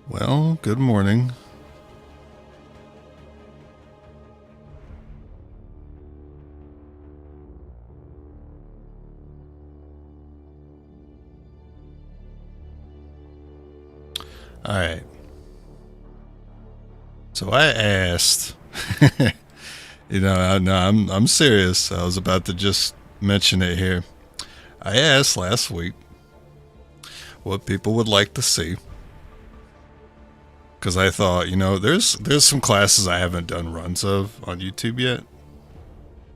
Well, good morning. All right. So I asked, I'm serious. I was about to just mention it here. I asked last week what people would like to see because I thought, there's some classes I haven't done runs of on YouTube yet.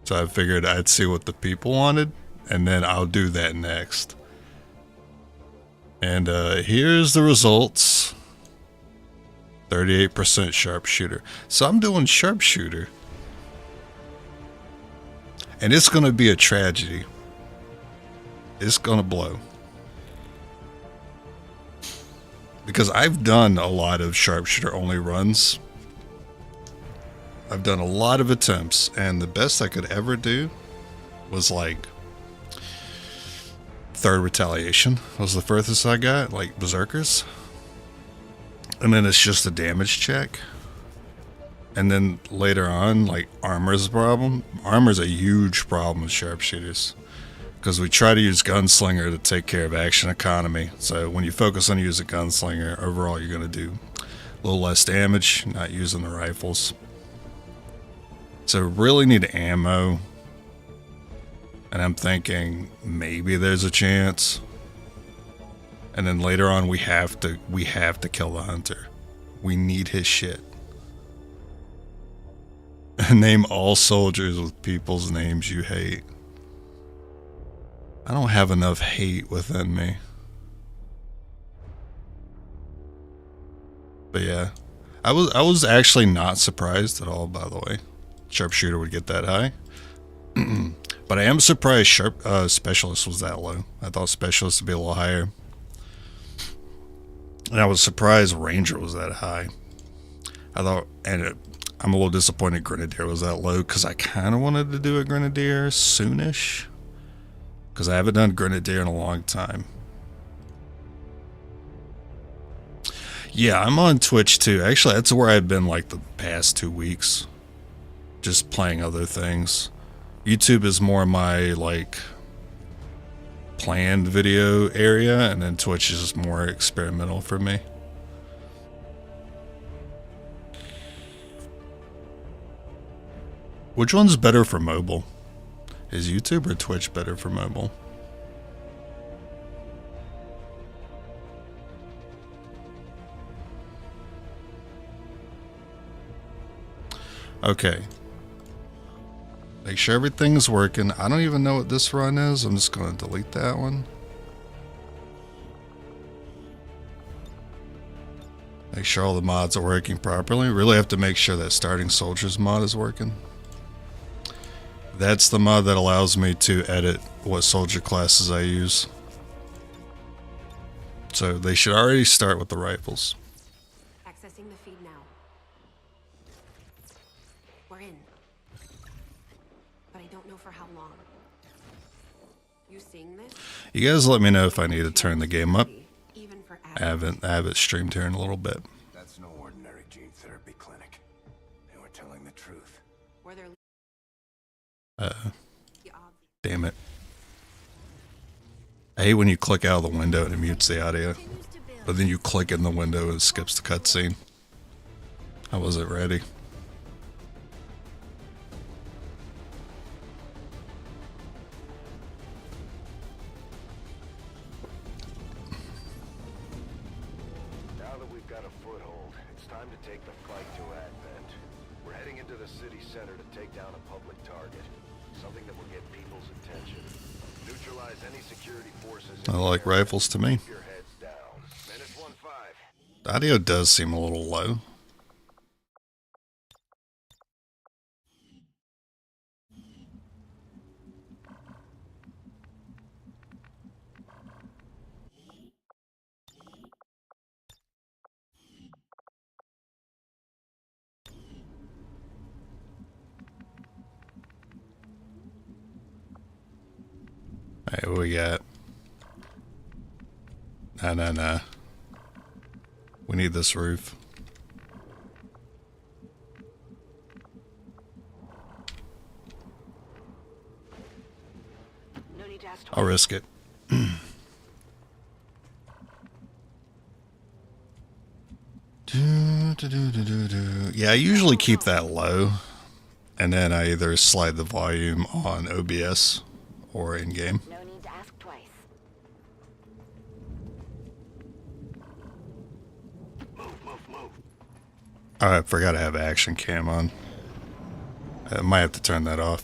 So I figured I'd see what the people wanted, and then I'll do that next. And here's the results. 38% sharpshooter. So I'm doing sharpshooter. And it's going to be a tragedy. It's going to blow. Because I've done a lot of sharpshooter only runs. I've done a lot of attempts, and the best I could ever do was like third retaliation was the furthest I got, like berserkers. And then it's just a damage check. And then later on, like armor's a problem. Armor's a huge problem with sharpshooters. Because we try to use gunslinger to take care of action economy. So when you focus on using gunslinger, overall you're going to do a little less damage, not using the rifles. So really need ammo. And I'm thinking maybe there's a chance. And then later on we have to kill the hunter. We need his shit. Name all soldiers with people's names you hate. I don't have enough hate within me. But yeah. I was actually not surprised at all, by the way. Sharpshooter would get that high. But I am surprised specialist was that low. I thought specialist would be a little higher. And I was surprised Ranger was that high. I'm a little disappointed Grenadier was that low because I kind of wanted to do a Grenadier soonish. Because I haven't done Grenadier in a long time. Yeah, I'm on Twitch too. Actually, that's where I've been like the past 2 weeks. Just playing other things. YouTube is more my like planned video area, and then Twitch is just more experimental for me. Which one's better for mobile? Is YouTube or Twitch better for mobile? Okay. Make sure everything's working. I don't even know what this run is. I'm just going to delete that one. Make sure all the mods are working properly. Really have to make sure that starting soldiers mod is working. That's the mod that allows me to edit what soldier classes I use. So they should already start with the rifles. Accessing the feed now. We're in. But I don't know for how long. You seeing this? You guys let me know if I need to turn the game up. I haven't streamed here in a little bit. That's no ordinary gene therapy clinic. They were telling the truth. Damn it. I hate when you click out of the window and it mutes the audio. But then you click in the window and it skips the cutscene. I wasn't ready. Now that we've got a foothold, it's time to take the fight to Advent. We're heading into the city center to take down a public target. Something that will get people's attention. Neutralize any security forces. I like rifles to me. Your heads down. Menace 1-5. The audio does seem a little low. Alright, what we got? Nah. We need this roof. No need to ask I'll risk it. Yeah, I usually keep that low, and then I either slide the volume on OBS or in game. No need to ask twice. Move. Oh, I forgot to have action cam on. I might have to turn that off.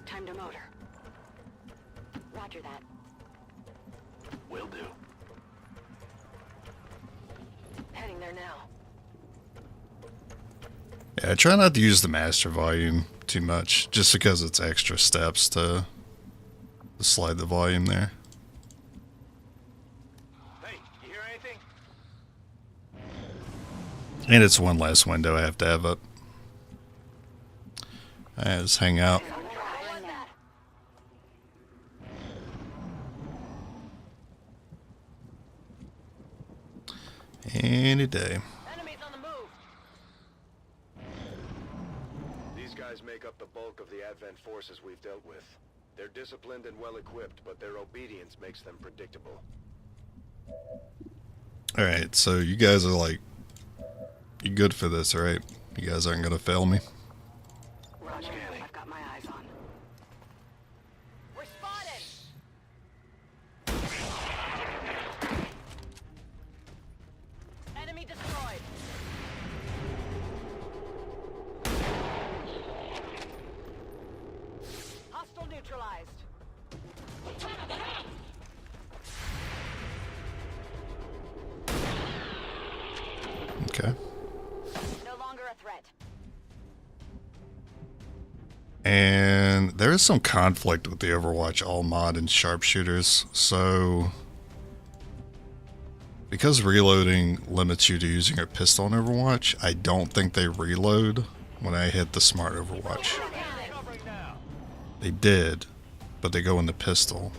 Time to motor. Roger that. Will do. Heading there now. Yeah, I try not to use the master volume too much, just because it's extra steps to slide the volume there. Hey, you hear anything? And it's one less window I have to have up. Alright, let's hang out. Any day. Enemies on the move. These guys make up the bulk of the Advent forces we've dealt with. They're disciplined and well-equipped, but their obedience makes them predictable. Alright, so you guys are like, you good for this, right? You guys aren't gonna fail me. Roger. I've got my eyes on. We're spotted. Enemy destroyed. Hostile neutralized. Okay. No longer a threat. And there is some conflict with the Overwatch All mod and Sharpshooters, so because reloading limits you to using a pistol in Overwatch, I don't think they reload when I hit the smart Overwatch. They did, but they go in the pistol.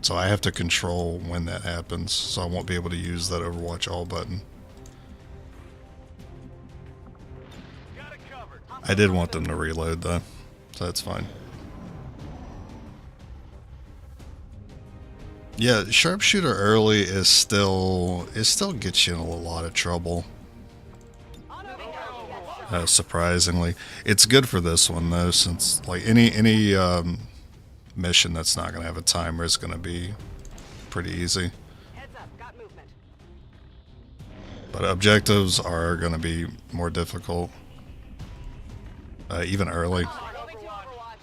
So I have to control when that happens, so I won't be able to use that Overwatch All button. I did want them to reload though, so that's fine. Yeah, Sharpshooter early is still gets you in a lot of trouble. Surprisingly, it's good for this one though, since like any mission that's not gonna have a timer is gonna be pretty easy. Heads up, got movement. But objectives are gonna be more difficult, even early. Moving to Overwatch.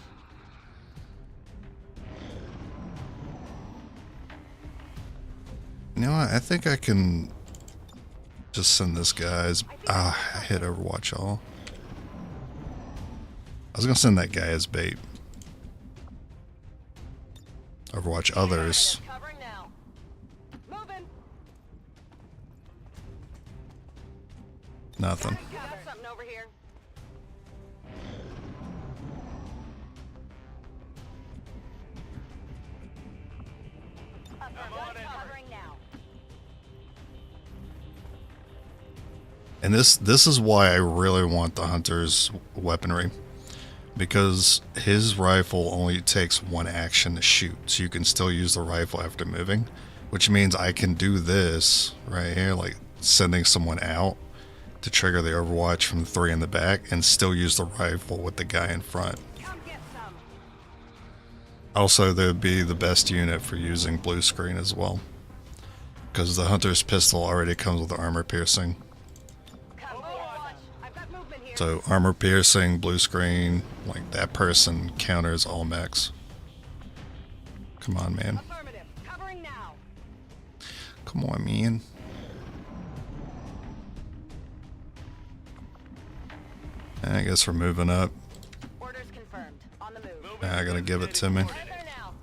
You know what? I think I can just send this guy's. I hit Overwatch All. I was gonna send that guy as bait. Overwatch others. Covering now. Moving. Nothing. Got something over here. Covering now. And this is why I really want the hunter's weaponry, because his rifle only takes one action to shoot, so you can still use the rifle after moving, which means I can do this right here, like sending someone out to trigger the Overwatch from the 3 in the back, and still use the rifle with the guy in front. Come get some. Also, they would be the best unit for using blue screen as well, because the hunter's pistol already comes with armor piercing. Come Overwatch. I've got movement here. So armor piercing, blue screen, like that person counters all mechs. Come on, man. Affirmative. Covering now. Come on, man. I guess we're moving up. Orders confirmed. On the move. I gotta give it to me. Right there now.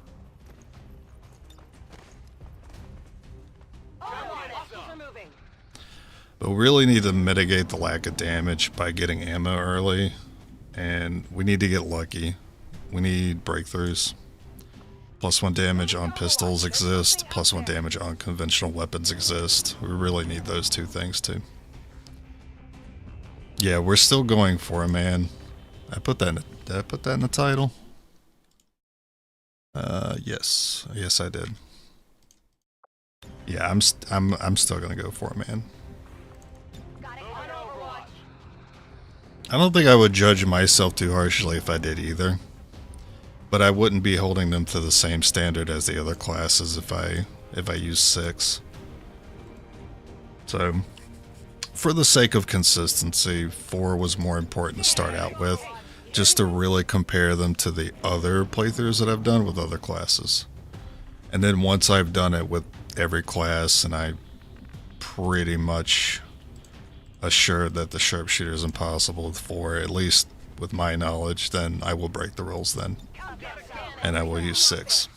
Hostiles are moving. But we really need to mitigate the lack of damage by getting ammo early, and we need to get lucky We need breakthroughs. +1 damage on pistols exist. +1 damage on conventional weapons exist. We really need those two things too. Yeah, we're still going for it, man. Did I put that in the title? Yes. Yes, I did. Yeah, I'm still gonna go for it, man. I don't think I would judge myself too harshly if I did either. But I wouldn't be holding them to the same standard as the other classes if I use 6. So, for the sake of consistency, 4 was more important to start out with, just to really compare them to the other playthroughs that I've done with other classes. And then once I've done it with every class and I pretty much assured that the Sharpshooter is impossible with 4, at least with my knowledge, then I will break the rules then. And I will use 6.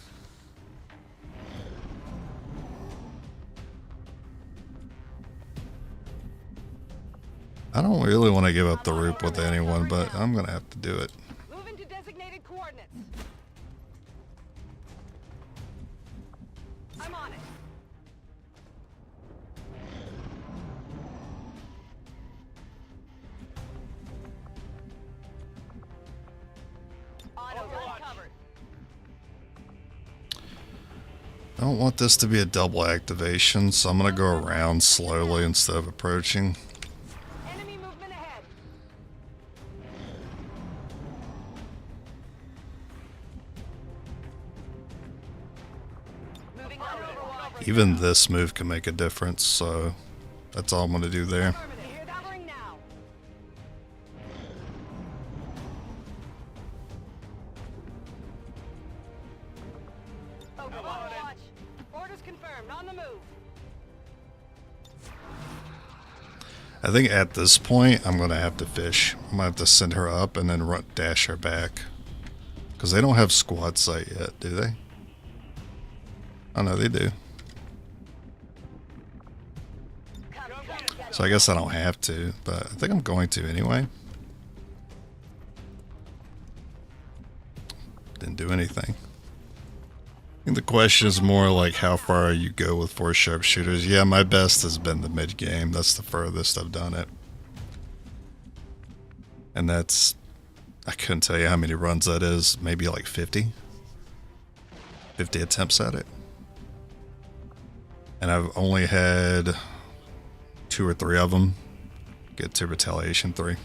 I don't really want to give up the roop with anyone, but I'm going to have to do it. Move into designated coordinates. I'm on it. Overwatch covered. I don't want this to be a double activation, so I'm going to go around slowly instead of approaching. Enemy movement ahead. Moving on Overwatch. Even this move can make a difference, so that's all I'm going to do there. Covering now. Overwatch. Orders confirmed. On the move. I think at this point, I'm going to have to fish. I'm going to have to send her up and then dash her back. Because they don't have squad sight yet, do they? Oh no, they do. So I guess I don't have to, but I think I'm going to anyway. Didn't do anything. I think the question is more like how far you go with 4 sharpshooters. Yeah, my best has been the mid game. That's the furthest I've done it. And that's, I couldn't tell you how many runs that is. Maybe like 50. 50 attempts at it. And I've only had 2 or 3 of them get to retaliation 3.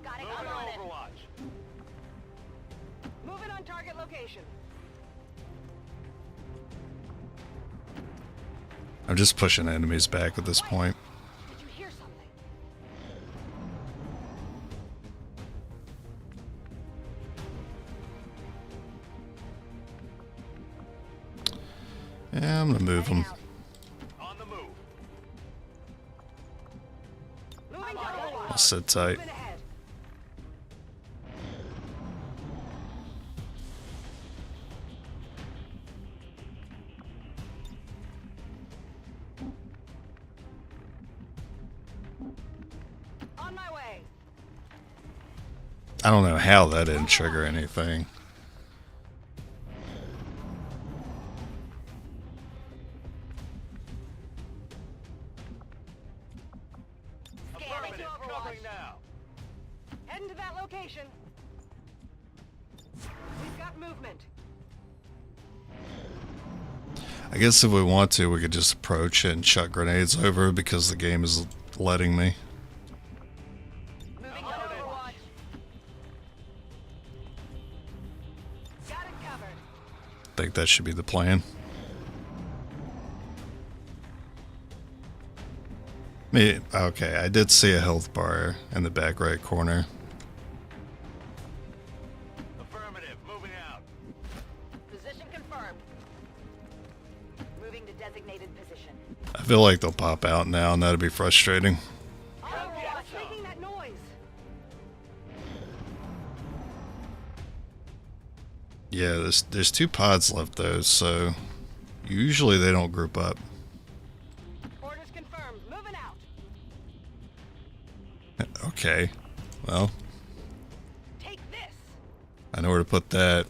Got it. I'm on it. Overwatch. Moving on target location. I'm just pushing enemies back at this point. Did you hear something? Yeah, I'm gonna move them. On the move. Moving to Overwatch. I'll sit tight. Moving ahead. On my way. I don't know how that didn't trigger anything. Scanning to Overwatch. Covering now. Heading to that location. We've got movement. I guess if we want to, we could just approach it and chuck grenades over because the game is letting me. Moving to Overwatch. Got it covered. I think that should be the plan. Okay, I did see a health bar in the back right corner. Affirmative. Moving out. Position confirmed. Moving to designated position. I feel like they'll pop out now and that'd be frustrating. Overwatch making that noise. Yeah, there's 2 pods left though, so usually they don't group up. Orders confirmed. Moving out. Okay. Well, Take this. I know where to put that.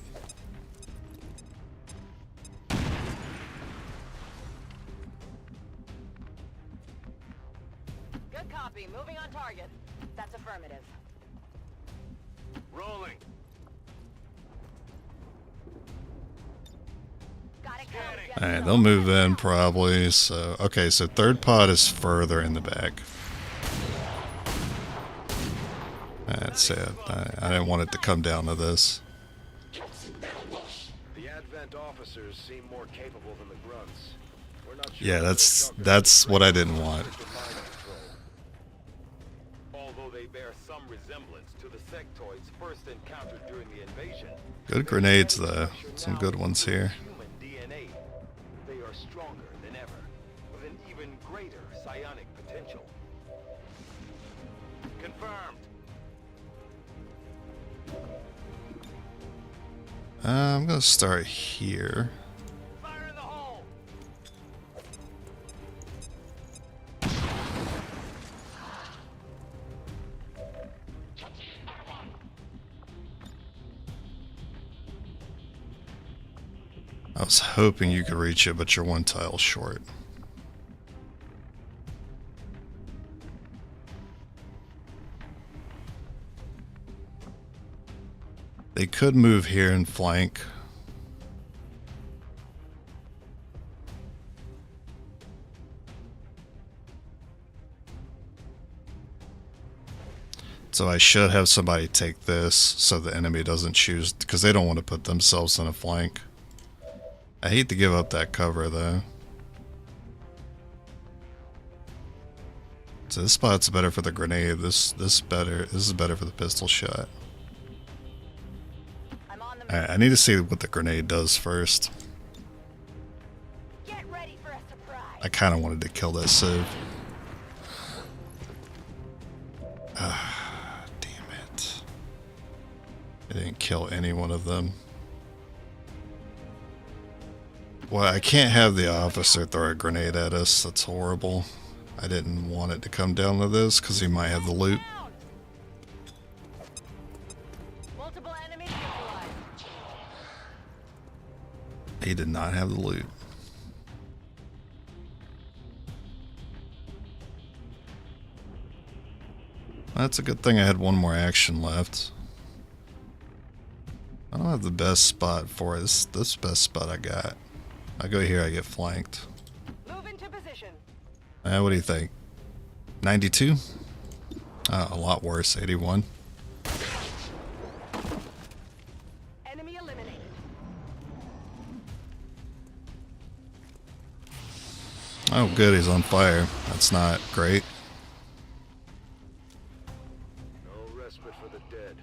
Good copy. Moving on target. That's affirmative. Rolling. Got it covered. Alright, they'll move in probably. So, okay, so third pod is further in the back. That's it. I didn't want it to come down to this. The Advent officers seem more capable than the grunts. We're not sure Yeah, if that's they're what I didn't want. Although they bear some resemblance to the sectoids first encountered during the invasion. Good grenades, though. Some good ones here. Human DNA. They are stronger than ever, with an even greater psionic potential. Confirmed. I'm gonna start here. Fire in the hole. I was hoping you could reach it, but you're one tile short. They could move here and flank. So I should have somebody take this so the enemy doesn't choose, because they don't want to put themselves in a flank. I hate to give up that cover though. So this spot's better for the grenade. This is better for the pistol shot. I'm on the move. Alright, I need to see what the grenade does first. Get ready for a surprise. I kind of wanted to kill that Civ. Damn it. I didn't kill any one of them. Well, I can't have the officer throw a grenade at us. That's horrible. I didn't want it to come down to this because he might have the loot. Down. Multiple enemies neutralized. He did not have the loot. That's a good thing I had one more action left. I don't have the best spot for it. This is the best spot I got. I go here, I get flanked. Move into position. What do you think? 92? A lot worse, 81. Enemy eliminated. Oh good, he's on fire. That's not great. No respite for the dead.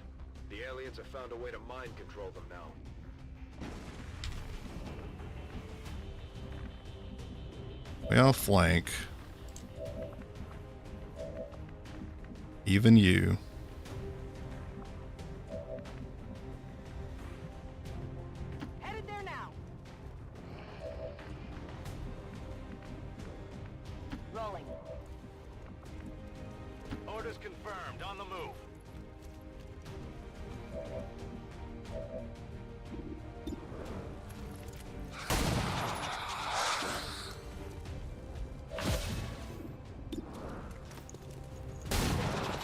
The aliens have found a way to mind control them now. We all flank. Even you. Headed there now. Rolling. Orders confirmed. On the move.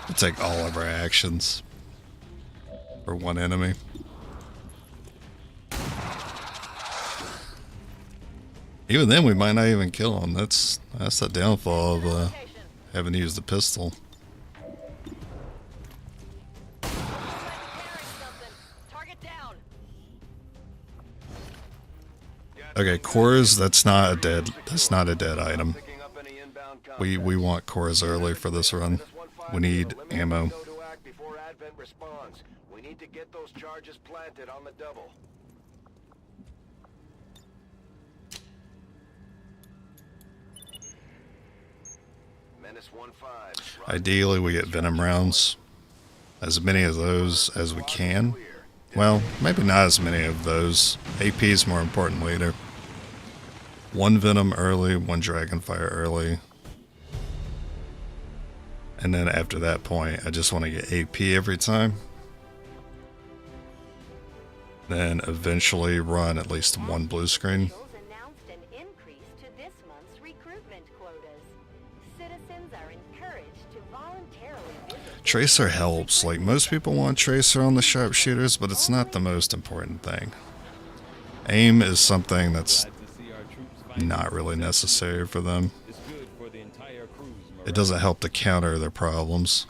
We'll take all of our actions for one enemy. Even then, we might not even kill him. That's the downfall of Location. having to use the pistol. Carrying something. Target down. Okay, cores. That's not a dead. That's not a dead item. Picking up any inbound We want cores early for this run. We need ammo. Know to act before Advent responds. We need to get those charges planted on the double. Menace 1-5. Ideally, we get venom rounds. As many of those as we can. Well, maybe not as many of those. AP is more important later. One venom early, one dragonfire early. And then after that point, I just want to get AP every time. Then eventually run at least one blue screen. Officials announced an increase to this month's recruitment quotas. Citizens are encouraged to voluntarily visit. Tracer helps. Like, most people want Tracer on the Sharpshooters, but it's not the most important thing. Aim is something that's not really necessary for them. It doesn't help to counter their problems.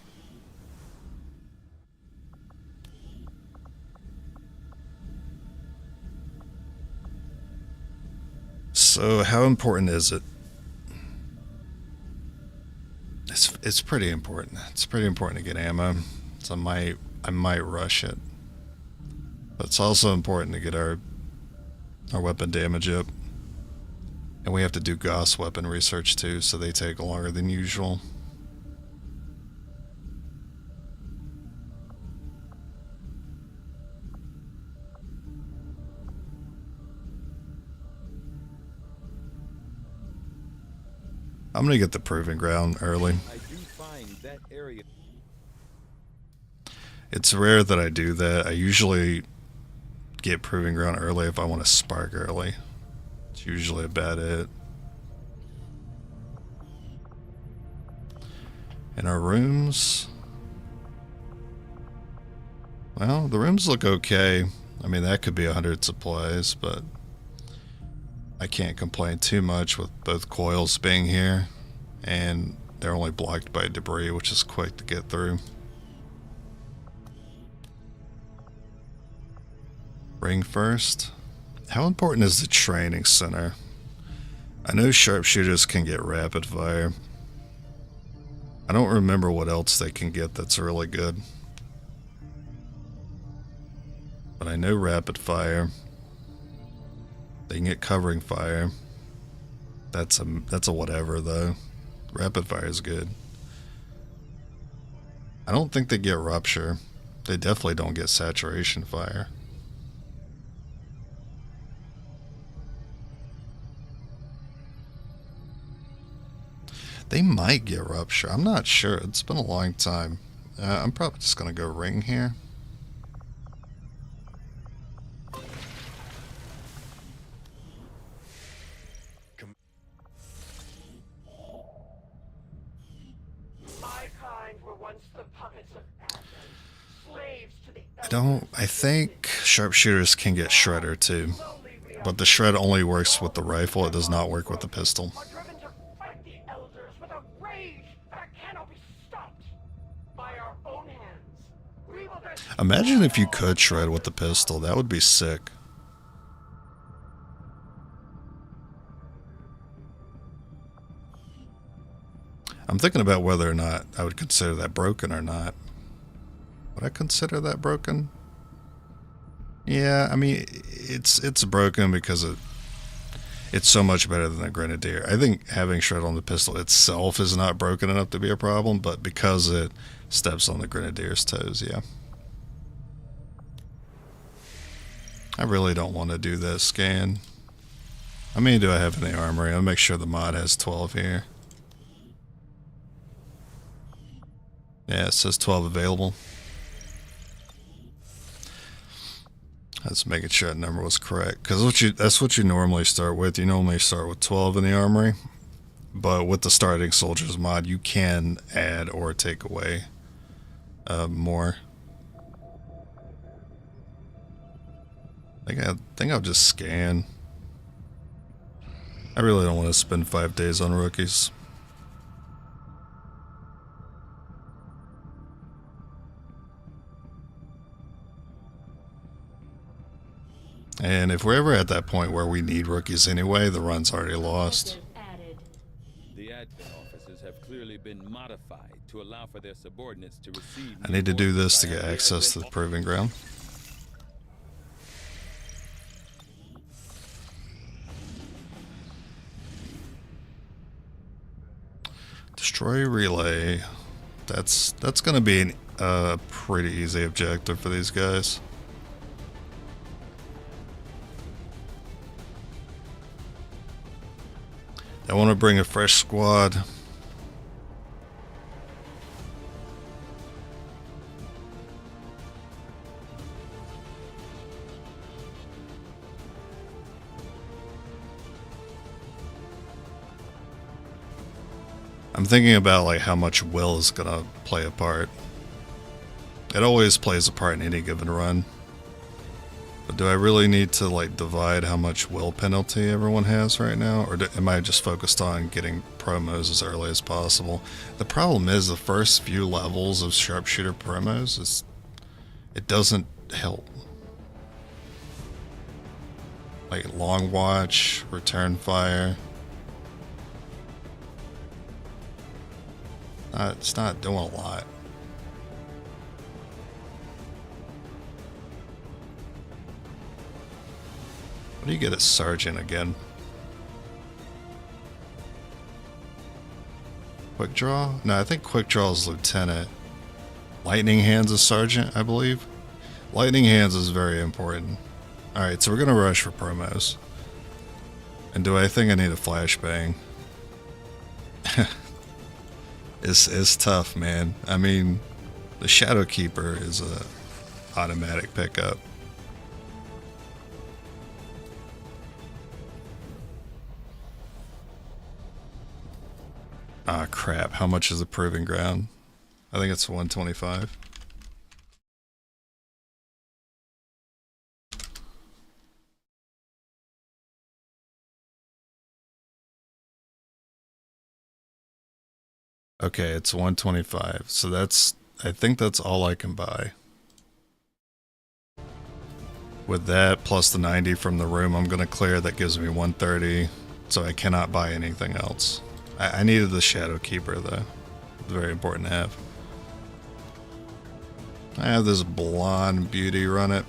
So how important is it? It's pretty important. It's pretty important to get ammo. So I might rush it. But it's also important to get our weapon damage up. And we have to do Gauss weapon research too, so they take longer than usual. I'm gonna get the proving ground early. I do find that area. It's rare that I do that. I usually get proving ground early if I want to spark early. It's usually about it. In our rooms, well, the rooms look okay. I mean, that could be 100 supplies, but I can't complain too much with both coils being here, and they're only blocked by debris, which is quick to get through. Ring first. How important is the training center? I know sharpshooters can get rapid fire. I don't remember what else they can get that's really good. But I know rapid fire. They can get covering fire. That's a whatever though. Rapid fire is good. I don't think they get rupture. They definitely don't get saturation fire. They might get rupture. I'm not sure. It's been a long time. I'm probably just gonna go ring here. I think sharpshooters can get shredder too, but the shred only works with the rifle. It does not work with the pistol. Imagine if you could shred with the pistol. That would be sick. I'm thinking about whether or not I would consider that broken or not. Would I consider that broken? Yeah, I mean, it's broken because it's so much better than a grenadier. I think having shred on the pistol itself is not broken enough to be a problem, but because it steps on the grenadier's toes, yeah. I really don't want to do this scan. How many do I have in the armory? I'll make sure the mod has 12 here. Yeah, it says 12 available. Let's making sure that number was correct, because that's what you normally start with. You normally start with 12 in the armory, but with the starting soldiers mod, you can add or take away more. I think I'll just scan. I really don't want to spend 5 days on rookies. And if we're ever at that point where we need rookies anyway, the run's already lost. The admin offices have clearly been modified to allow for their subordinates to receive. I need to do this to get access to the proving ground. Destroy relay. That's going to be a pretty easy objective for these guys. I want to bring a fresh squad. I'm thinking about like how much will is gonna play a part. It always plays a part in any given run. But do I really need to like divide how much will penalty everyone has right now? Or am I just focused on getting promos as early as possible? The problem is the first few levels of sharpshooter promos, it doesn't help. Like long watch, return fire. It's not doing a lot. What do you get at Sergeant again? Quick Draw? No, I think Quick Draw is Lieutenant. Lightning Hands is Sergeant, I believe. Lightning Hands is very important. Alright, so we're gonna rush for promos. And do I think I need a flashbang? It's tough, man. I mean, the Shadow Keeper is a automatic pickup. Ah, crap. How much is the Proving Ground? I think it's 125. Okay, it's 125. So I think that's all I can buy. With that, plus the 90 from the room I'm going to clear, that gives me 130. So I cannot buy anything else. I needed the Shadow Keeper, though. It's very important to have. I have this blonde beauty run it.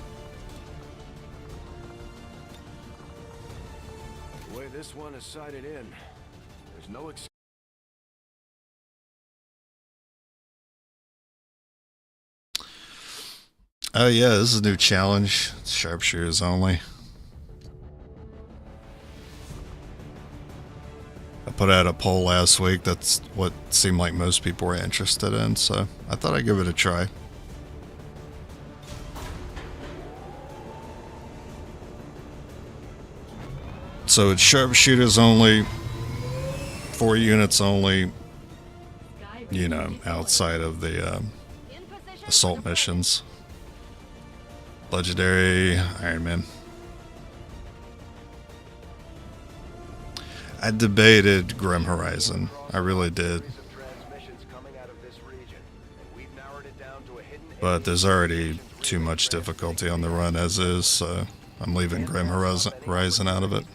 The way this one is sighted in, there's no Oh yeah, this is a new challenge. It's sharpshooters only. I put out a poll last week. That's what seemed like most people were interested in, so I thought I'd give it a try. So it's sharpshooters only, 4 units only, you know, outside of the assault missions. Legendary Ironman. I debated Grim Horizon. I really did. But there's already too much difficulty on the run as is, so I'm leaving Grim Horizon out of it.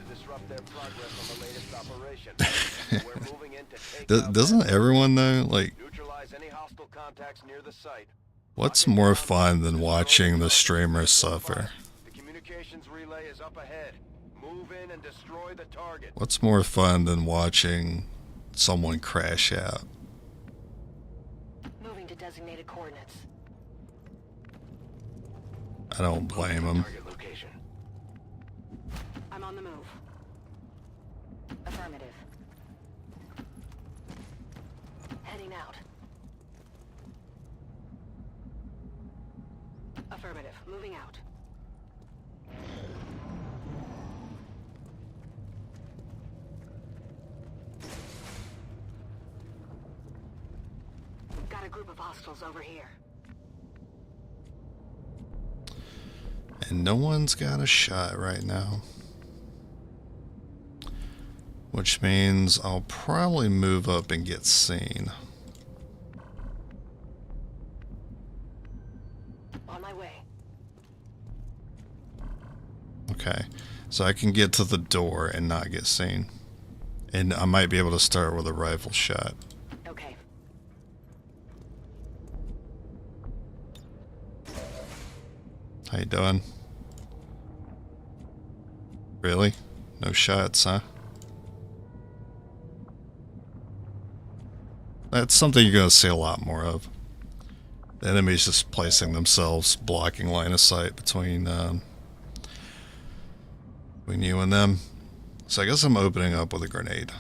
Doesn't everyone though, like, what's more fun than watching the streamers suffer? The communications relay is up ahead. Move in and destroy the target. What's more fun than watching someone crash out? Moving to designated coordinates. I don't blame them. Target location. I'm on the move. Affirmative. Heading out. Affirmative. Moving out. Got a group of hostiles over here. And no one's got a shot right now. Which means I'll probably move up and get seen. On my way. Okay, so I can get to the door and not get seen. And I might be able to start with a rifle shot. Okay. How you doing? Really? No shots, huh? That's something you're going to see a lot more of. The enemies just placing themselves, blocking line of sight between you and them. So I guess I'm opening up with a grenade.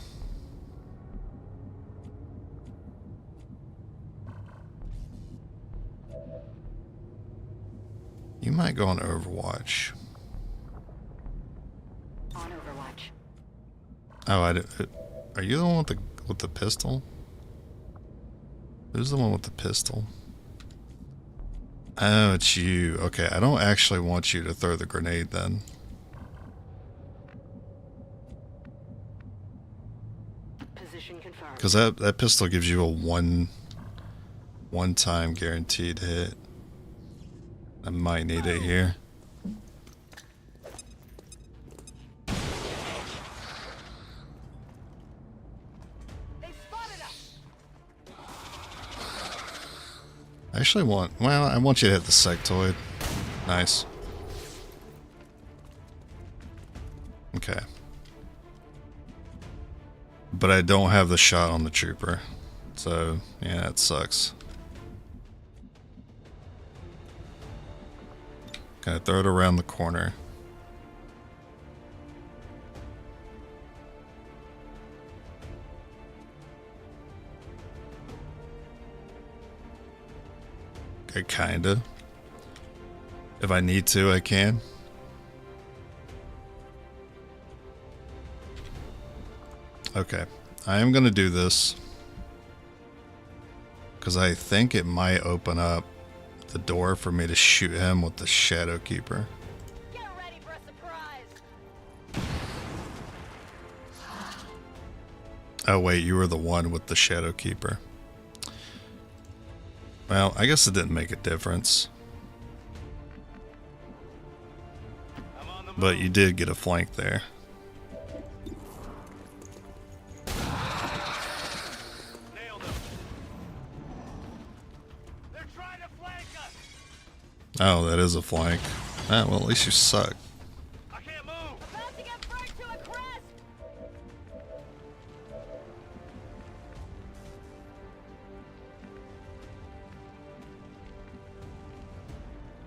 You might go on Overwatch. On Overwatch. Oh, are you the one with the pistol? Who's the one with the pistol? Oh, it's you. Okay, I don't actually want you to throw the grenade then. Position confirmed. Because that pistol gives you a one-time guaranteed hit. I might need it here. They spotted us. I actually want... Well, I want you to hit the sectoid. Nice. Okay. But I don't have the shot on the trooper. So, yeah, that sucks. Gonna throw it around the corner. Okay, kinda. If I need to, I can. Okay, I am gonna do this because I think it might open up the door for me to shoot him with the Shadow Keeper. Get ready for a surprise. Oh wait, you were the one with the Shadow Keeper. Well, I guess it didn't make a difference. But you did get a flank there. Nailed him. They're trying to flank us. Oh, that is a flank. Ah, well, at least you suck. I can't move. About to get burnt to a crisp.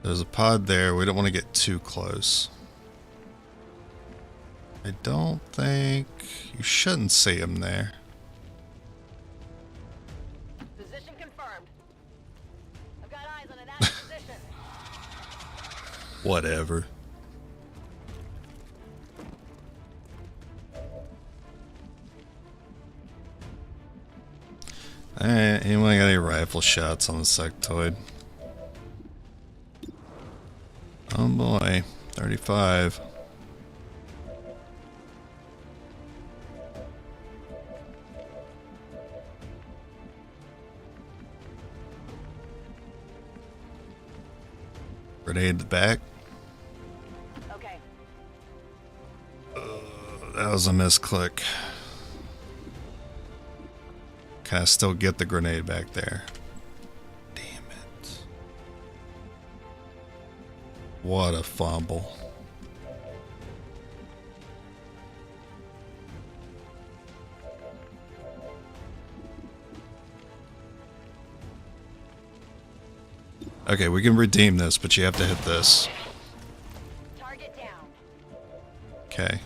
There's a pod there. We don't want to get too close. I don't think... You shouldn't see him there. Position confirmed. I've got eyes on an active position. Whatever. Alright, anyone got any rifle shots on the sectoid? Oh boy, 35. Grenade the back. Okay. That was a misclick. Can I still get the grenade back there? Damn it. What a fumble. Okay, we can redeem this, but you have to hit this. Target down. Okay.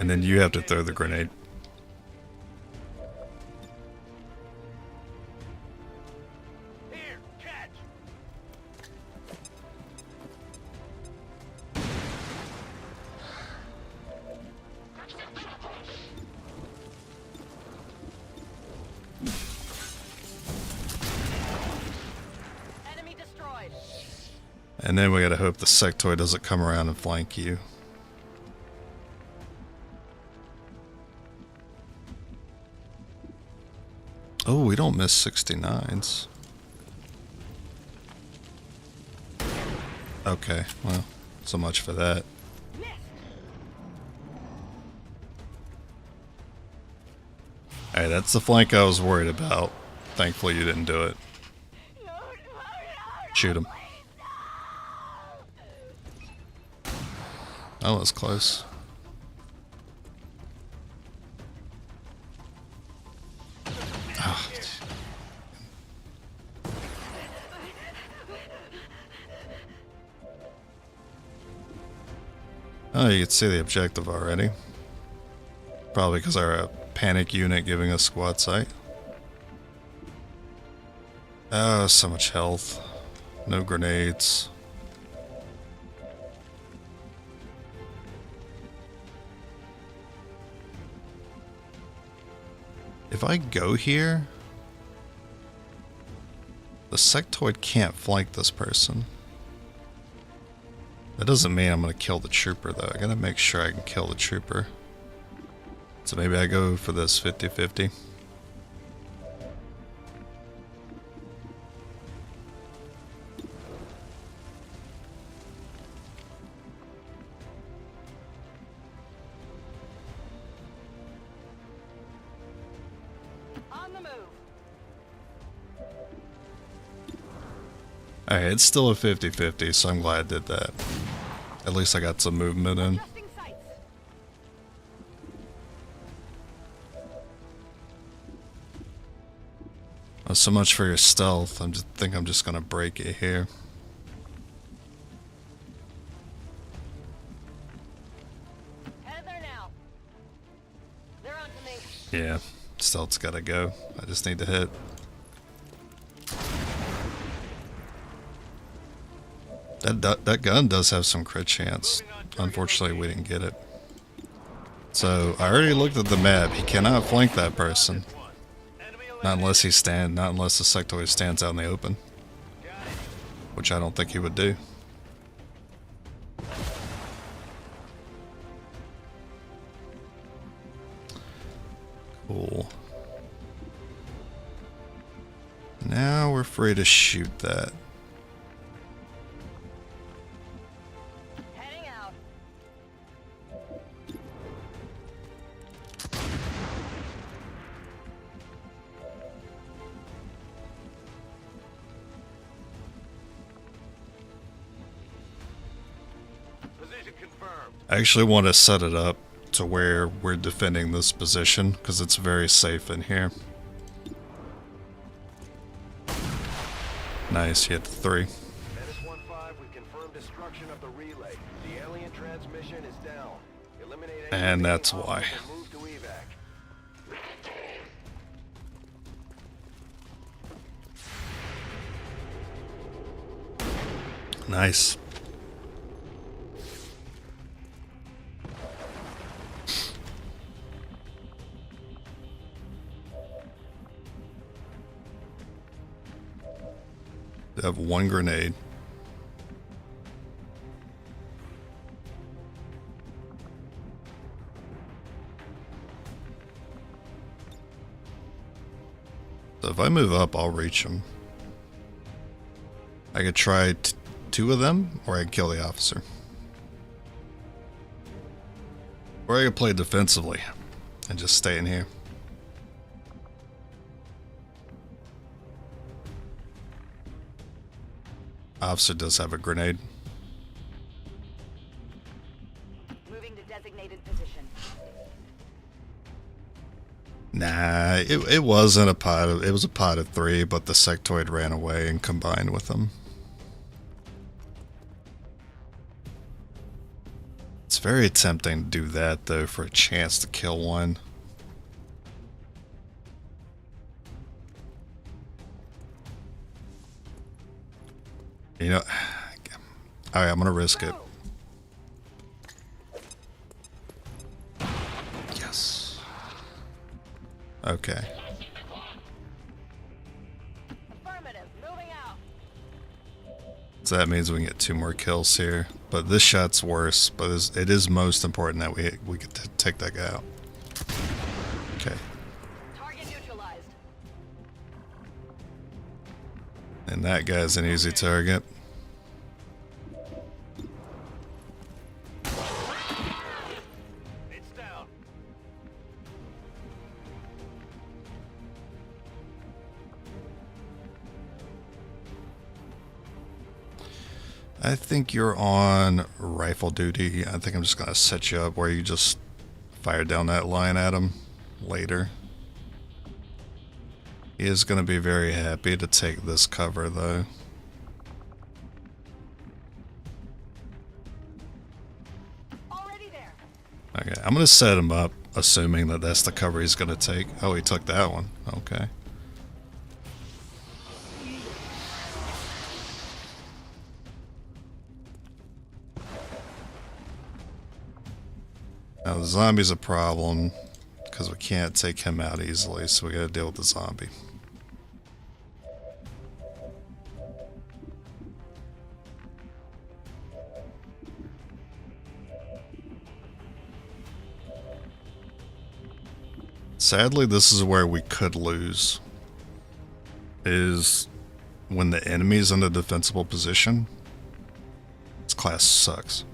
And then you have to throw the grenade. Here, catch. Enemy destroyed. And then we gotta hope the sectoid doesn't come around and flank you. Oh, we don't miss 69s. Okay, well, so much for that. Hey, that's the flank I was worried about. Thankfully you didn't do it. Shoot him. Oh, that's close. Ah. Oh, you can see the objective already. Probably because our panic unit giving us squad sight. Oh, so much health. No grenades. If I go here, the sectoid can't flank this person. That doesn't mean I'm going to kill the trooper, though. I got to make sure I can kill the trooper. So maybe I go for this 50-50. On the move. Alright, it's still a 50-50, so I'm glad I did that. At least I got some movement in. Adjusting sights. So much for your stealth. I'm just gonna break it here. Headed there now. They're on to me. Yeah, stealth's gotta go. I just need to hit. That gun does have some crit chance. Unfortunately, we didn't get it. So I already looked at the map. He cannot flank that person. Not unless the sectoid stands out in the open. Which I don't think he would do. Cool. Now we're free to shoot that. Heading out. Position confirmed. I actually want to set it up to where we're defending this position because it's very safe in here. Nice, you hit the 3. Menace 1-5, we confirmed destruction of the relay. The alien transmission is down. Eliminate any And that's remaining why. hostiles and move to evac. Nice. They have 1 grenade. So if I move up, I'll reach them. I could try 2 of them, or I could kill the officer. Or I could play defensively and just stay in here. Officer does have a grenade. Moving to designated position. Nah, it wasn't a pod of, it was a pod of 3, but the sectoid ran away and combined with them. It's very tempting to do that though for a chance to kill one. You know, alright, I'm gonna risk it. Yes. Okay. Affirmative. Moving out. So that means we can get 2 more kills here. But this shot's worse, but it is most important that we get to take that guy out. Okay. Target neutralized. And that guy's an easy target. It's down. I think you're on rifle duty. I think I'm just gonna set you up where you just fire down that line at him later. He is gonna be very happy to take this cover though. Already there. Okay, I'm gonna set him up, assuming that that's the cover he's gonna take. Oh, he took that one. Okay. Now the zombie's a problem because we can't take him out easily, so we gotta deal with the zombie. Sadly, this is where we could lose, is when the enemy's in a defensible position. This class sucks.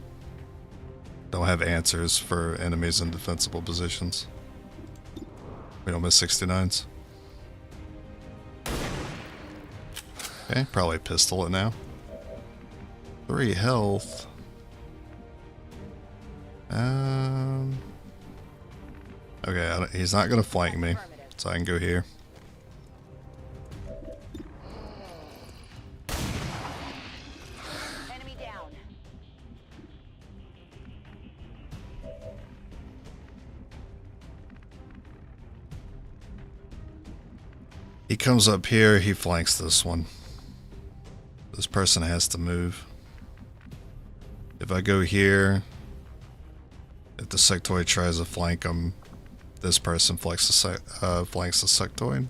Don't have answers for enemies in defensible positions. We don't miss 69s. Okay, probably pistol it now. 3 health. Okay, he's not gonna flank me, so I can go here. Enemy down. He comes up here, he flanks this one. This person has to move. If I go here, if the sectoid tries to flank him, this person flanks the sectoid.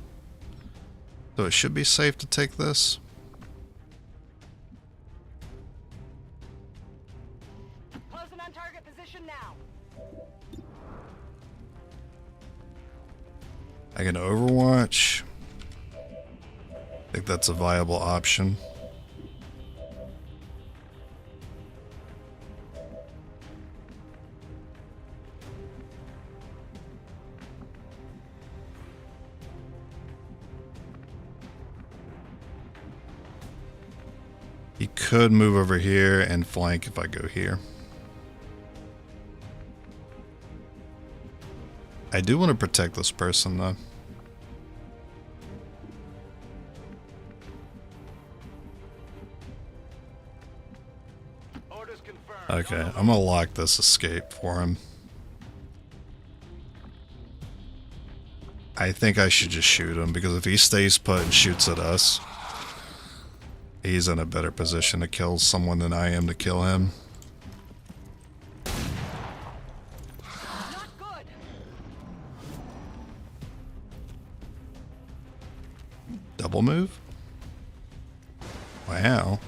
So it should be safe to take this. Closing on target position now. I can Overwatch. I think that's a viable option. He could move over here and flank if I go here. I do want to protect this person though. Orders confirmed. Okay, I'm gonna lock this escape for him. I think I should just shoot him, because if he stays put and shoots at us, he's in a better position to kill someone than I am to kill him. Not good. Double move? Wow.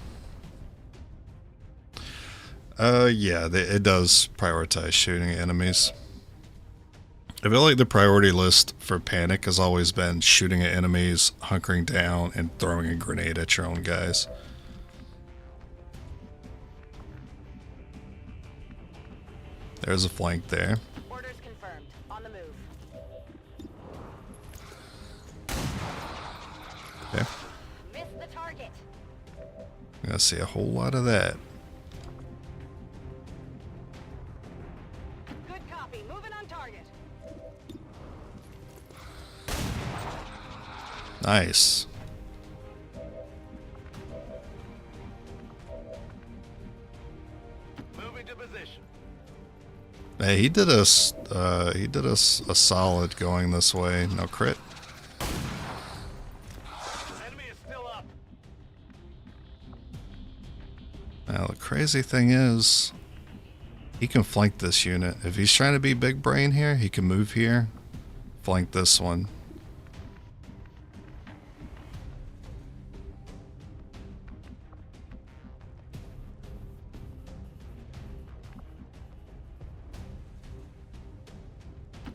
Yeah, it does prioritize shooting enemies. I feel like the priority list for Panic has always been shooting at enemies, hunkering down, and throwing a grenade at your own guys. There's a flank there. Orders confirmed. On the move. Okay. Missed the target. I'm gonna see a whole lot of that. Good copy. Moving on target. Nice. Moving to position. Hey, he did us a solid going this way. No crit. Enemy is still up. Now the crazy thing is, he can flank this unit. If he's trying to be big brain here, he can move here, flank this one.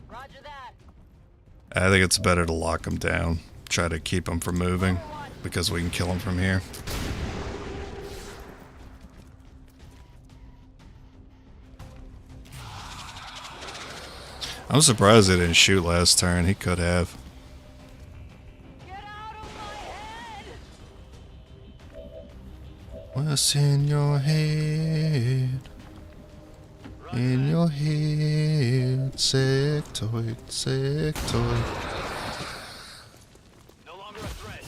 Roger that. I think it's better to lock him down. Try to keep him from moving, because we can kill him from here. I'm surprised he didn't shoot last turn. He could have. Get out of my head. What's in your head? In your head, sectoid, sectoid. No longer a threat.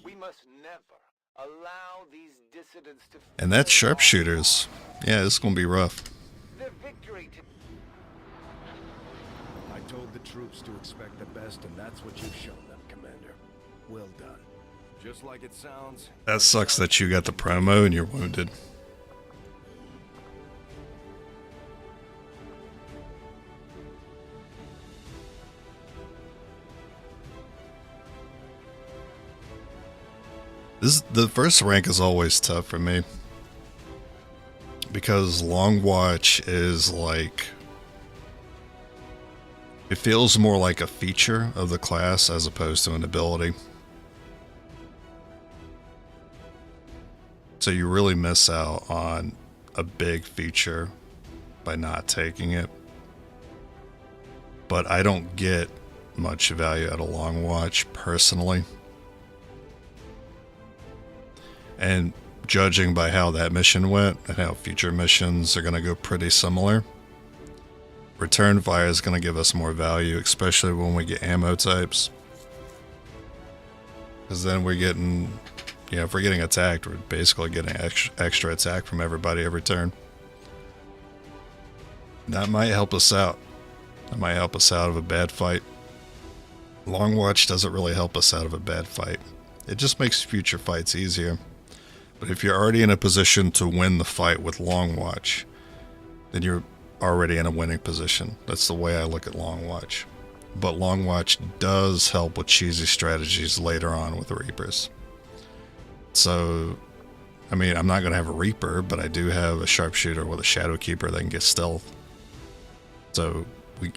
We must never allow these dissidents to. And that's Sharpshooters. Yeah, this is gonna be rough. The victory to. I told the troops to expect the best, and that's what you've shown them, Commander. Well done. Just like it sounds. That sucks that you got the promo and you're wounded. The first rank is always tough for me because Long Watch is like, it feels more like a feature of the class as opposed to an ability. So you really miss out on a big feature by not taking it. But I don't get much value out of Long Watch personally. And judging by how that mission went and how future missions are going to go pretty similar, Return Fire is going to give us more value, especially when we get ammo types. Because then we're getting, you know, if we're getting attacked, we're basically getting extra attack from everybody every turn. That might help us out. That might help us out of a bad fight. Long Watch doesn't really help us out of a bad fight. It just makes future fights easier. But if you're already in a position to win the fight with Long Watch, then you're already in a winning position. That's the way I look at Long Watch. But Long Watch does help with cheesy strategies later on with the Reapers. So, I mean, I'm not going to have a Reaper, but I do have a Sharpshooter with a Shadow Keeper that can get stealth. So,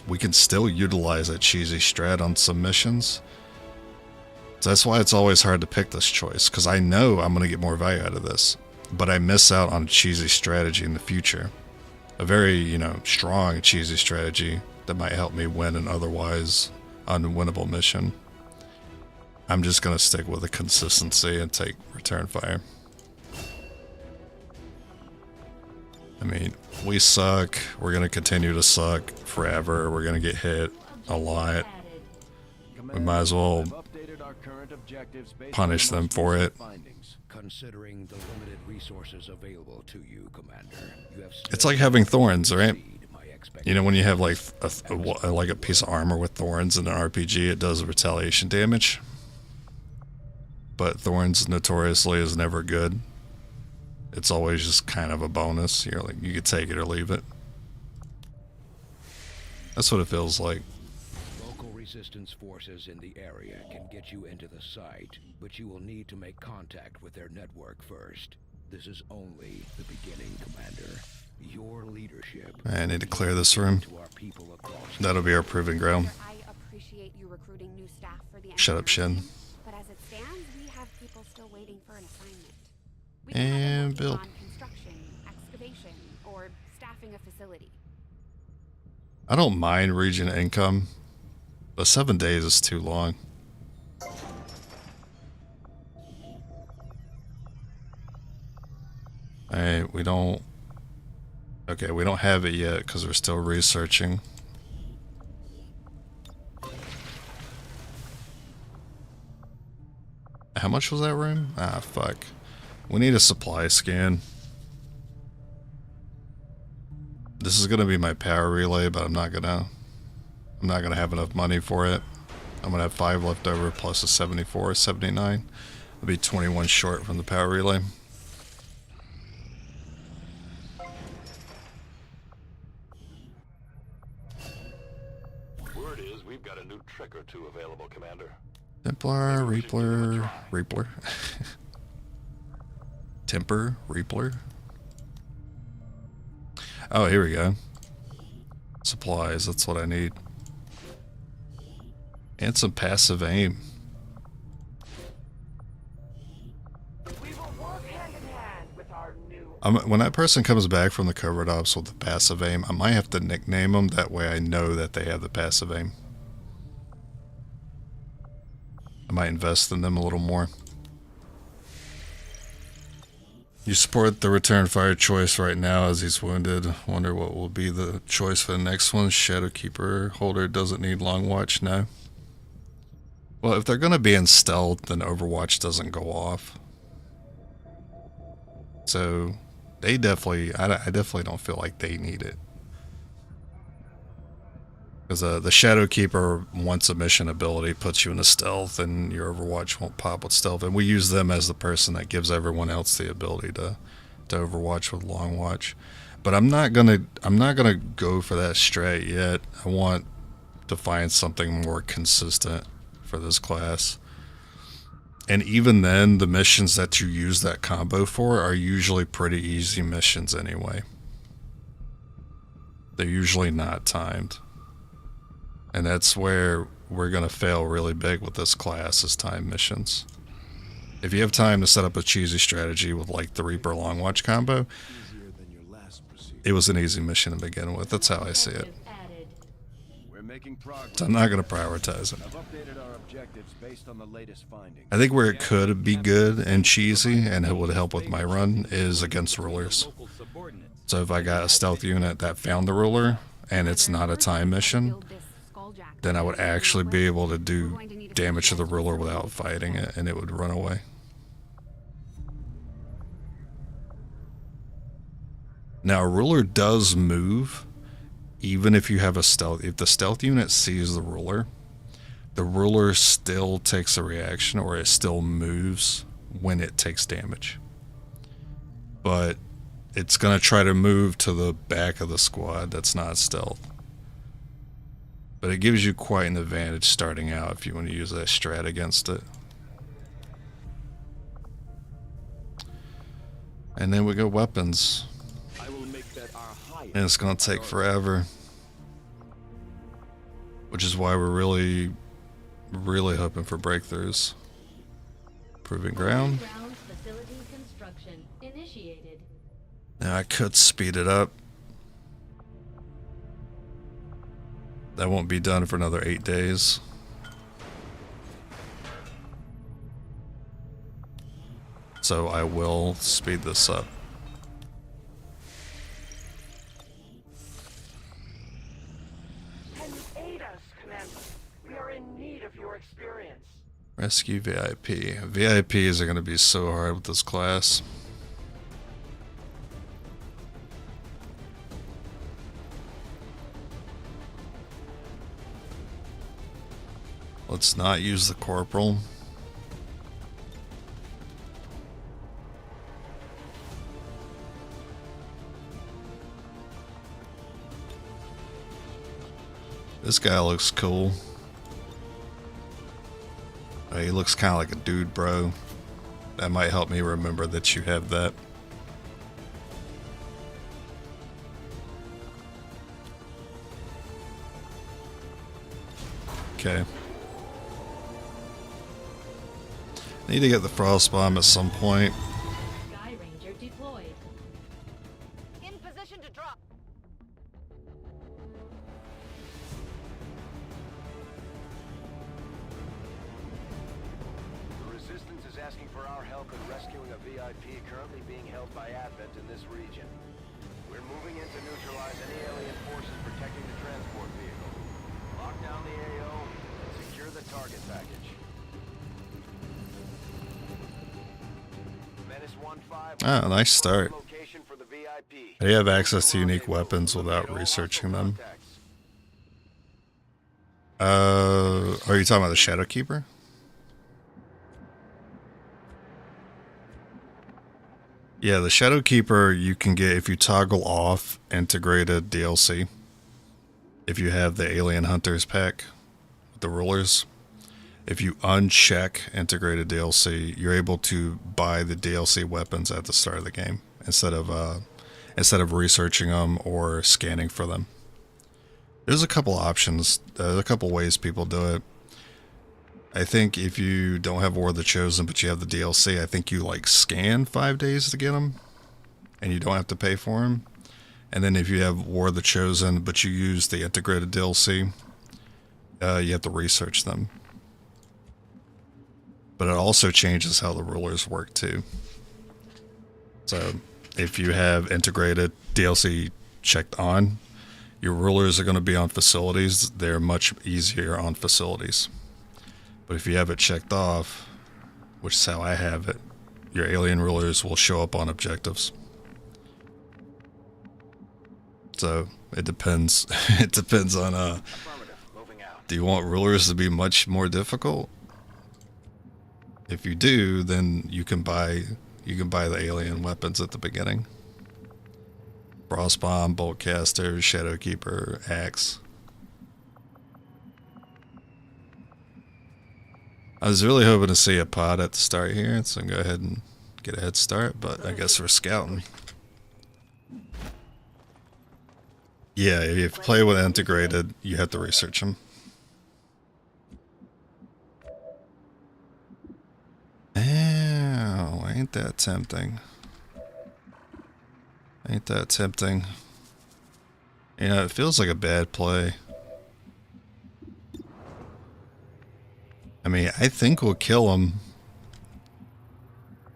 we can still utilize that cheesy strat on some missions. So that's why it's always hard to pick this choice, because I know I'm going to get more value out of this. But I miss out on a cheesy strategy in the future. A very, you know, strong cheesy strategy that might help me win an otherwise unwinnable mission. I'm just going to stick with the consistency and take Return Fire. I mean, we suck. We're going to continue to suck forever. We're going to get hit a lot. We might as well punish them for it. Considering the limited resources available to you, Commander, you have it's like having thorns, right? You know, when you have like a piece of armor with thorns in an RPG, it does retaliation damage. But thorns notoriously is never good. It's always just kind of a bonus. You're like, you could take it or leave it. That's what it feels like. Local resistance forces in the area can get you into the site, but you will need to make contact with their network first. This is only the beginning, Commander. Your leadership. I need to clear this room. That'll be our proving ground. I appreciate you recruiting new staff for the Shut up, Shin. But as it stands, we have people still waiting for an assignment. We And can build. on construction, excavation, or staffing a facility. I don't mind region income, but 7 days is too long. Alright, we don't... Okay, we don't have it yet because we're still researching. How much was that room? Ah, fuck. We need a supply scan. This is gonna be my power relay, but I'm not gonna have enough money for it. I'm gonna have 5 left over plus a 74, 79. I'll be 21 short from the power relay. Word is we've got a new trick or two available, Commander. Templar, Reaper. Temper, Reaper. Oh, here we go. Supplies, that's what I need. And some passive aim. We will work hand in hand with our new When that person comes back from the covert ops with the passive aim, I might have to nickname them, that way I know that they have the passive aim. I might invest in them a little more. You support the return fire choice right now as he's wounded. Wonder what will be the choice for the next one. Shadowkeeper holder doesn't need long watch, no. Well, if they're going to be in stealth, then Overwatch doesn't go off. So, they definitely, I definitely don't feel like they need it. Because the Shadowkeeper, once a mission ability, puts you into stealth, and your Overwatch won't pop with stealth. And we use them as the person that gives everyone else the ability to Overwatch with long watch. But I'm not gonna go for that strat yet. I want to find something more consistent for this class. And even then, the missions that you use that combo for are usually pretty easy missions anyway. They're usually not timed. And that's where we're going to fail really big with this class, is time missions. If you have time to set up a cheesy strategy with like the Reaper Long Watch combo, it was an easy mission to begin with. That's how I see it. We're making progress. So I'm not going to prioritize it. I've updated our objectives based on the latest findings. I think where it could be good and cheesy and it would help with my run is against rulers. So if I got a stealth unit that found the ruler and it's not a time mission, then I would actually be able to do damage to the ruler without fighting it, and it would run away. Now, a ruler does move, even if you have a stealth. If the stealth unit sees the ruler still takes a reaction, or it still moves when it takes damage. But it's going to try to move to the back of the squad that's not stealth. But it gives you quite an advantage starting out if you want to use that strat against it. And then we go weapons. And it's going to take forever. Which is why we're really hoping for breakthroughs. Proving ground. Now I could speed it up. That won't be done for another 8 days. So I will speed this up. Can you aid us, Commander? We are in need of your experience. Rescue VIP. VIPs are going to be so hard with this class. Let's not use the corporal. This guy looks cool. He looks kind of like a dude, bro. That might help me remember that you have that. Okay. Need to get the frost bomb at some point. Sky Ranger deployed. In position to drop. The Resistance is asking for our help in rescuing a VIP currently being held by Advent in this region. We're moving in to neutralize any alien forces protecting the transport vehicle. Lock down the AO and secure the target package. Oh, nice start. They have access to unique weapons without researching them. Are you talking about the Shadow Keeper? Yeah, the Shadow Keeper you can get if you toggle off integrated DLC. If you have the Alien Hunters pack with the rulers. If you uncheck integrated DLC, you're able to buy the DLC weapons at the start of the game instead of researching them or scanning for them. There's a couple options. There's a couple ways people do it. I think if you don't have War of the Chosen but you have the DLC, I think you like scan 5 days to get them, and you don't have to pay for them. And then if you have War of the Chosen but you use the integrated DLC, you have to research them. But it also changes how the rulers work too. So if you have integrated DLC checked on, your rulers are going to be on facilities. They're much easier on facilities. But if you have it checked off, which is how I have it, your alien rulers will show up on objectives. So it depends. It depends on do you want rulers to be much more difficult? If you do, then you can buy the alien weapons at the beginning. Frost Bomb, Bolt Caster, Shadow Keeper, Axe. I was really hoping to see a pod at the start here, so go ahead and get a head start, but I guess we're scouting. Yeah, if you play with integrated, you have to research them. Ow, ain't that tempting. Ain't that tempting. You know, it feels like a bad play. I mean, I think we'll kill him.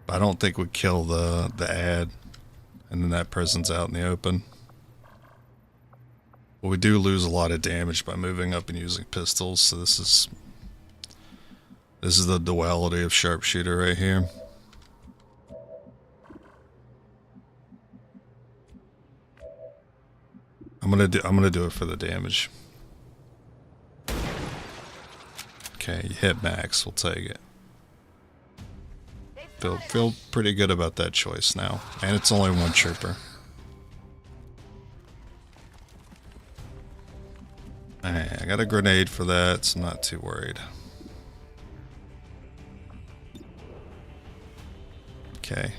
But I don't think we'll kill the ad. And then that person's out in the open. But we do lose a lot of damage by moving up and using pistols, so this is the duality of sharpshooter right here. I'm gonna do it for the damage. Okay, you hit max, we'll take it. Feel pretty good about that choice now. And it's only one trooper. Alright, I got a grenade for that, so I'm not too worried. Okay.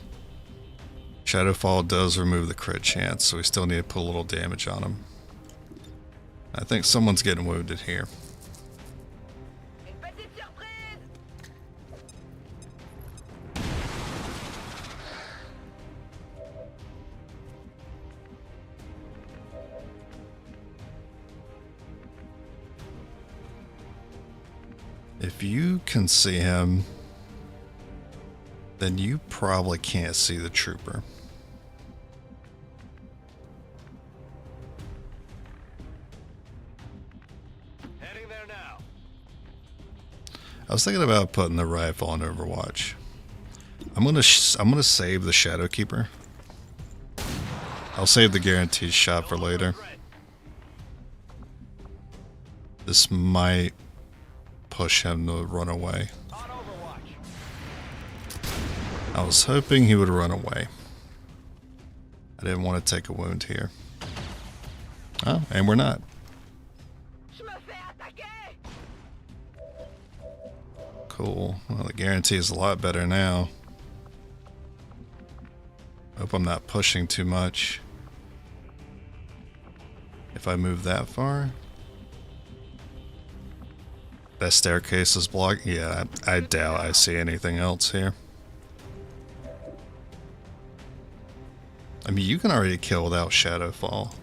Shadowfall does remove the crit chance, so we still need to put a little damage on him. I think someone's getting wounded here. If you can see him, then you probably can't see the trooper. Heading there now. I was thinking about putting the rifle on Overwatch. I'm gonna save the Shadowkeeper. I'll save the guaranteed shot for later. This might push him to run away. On Overwatch. I was hoping he would run away. I didn't want to take a wound here. Oh, and we're not. Cool. Well, the guarantee is a lot better now. Hope I'm not pushing too much. If I move that far. That staircase is blocked? Yeah, I doubt I see anything else here. I mean, you can already kill without Shadowfall.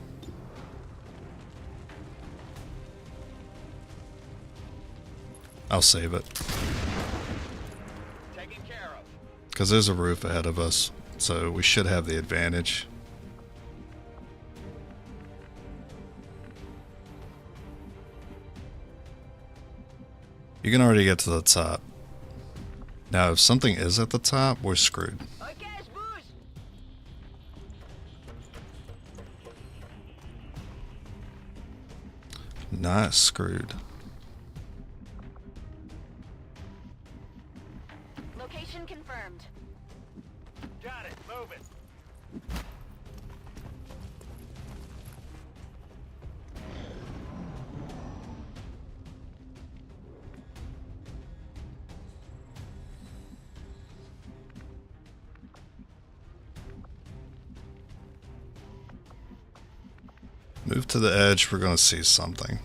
I'll save it. Taken care of. Because there's a roof ahead of us, so we should have the advantage. You can already get to the top. Now, if something is at the top, we're screwed. Not screwed. Location confirmed. Got it. Move it. Move to the edge, we're going to see something.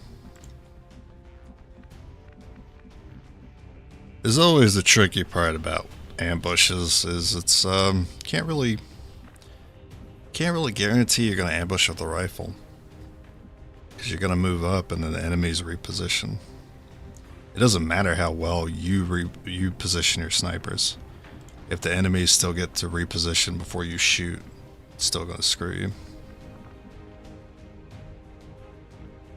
There's always the tricky part about ambushes is it's can't really guarantee you're going to ambush with the rifle. Because you're going to move up and then the enemies reposition. It doesn't matter how well you position your snipers. If the enemies still get to reposition before you shoot, it's still going to screw you.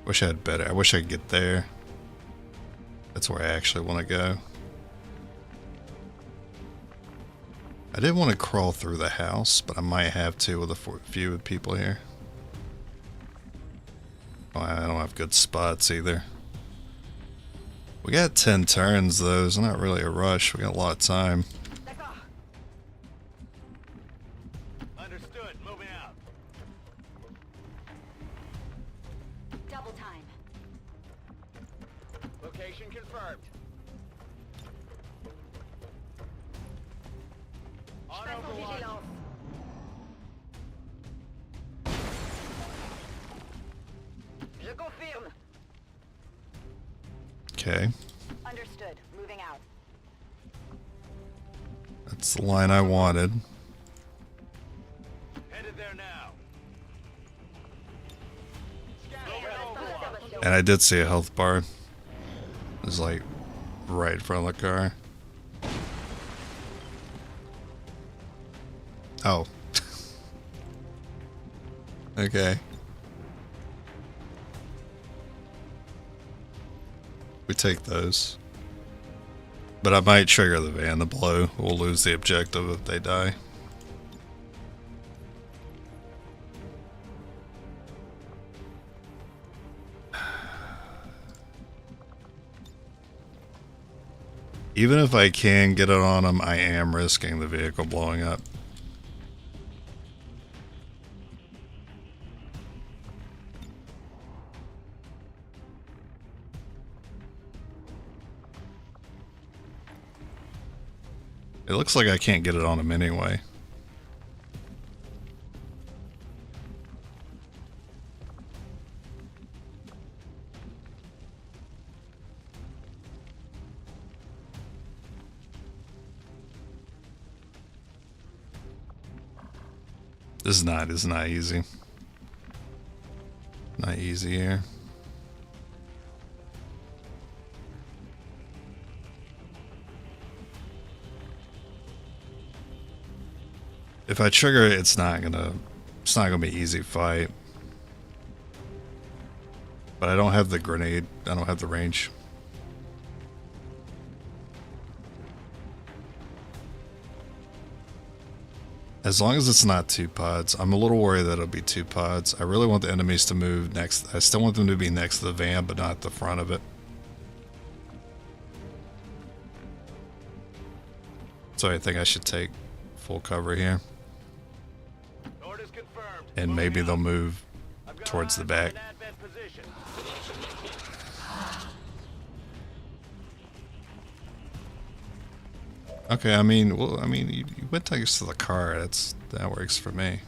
Wish I had better. I wish I could get there. That's where I actually want to go. I did want to crawl through the house, but I might have to with a few people here. Oh, I don't have good spots either. We got 10 turns though, it's not really a rush. We got a lot of time. Understood. Moving out. Double time. Location confirmed. On Overwatch. Je confirme. Okay. Understood. Moving out. That's the line I wanted. Headed there now. And I did see a health bar. It was like right in front of the car. Oh. Okay. We take those. But I might trigger the van to blow. We'll lose the objective if they die. Even if I can get it on them, I am risking the vehicle blowing up. It looks like I can't get it on him anyway. This is not easy. Not easy here. If I trigger it, it's not gonna be an easy fight. But I don't have the grenade. I don't have the range. As long as it's not 2 pods. I'm a little worried that it'll be 2 pods. I really want the enemies to move next. I still want them to be next to the van, but not the front of it. So I think I should take full cover here. Orders confirmed. And maybe they'll move I've got towards the eyes back. on an advent position. Okay, I mean, well, you went next to the car. That works for me.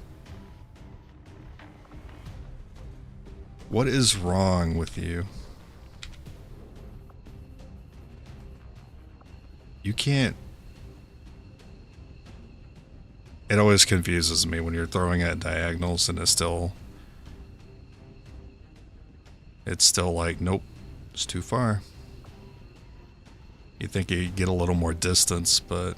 What is wrong with you? You can't. It always confuses me when you're throwing at diagonals and it's still like, nope, it's too far. You think you get a little more distance, but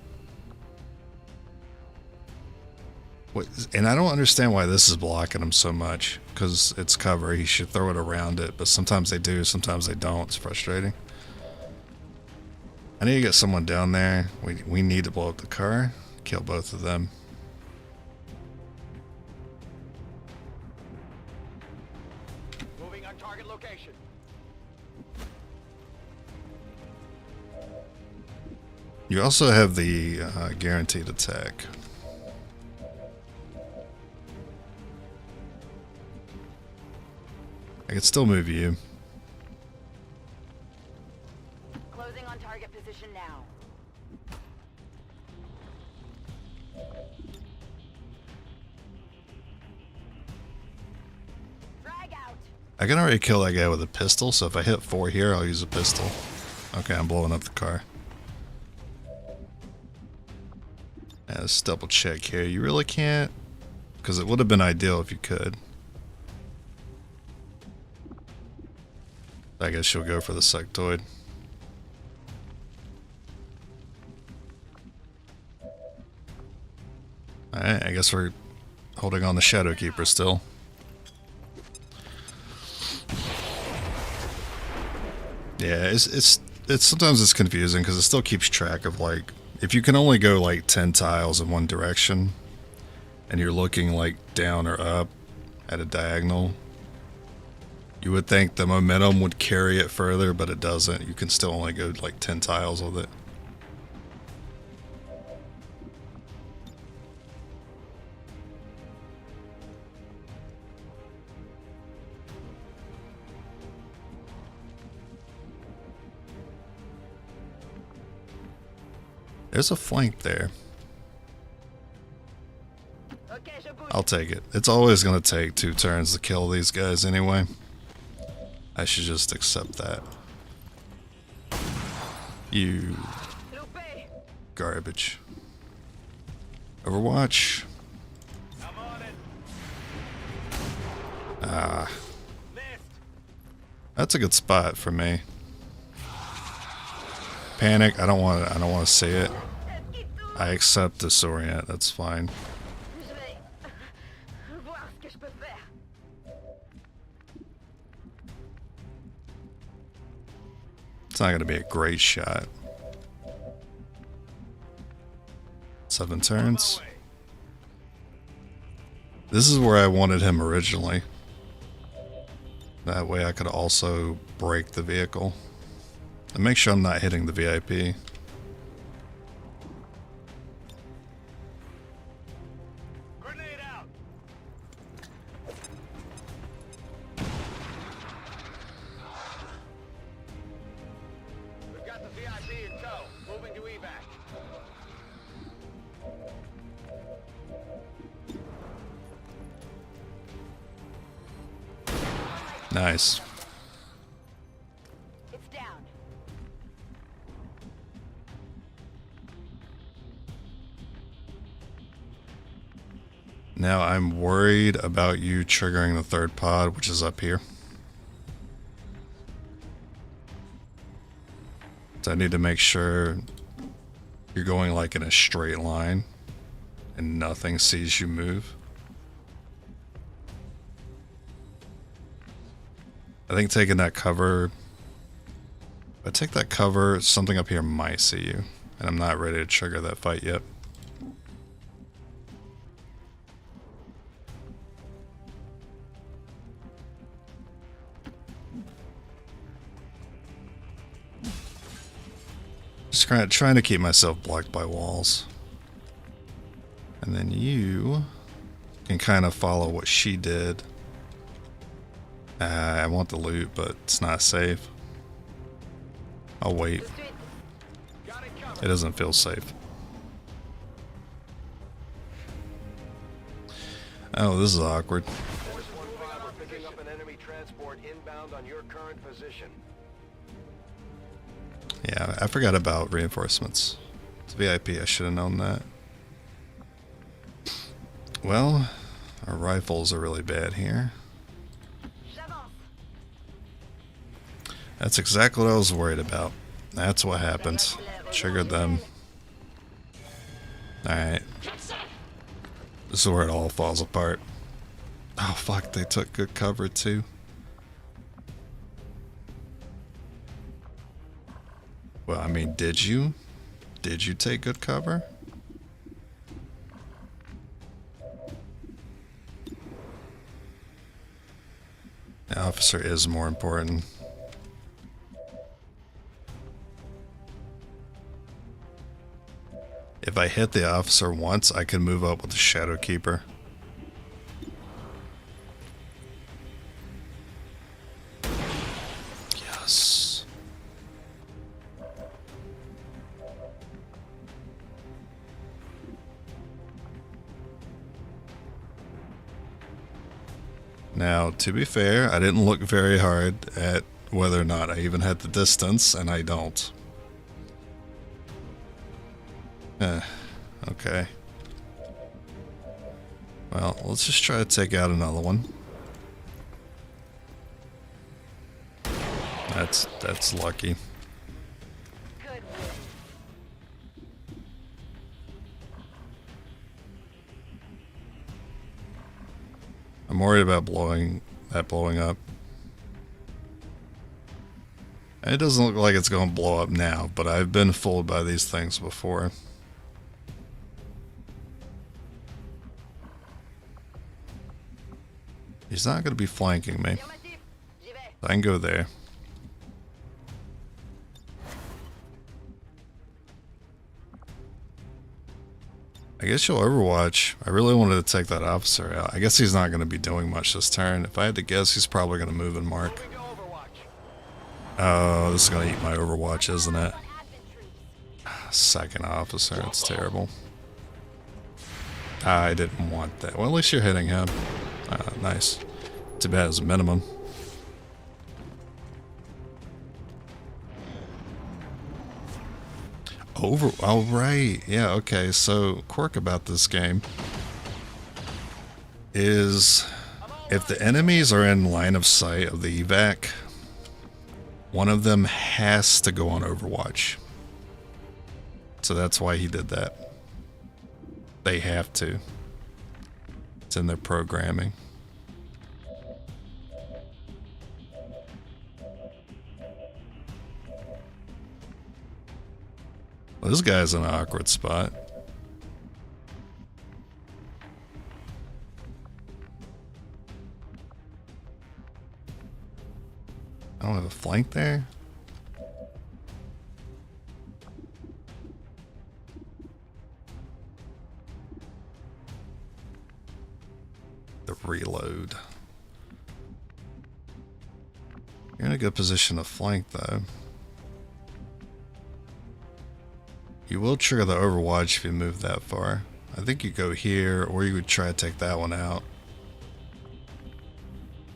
and I don't understand why this is blocking him so much, because it's cover. He should throw it around it, but sometimes they do, sometimes they don't. It's frustrating. I need to get someone down there. We need to blow up the car, kill both of them. Moving on target location. You also have the guaranteed attack. I can still move you. Closing on target position now. Frag out. I can already kill that guy with a pistol, so if I hit 4 here, I'll use a pistol. Okay, I'm blowing up the car. Let's double check here. You really can't, because it would have been ideal if you could. I guess you'll go for the sectoid. Alright, I guess we're holding on the Shadow Keeper still. Yeah, it's sometimes it's confusing because it still keeps track of, like, if you can only go like 10 tiles in one direction and you're looking like down or up at a diagonal, you would think the momentum would carry it further, but it doesn't. You can still only go like 10 tiles with it. There's a flank there. I'll take it. It's always going to take 2 turns to kill these guys anyway. I should just accept that. You garbage. Overwatch. Ah. That's a good spot for me. Panic, I don't want to see it. I accept disorient, that's fine. It's not going to be a great shot. 7 turns. This is where I wanted him originally. That way I could also break the vehicle. And make sure I'm not hitting the VIP. Grenade out. We've got the VIP in tow. Moving to evac. Nice. It's down. Now I'm worried about you triggering the 3rd pod, which is up here. So I need to make sure you're going like in a straight line and nothing sees you move. I think taking that cover, if I take that cover, something up here might see you, and I'm not ready to trigger that fight yet. Just kind of trying to keep myself blocked by walls. And then you can kind of follow what she did. I want the loot, but it's not safe. I'll wait. It doesn't feel safe. Oh, this is awkward. Force 1-5, we're picking up an enemy transport inbound on your current position. Yeah, I forgot about reinforcements. It's VIP, I should have known that. Well, our rifles are really bad here. That's exactly what I was worried about. That's what happened. Triggered them. Alright. This is where it all falls apart. Oh fuck, they took good cover too. Well, I mean, did you? Did you take good cover? The officer is more important. If I hit the officer once, I can move up with the Shadow Keeper. Yes. Now, to be fair, I didn't look very hard at whether or not I even had the distance, and I don't. Okay. Well, let's just try to take out another one. That's lucky. Good. I'm worried about blowing up. It doesn't look like it's going to blow up now, but I've been fooled by these things before. He's not going to be flanking me. I can go there. I guess you'll Overwatch. I really wanted to take that officer out. I guess he's not going to be doing much this turn. If I had to guess, he's probably going to move and mark. Oh, this is going to eat my Overwatch, isn't it? Second officer, it's terrible. I didn't want that. Well, at least you're hitting him. Nice. Too bad it's a minimum. Oh, right. Yeah, okay. So, quirk about this game is if the enemies are in line of sight of the evac, one of them has to go on Overwatch. So that's why he did that. They have to. It's in their programming. Well, this guy's in an awkward spot. I don't have a flank there. The reload. You're in a good position to flank, though. You will trigger the Overwatch if you move that far. I think you go here, or you would try to take that one out.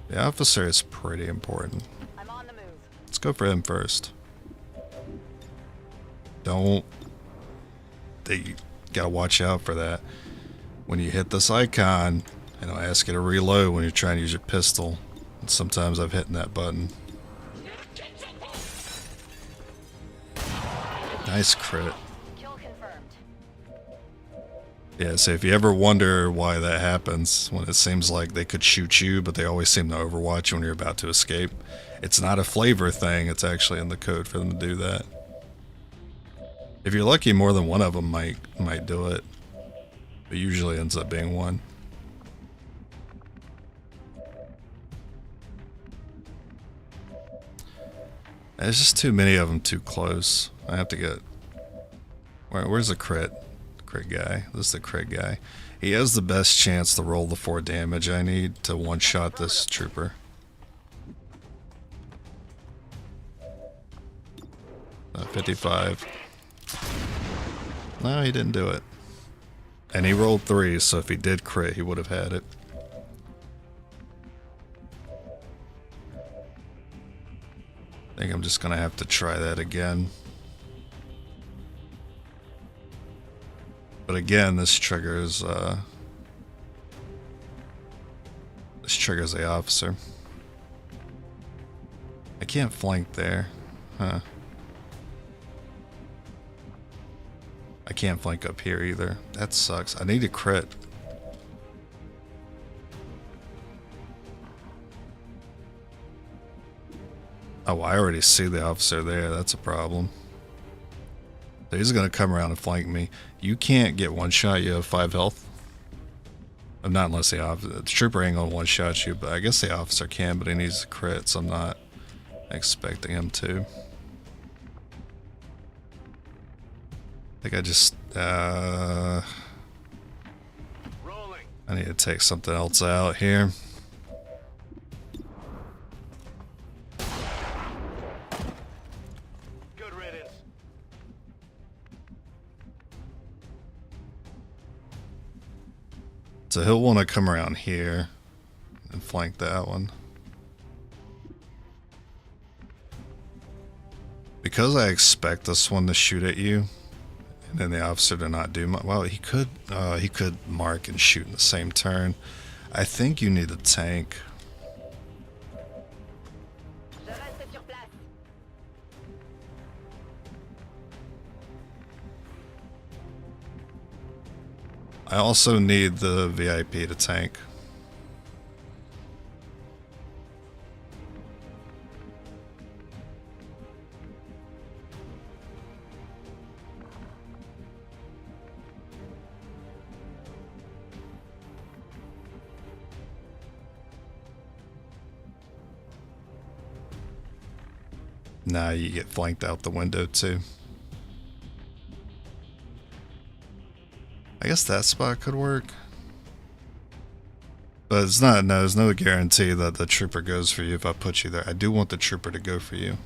The officer is pretty important. I'm on the move. Let's go for him first. Don't... You gotta watch out for that. When you hit this icon, it'll ask you to reload when you're trying to use your pistol. And sometimes I've hit that button. Nice crit. Yeah, so if you ever wonder why that happens, when it seems like they could shoot you, but they always seem to overwatch when you're about to escape, it's not a flavor thing, it's actually in the code for them to do that. If you're lucky, more than one of them might do it, but usually ends up being one. There's just too many of them too close. I have to get... Where's the crit? Crit guy. This is the crit guy. He has the best chance to roll the 4 damage I need to one-shot this trooper. 55. No, he didn't do it. And he rolled 3, so if he did crit, he would have had it. I think I'm just gonna have to try that again. But again, this triggers the officer. I can't flank there. Huh. I can't flank up here either. That sucks. I need a crit. Oh, I already see the officer there. That's a problem. So he's going to come around and flank me. You can't get one shot. You have 5 health. Not unless the trooper ain't going to one shot you, but I guess the officer can, but he needs a crit, so I'm not expecting him to. I think I just... I need to take something else out here. So he'll want to come around here and flank that one. Because I expect this one to shoot at you, and then the officer to not do much. Well, he could mark and shoot in the same turn. I think you need a tank. I also need the VIP to tank. Nah, you get flanked out the window too. I guess that spot could work. But it's not, no, there's no guarantee that the trooper goes for you if I put you there. I do want the trooper to go for you.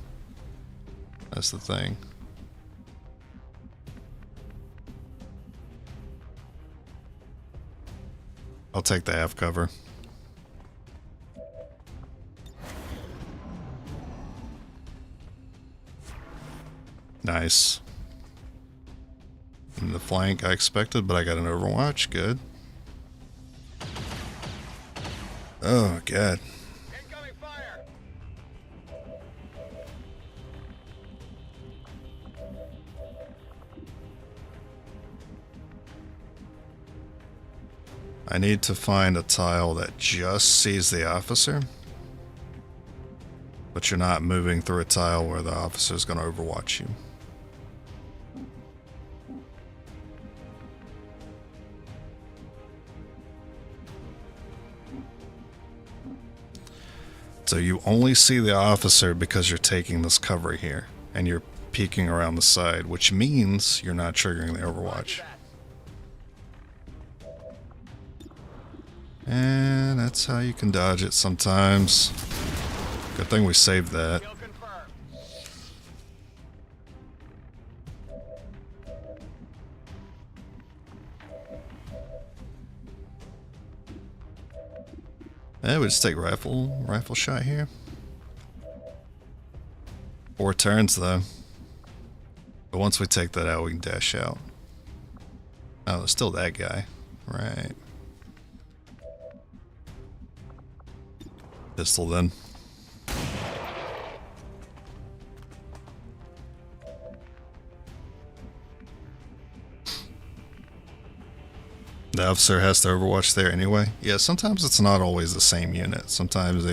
That's the thing. I'll take the half cover. Nice. In the flank I expected, but I got an Overwatch. Good. Oh, God. Incoming fire! I need to find a tile that just sees the officer, but you're not moving through a tile where the officer is going to overwatch you. So you only see the officer because you're taking this cover here, and you're peeking around the side, which means you're not triggering the overwatch. And that's how you can dodge it sometimes. Good thing we saved that. Kill confirmed. Yeah, we just take rifle shot here. 4 turns though. But once we take that out, we can dash out. Oh, there's still that guy. Right. Pistol then. The officer has to overwatch there anyway. Yeah, sometimes it's not always the same unit. Sometimes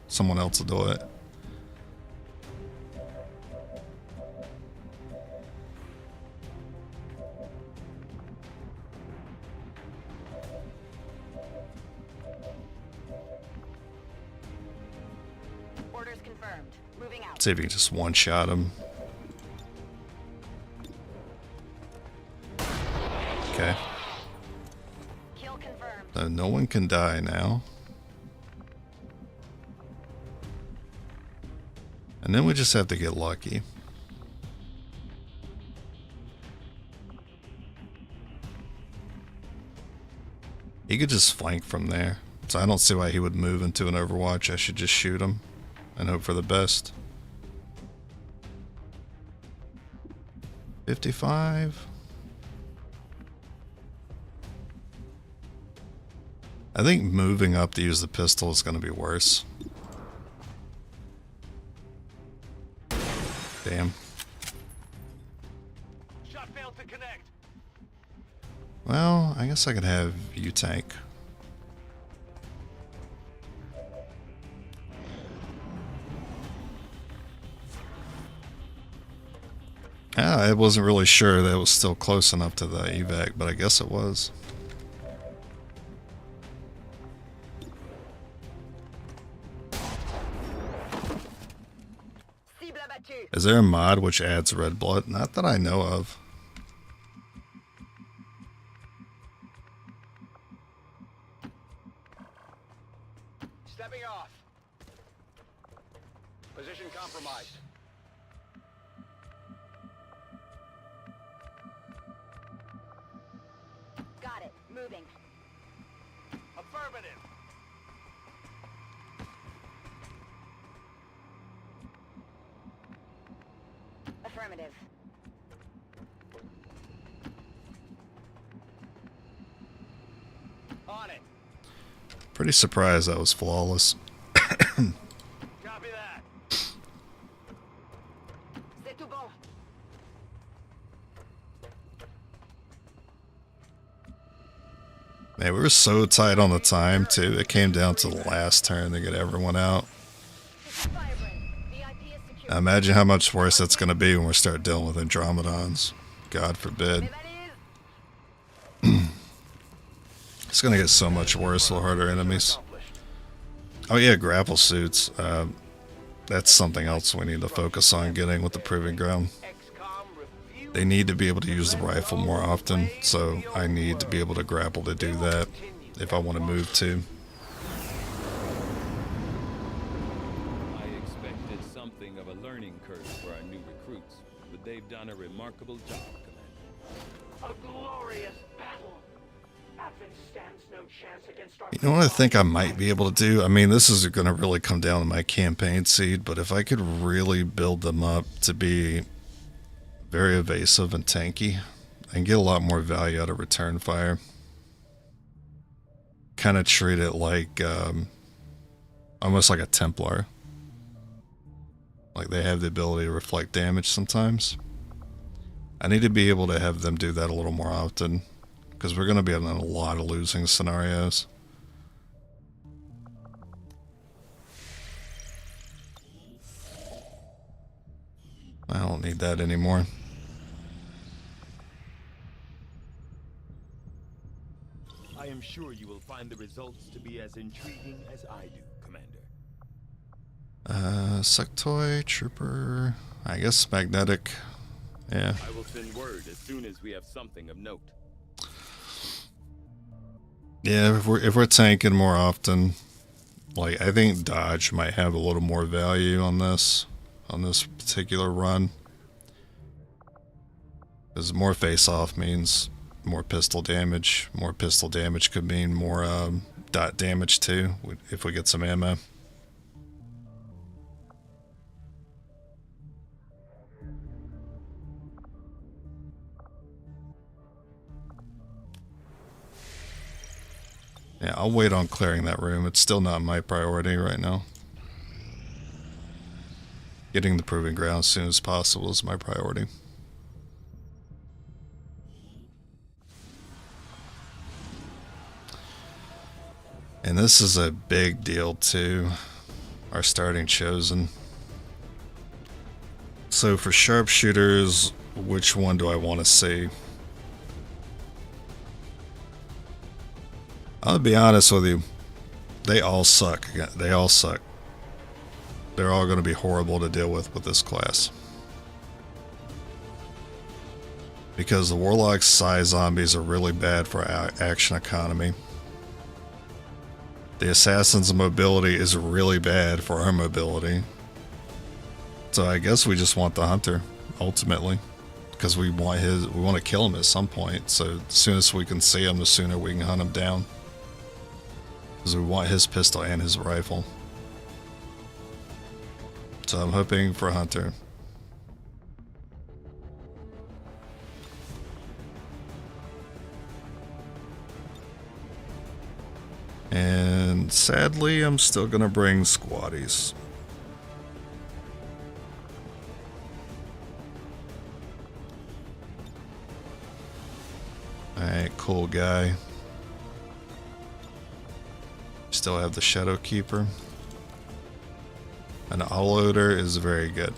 someone else will do it. Orders confirmed. Moving out. See if you can just one-shot him. Okay. Kill confirmed. So no one can die now. And then we just have to get lucky. He could just flank from there. So I don't see why he would move into an Overwatch. I should just shoot him and hope for the best. 55. I think moving up to use the pistol is going to be worse. Damn. Shot failed to connect. Well, I guess I could have you tank. I wasn't really sure that it was still close enough to the evac, but I guess it was. Is there a mod which adds red blood? Not that I know of. Stepping off. Position compromised. Got it. Moving. Affirmative. Affirmative. On it. Pretty surprised that was flawless. Copy that. C'est tout bon. Man, we were so tight on the time too. It came down to the last turn to get everyone out. Now imagine how much worse that's going to be when we start dealing with Andromedons. God forbid. It's going to get so much worse with harder enemies. Oh yeah, grapple suits. That's something else we need to focus on getting with the Proving Ground. XCOM review. They need to be able to use the rifle more often, so I need to be able to grapple to do that if I want to move too. I expected something of a learning curve for our new recruits, but they've done a remarkable job, Commander. A glorious battle. You know what I think I might be able to do? I mean, this is going to really come down to my campaign seed, but if I could really build them up to be very evasive and tanky, and get a lot more value out of return fire. Kind of treat it like almost like a Templar. Like they have the ability to reflect damage sometimes. I need to be able to have them do that a little more often, because we're going to be in a lot of losing scenarios. I don't need that anymore. I am sure you will find the results to be as intriguing as I do, Commander. Sectoid, Trooper, I guess magnetic. Yeah. I will send word as soon as we have something of note. Yeah, if we're tanking more often, like I think dodge might have a little more value on this particular run. Because more face-off means more pistol damage. More pistol damage could mean more dot damage too, if we get some ammo. Yeah, I'll wait on clearing that room. It's still not my priority right now. Getting the proving ground as soon as possible is my priority. And this is a big deal too. Our starting chosen. So for sharpshooters, which one do I want to see? I'll be honest with you. They all suck. They all suck. They're all going to be horrible to deal with this class. Because the Warlock's Psi zombies are really bad for our action economy. The Assassin's mobility is really bad for our mobility. So I guess we just want the Hunter, ultimately. Because we want to kill him at some point. So the soonest we can see him, the sooner we can hunt him down. Because we want his pistol and his rifle. So I'm hoping for Hunter. And sadly, I'm still going to bring squaddies. Alright, cool guy. Still have the Shadow Keeper. An all-loader is very good.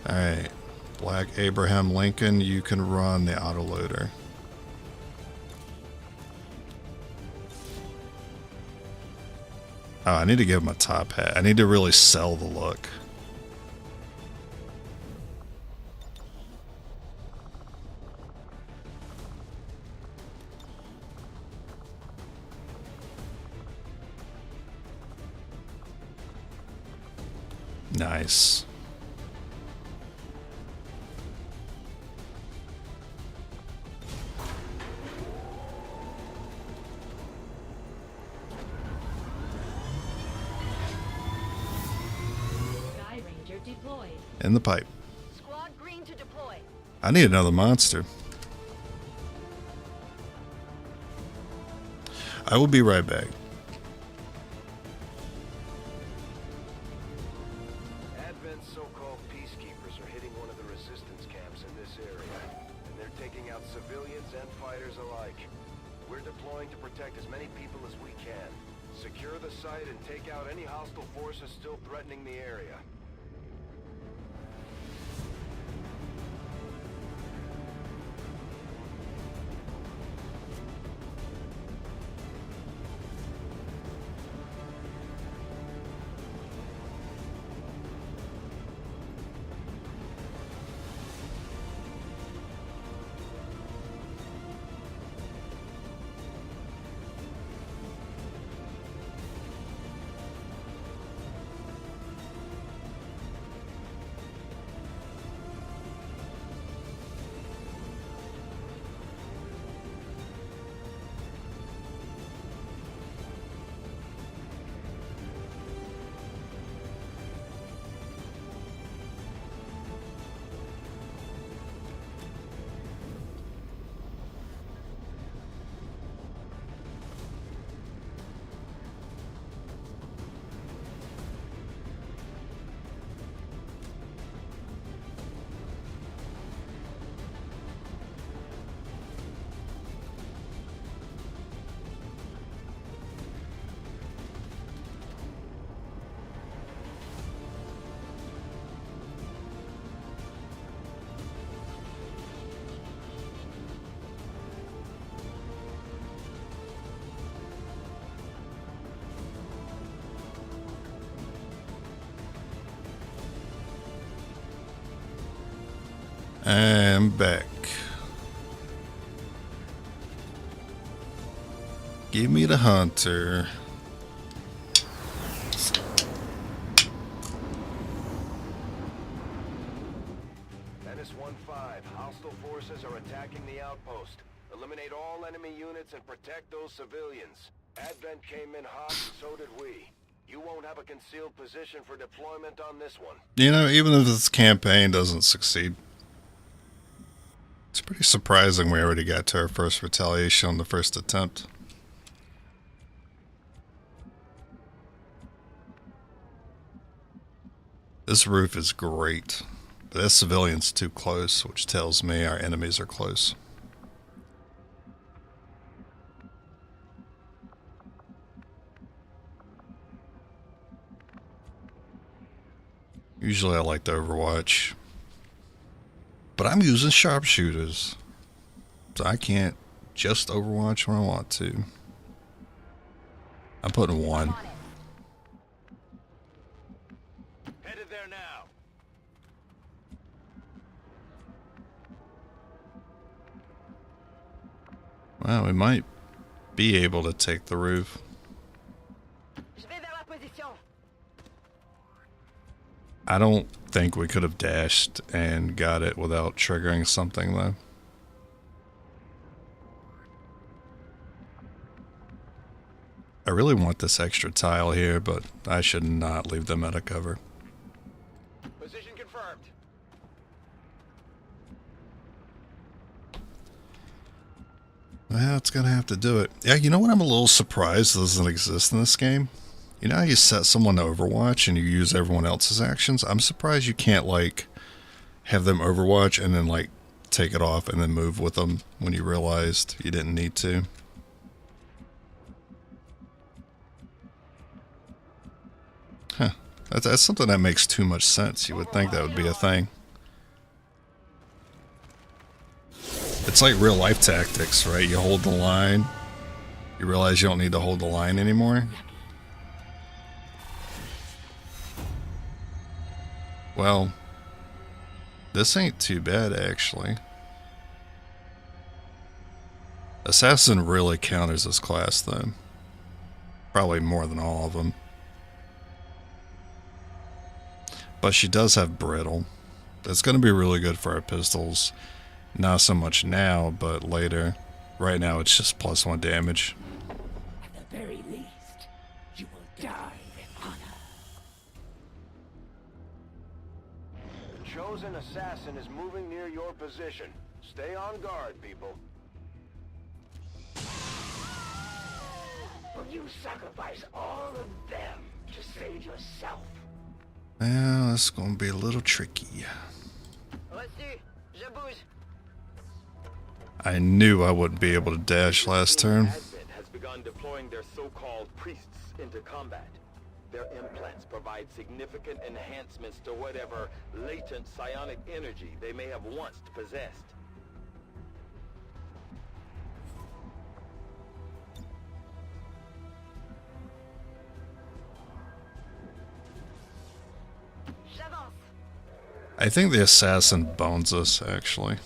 Alright. Black Abraham Lincoln, you can run the autoloader. Oh, I need to give him a top hat. I need to really sell the look. Nice. Sky Ranger deployed. In the pipe. Squad green to deploy. I need another monster. I will be right back. Advent's so-called peacekeepers are hitting one of the resistance camps in this area, and they're taking out civilians and fighters alike. We're deploying to protect as many people as we can. Secure the site and take out any hostile forces still threatening the area. I'm back. Give me the hunter. Menace 1-5. Hostile forces are attacking the outpost. Eliminate all enemy units and protect those civilians. Advent came in hot, and so did we. You won't have a concealed position for deployment on this one. You know, even if this campaign doesn't succeed, it's pretty surprising we already got to our first retaliation on the first attempt. This roof is great, but that civilian's too close, which tells me our enemies are close. Usually I like to Overwatch, but I'm using Sharpshooters, so I can't just Overwatch when I want to. I'm putting 1. Headed there now. Well, we might be able to take the roof. I don't think we could have dashed and got it without triggering something, though. I really want this extra tile here, but I should not leave them out of cover. Position confirmed. Well, it's gonna have to do it. Yeah, you know what? I'm a little surprised doesn't exist in this game. You know how you set someone to Overwatch and you use everyone else's actions? I'm surprised you can't, like, have them Overwatch and then, like, take it off and then move with them when you realized you didn't need to. Huh. That's something that makes too much sense. You would think that would be a thing. It's like real life tactics, right? You hold the line. You realize you don't need to hold the line anymore. Well, this ain't too bad, actually. Assassin really counters this class, though. Probably more than all of them. But she does have brittle. That's going to be really good for our pistols. Not so much now, but later. Right now, it's just +1 damage. At the very least, you will die with honor. The chosen assassin is moving near your position. Stay on guard, people. Will you sacrifice all of them to save yourself? Well, it's going to be a little tricky. Reçu. Je bouge. I knew I wouldn't be able to dash last turn. Advent has begun deploying their so-called priests into combat. Their implants provide significant enhancements to whatever latent psionic energy they may have once possessed. J'avance. I think the assassin bones us, actually.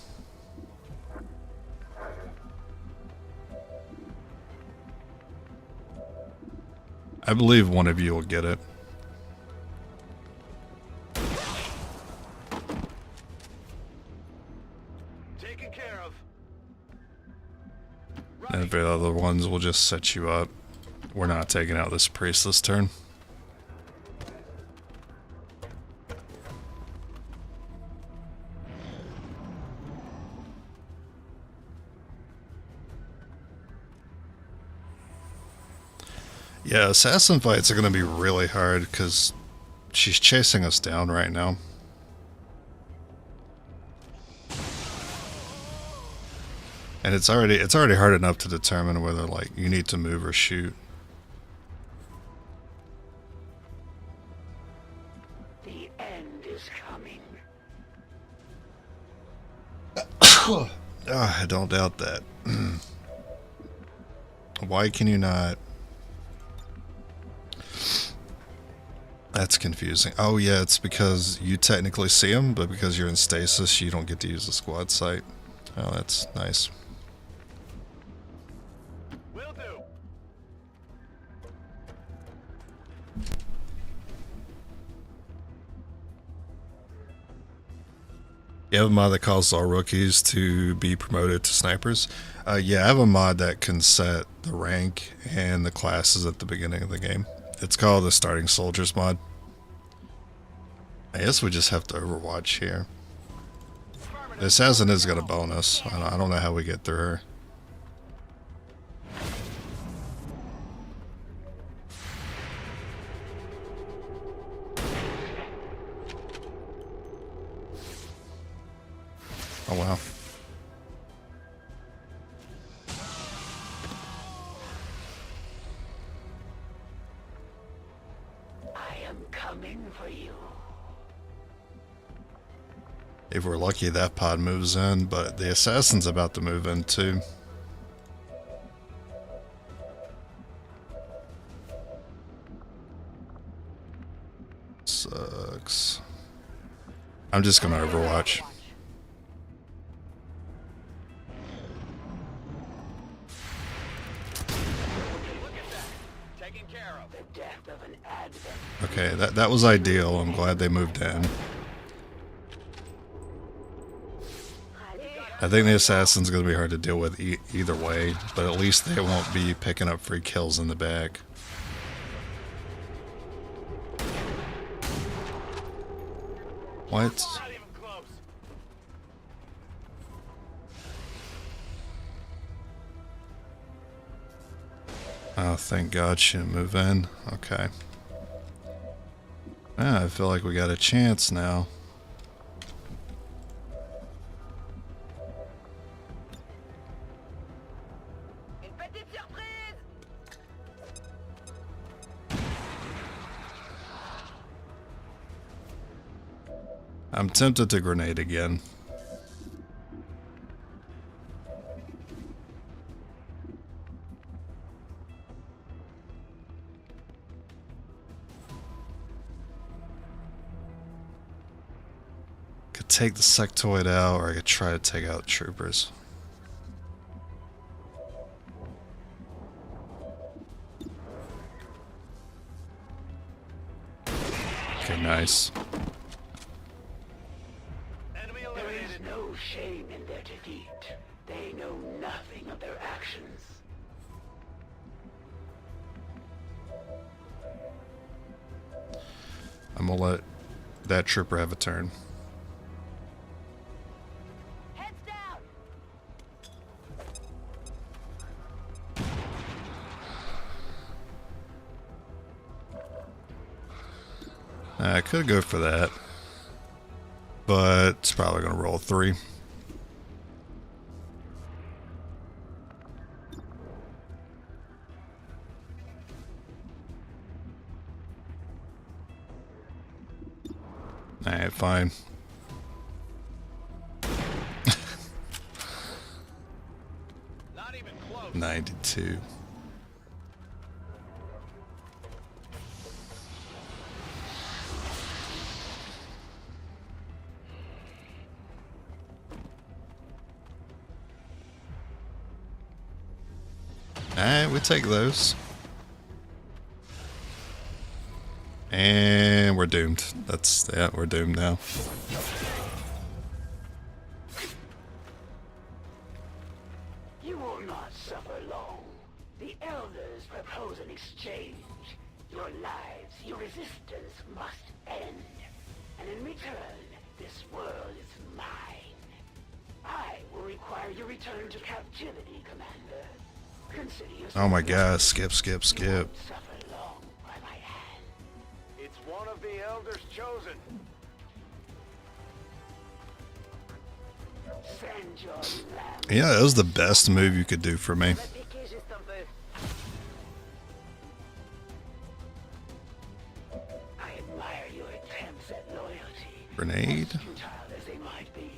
I believe one of you will get it. Taken care of. And the other ones will just set you up. We're not taking out this priest this turn. Yeah, assassin fights are going to be really hard because she's chasing us down right now. And it's already hard enough to determine whether, like, you need to move or shoot. The end is coming. I don't doubt that. Why can you not? That's confusing. Oh yeah, it's because you technically see them, but because you're in stasis, you don't get to use the squad site. Oh, that's nice. Will do. You have a mod that calls all rookies to be promoted to snipers. Yeah, I have a mod that can set the rank and the classes at the beginning of the game. It's called the Starting Soldiers mod. I guess we just have to Overwatch here. The assassin has got a bonus. I don't know how we get through her. Oh wow. I am coming for you. If we're lucky, that pod moves in, but the assassin's about to move in too. Sucks. I'm just gonna Overwatch. Taken care of. The death of an advent. Okay, that was ideal. I'm glad they moved in. I think the assassin's gonna be hard to deal with either way, but at least they won't be picking up free kills in the back. What? Not even close. Oh, thank God she didn't move in. Okay. Yeah, I feel like we got a chance now. I'm tempted to grenade again. Could take the sectoid out, or I could try to take out troopers. Okay, nice. There is no shame in their defeat. They know nothing of their actions. I'm gonna let that trooper have a turn. Heads down! I could go for that, but it's probably gonna roll 3. Alright, fine. Not even close. 92. Alright, we take those. And we're doomed. Yeah, we're doomed now. You will not suffer long. The elders propose an exchange. Your lives, your resistance must end. And in return, this world is mine. I will require your return to captivity, Commander. Consider yourself. Oh my god, skip. You won't suffer long by my hand. It's one of the elders chosen. Send your lamb. Yeah, that was the best move you could do for me. I admire your attempts at loyalty. Grenade. As futile as they might be.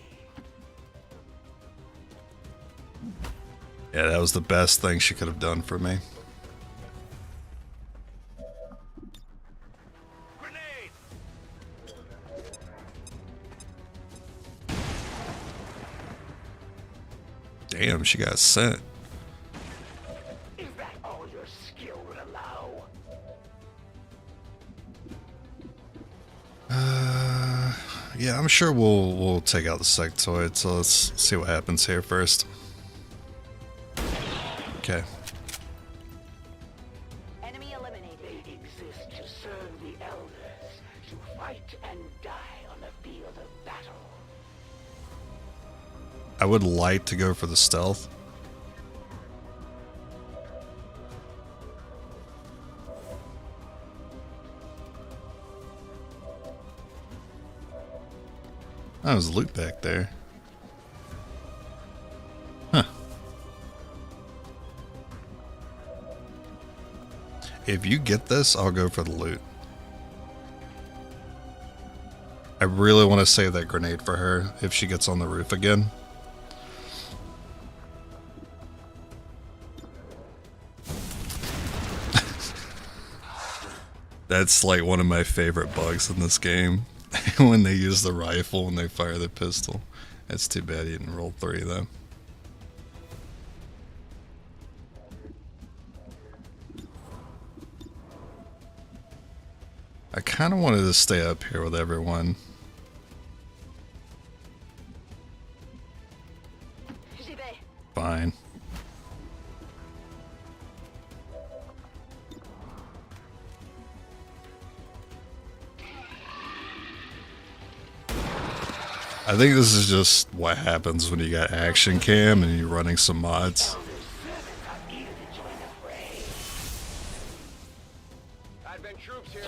Yeah, that was the best thing she could have done for me. Grenade! Damn, she got sent. Is that all your skill would allow? Yeah, I'm sure we'll take out the sectoid, so let's see what happens here first. Okay. Enemy eliminated. They exist to serve the elders, to fight and die on the field of battle. I would like to go for the stealth. Oh, there's loot back there. Huh. If you get this, I'll go for the loot. I really want to save that grenade for her if she gets on the roof again. That's like one of my favorite bugs in this game. When they use the rifle when they fire the pistol. It's too bad he didn't roll 3 though. I kind of wanted to stay up here with everyone. J'y vais. Fine. I think this is just what happens when you got action cam and you're running some mods. Advent troops here.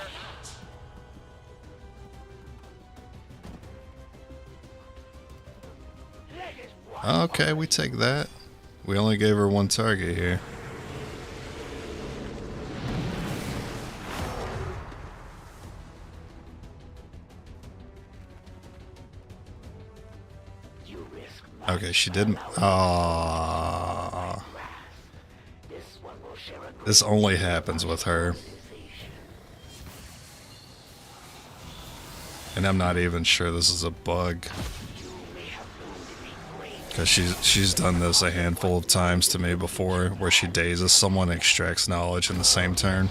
Okay, we take that. We only gave her 1 target here. Okay, she didn't. Ah. This only happens with her. And I'm not even sure this is a bug. Because she's done this a handful of times to me before, where she dazes someone and extracts knowledge in the same turn.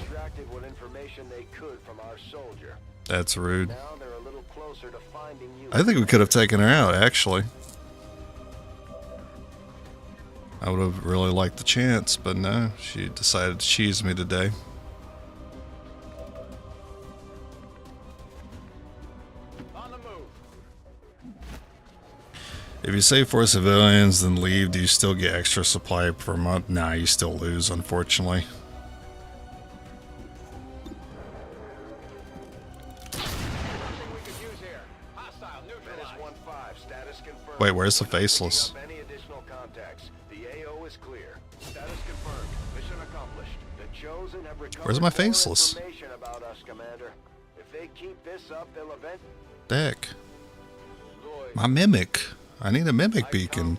That's rude. I think we could have taken her out, actually. I would have really liked the chance, but no, she decided to cheese me today. On the move. If you save 4 civilians, then leave, do you still get extra supply per month? Nah, you still lose, unfortunately. Wait, where's the faceless? Where's my faceless? Deck. My mimic. I need a mimic beacon.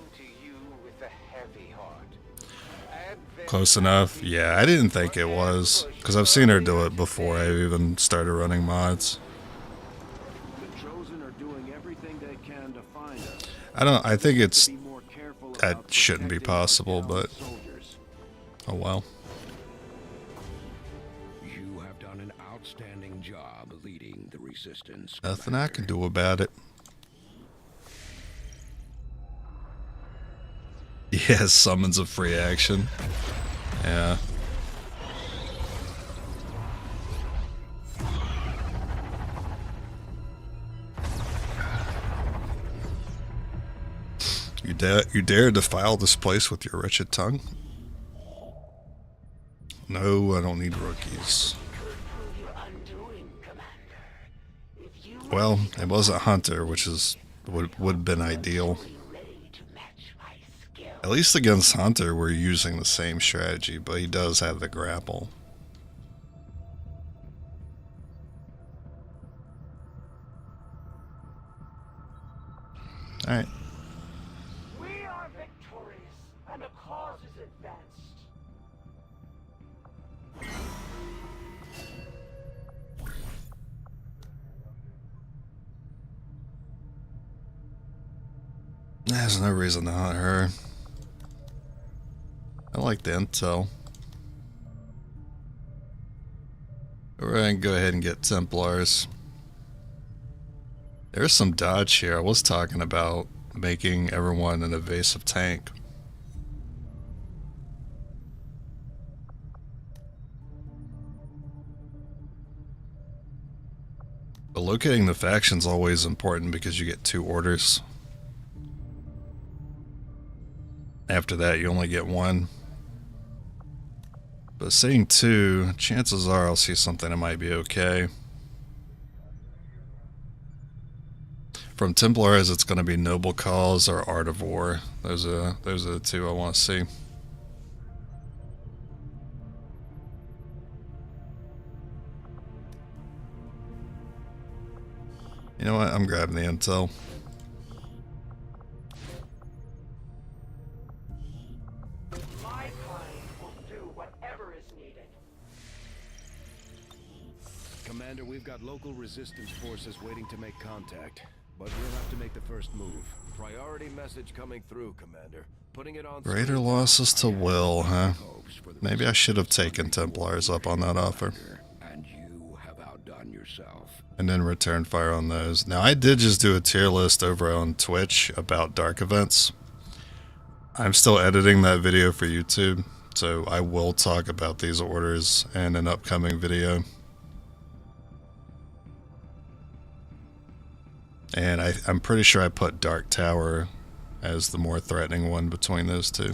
Close enough. Yeah, I didn't think it was, because I've seen her do it before I even started running mods. I think it's, that shouldn't be possible, but oh well. You have done an outstanding job leading the resistance. Nothing I can do about it. Yeah, summons a free action. Yeah. You dare defile this place with your wretched tongue? No, I don't need rookies. Well, it wasn't Hunter, which is would have been ideal. At least against Hunter, we're using the same strategy, but he does have the grapple. Alright. We are victorious, and the cause is advanced. There's no reason to hunt her. like the intel. We're gonna go ahead and get Templars. There's some dodge here. I was talking about making everyone an evasive tank. But locating the faction's always important because you get 2 orders. After that, you only get 1. But seeing 2, chances are I'll see something that might be okay. From Templars, it's going to be Noble Cause or Art of War. Those are the 2 I want to see. You know what? I'm grabbing the intel. My kind will do whatever is needed. Commander, we've got local resistance forces waiting to make contact, but we'll have to make the first move. Priority message coming through, Commander. Putting it on. Greater losses to Will, huh? Maybe I should have taken Templars up on that offer. And you have outdone yourself. And then return fire on those. Now, I did just do a tier list over on Twitch about dark events. I'm still editing that video for YouTube, so I will talk about these orders in an upcoming video. And I'm pretty sure I put Dark Tower as the more threatening one between those 2.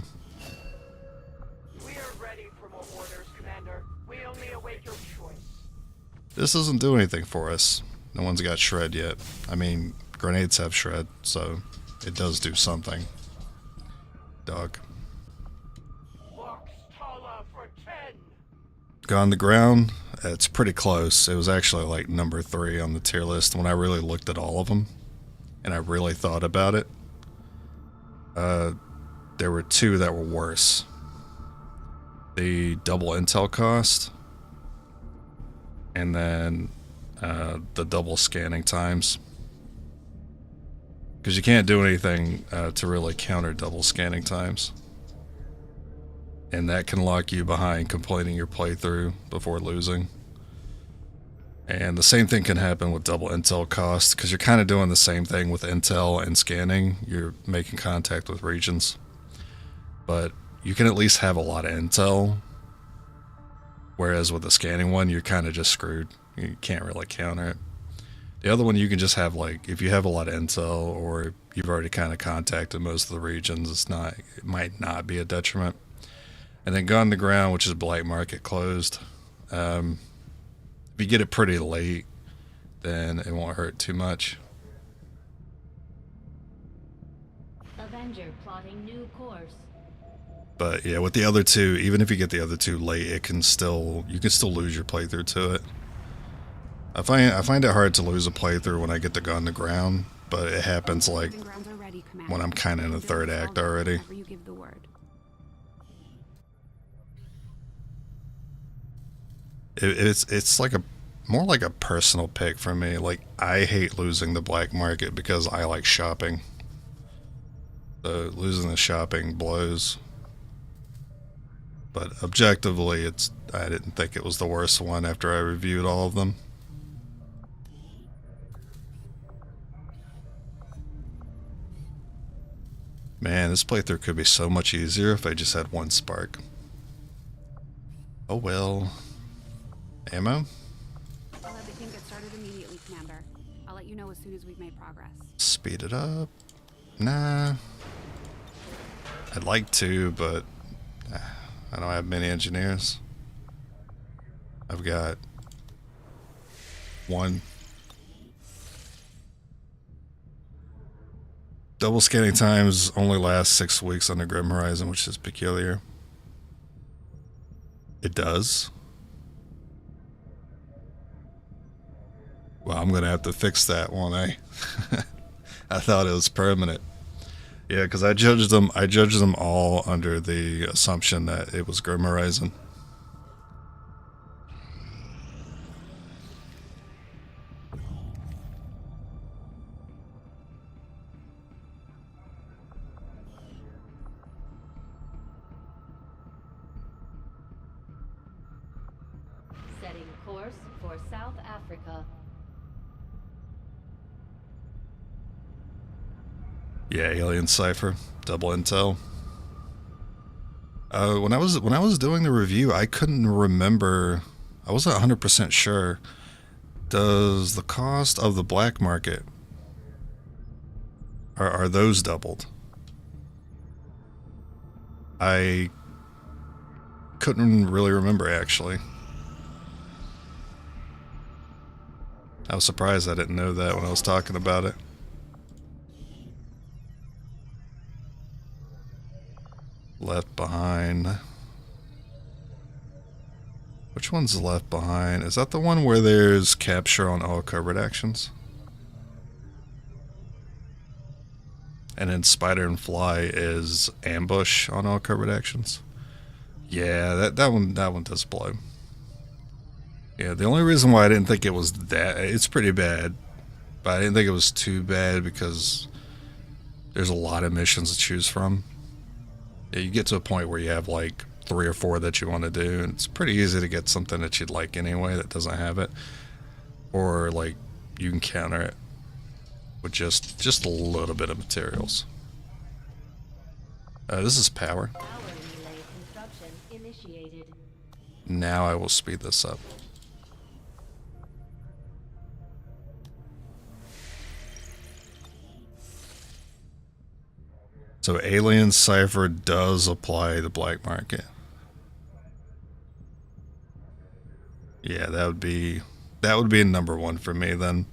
We are ready for more orders, Commander. We only await your choice. This doesn't do anything for us. No one's got shred yet. I mean, grenades have shred, so it does do something. Dog. Box taller for 10. Go on the ground. It's pretty close. It was actually like number 3 on the tier list when I really looked at all of them and I really thought about it. There were 2 that were worse. The double intel cost and then the double scanning times. Because you can't do anything to really counter double scanning times. And that can lock you behind completing your playthrough before losing. And the same thing can happen with double intel cost, because you're kind of doing the same thing with intel and scanning. You're making contact with regions. But you can at least have a lot of intel, whereas with the scanning one, you're kind of just screwed. You can't really counter it. The other one, you can just have, like, if you have a lot of intel, or you've already kind of contacted most of the regions, it might not be a detriment. And then Gun on the Ground, which is black market closed. If you get it pretty late, then it won't hurt too much. Avenger plotting new course. But yeah, with the other 2, even if you get the other 2 late, you can still lose your playthrough to it. I find it hard to lose a playthrough when I get to Gun on the Ground, but it happens like when I'm kind of in the 3rd act already. It's like more like a personal pick for me. Like, I hate losing the black market because I like shopping. So losing the shopping blows. But objectively, I didn't think it was the worst one after I reviewed all of them. Man, this playthrough could be so much easier if I just had 1 spark. Oh well. Ammo? I'll have the team get started immediately, Commander. I'll let you know as soon as we've made progress. Speed it up. Nah. I'd like to, but I don't have many engineers. I've got 1. Double scanning times only last 6 weeks on the Grim Horizon, which is peculiar. It does. Well, I'm gonna have to fix that, won't I? I thought it was permanent. Yeah, because I judged them all under the assumption that it was Grim Horizon. Setting course for South Africa. Yeah, Alien Cipher, double intel. When I was doing the review, I couldn't remember. I wasn't 100% sure. Does the cost of the black market are those doubled? I couldn't really remember actually. I was surprised I didn't know that when I was talking about it. Left Behind. Which one's Left Behind? Is that the one where there's capture on all covert actions? And then Spider and Fly is ambush on all covert actions? Yeah, that one does blow. Yeah, the only reason why I didn't think it was that, it's pretty bad, but I didn't think it was too bad because there's a lot of missions to choose from. Yeah, you get to a point where you have like 3 or 4 that you want to do, and it's pretty easy to get something that you'd like anyway that doesn't have it, or like you can counter it with just a little bit of materials. This is power. Power relay construction initiated. Now I will speed this up. So Alien Cipher does apply the black market. Yeah, that would be a number 1 for me then.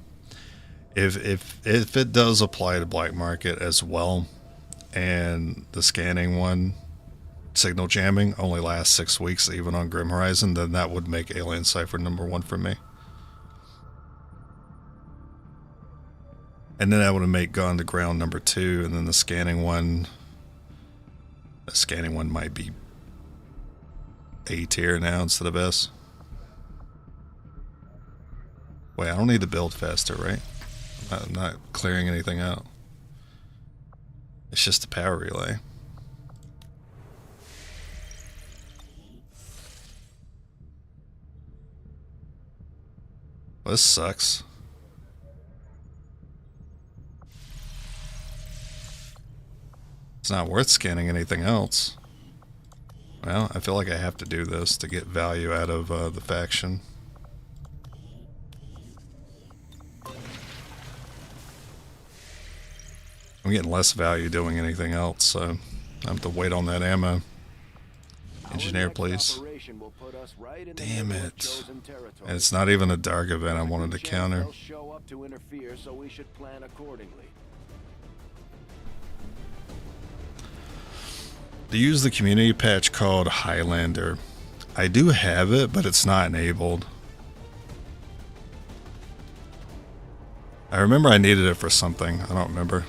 If it does apply to black market as well, and the scanning one, signal jamming, only lasts 6 weeks even on Grim Horizon, then that would make Alien Cipher number 1 for me. And then I would make Gone to Ground number 2, and then the scanning one might be A tier now instead of S. Wait, I don't need to build faster, right? I'm not clearing anything out. It's just a power relay. Well, this sucks. It's not worth scanning anything else. Well, I feel like I have to do this to get value out of the faction. I'm getting less value doing anything else, so I have to wait on that ammo. Engineer, please. Damn it. And it's not even a dark event I wanted to counter. Show up to interfere, so we should plan accordingly. To use the community patch called Highlander. I do have it, but it's not enabled. I remember I needed it for something. I don't remember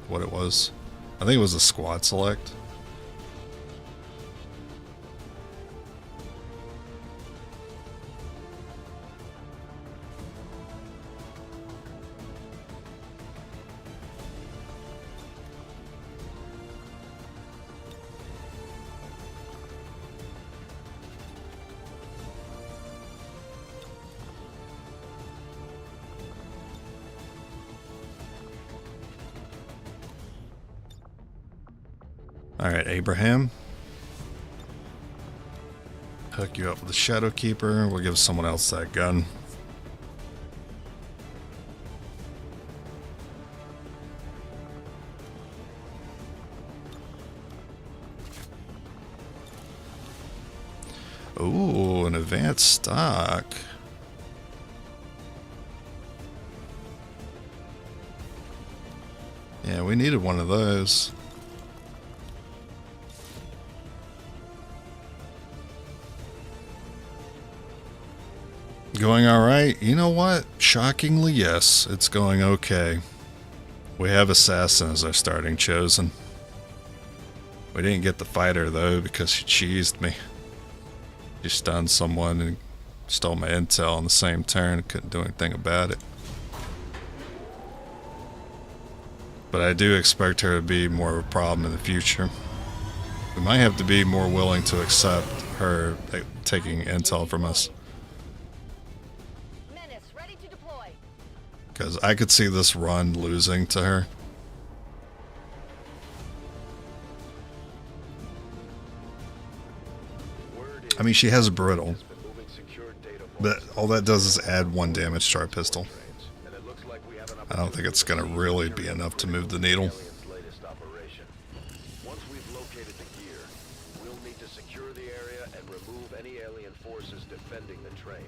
what it was. I think it was a squad select. Alright, Abraham. Hook you up with the Shadow Keeper. We'll give someone else that gun. Ooh, an advanced stock. Yeah, we needed one of those. Going alright? You know what? Shockingly, yes. It's going okay. We have Assassin as our starting chosen. We didn't get the fighter though because she cheesed me. She stunned someone and stole my intel on the same turn. Couldn't do anything about it. But I do expect her to be more of a problem in the future. We might have to be more willing to accept her taking intel from us. Because I could see this run losing to her. I mean, she has a brittle, but all that does is add 1 damage to our pistol. I don't think it's going to really be enough to move the needle. Once we've located the gear, we'll need to secure the area and remove any alien forces defending the train.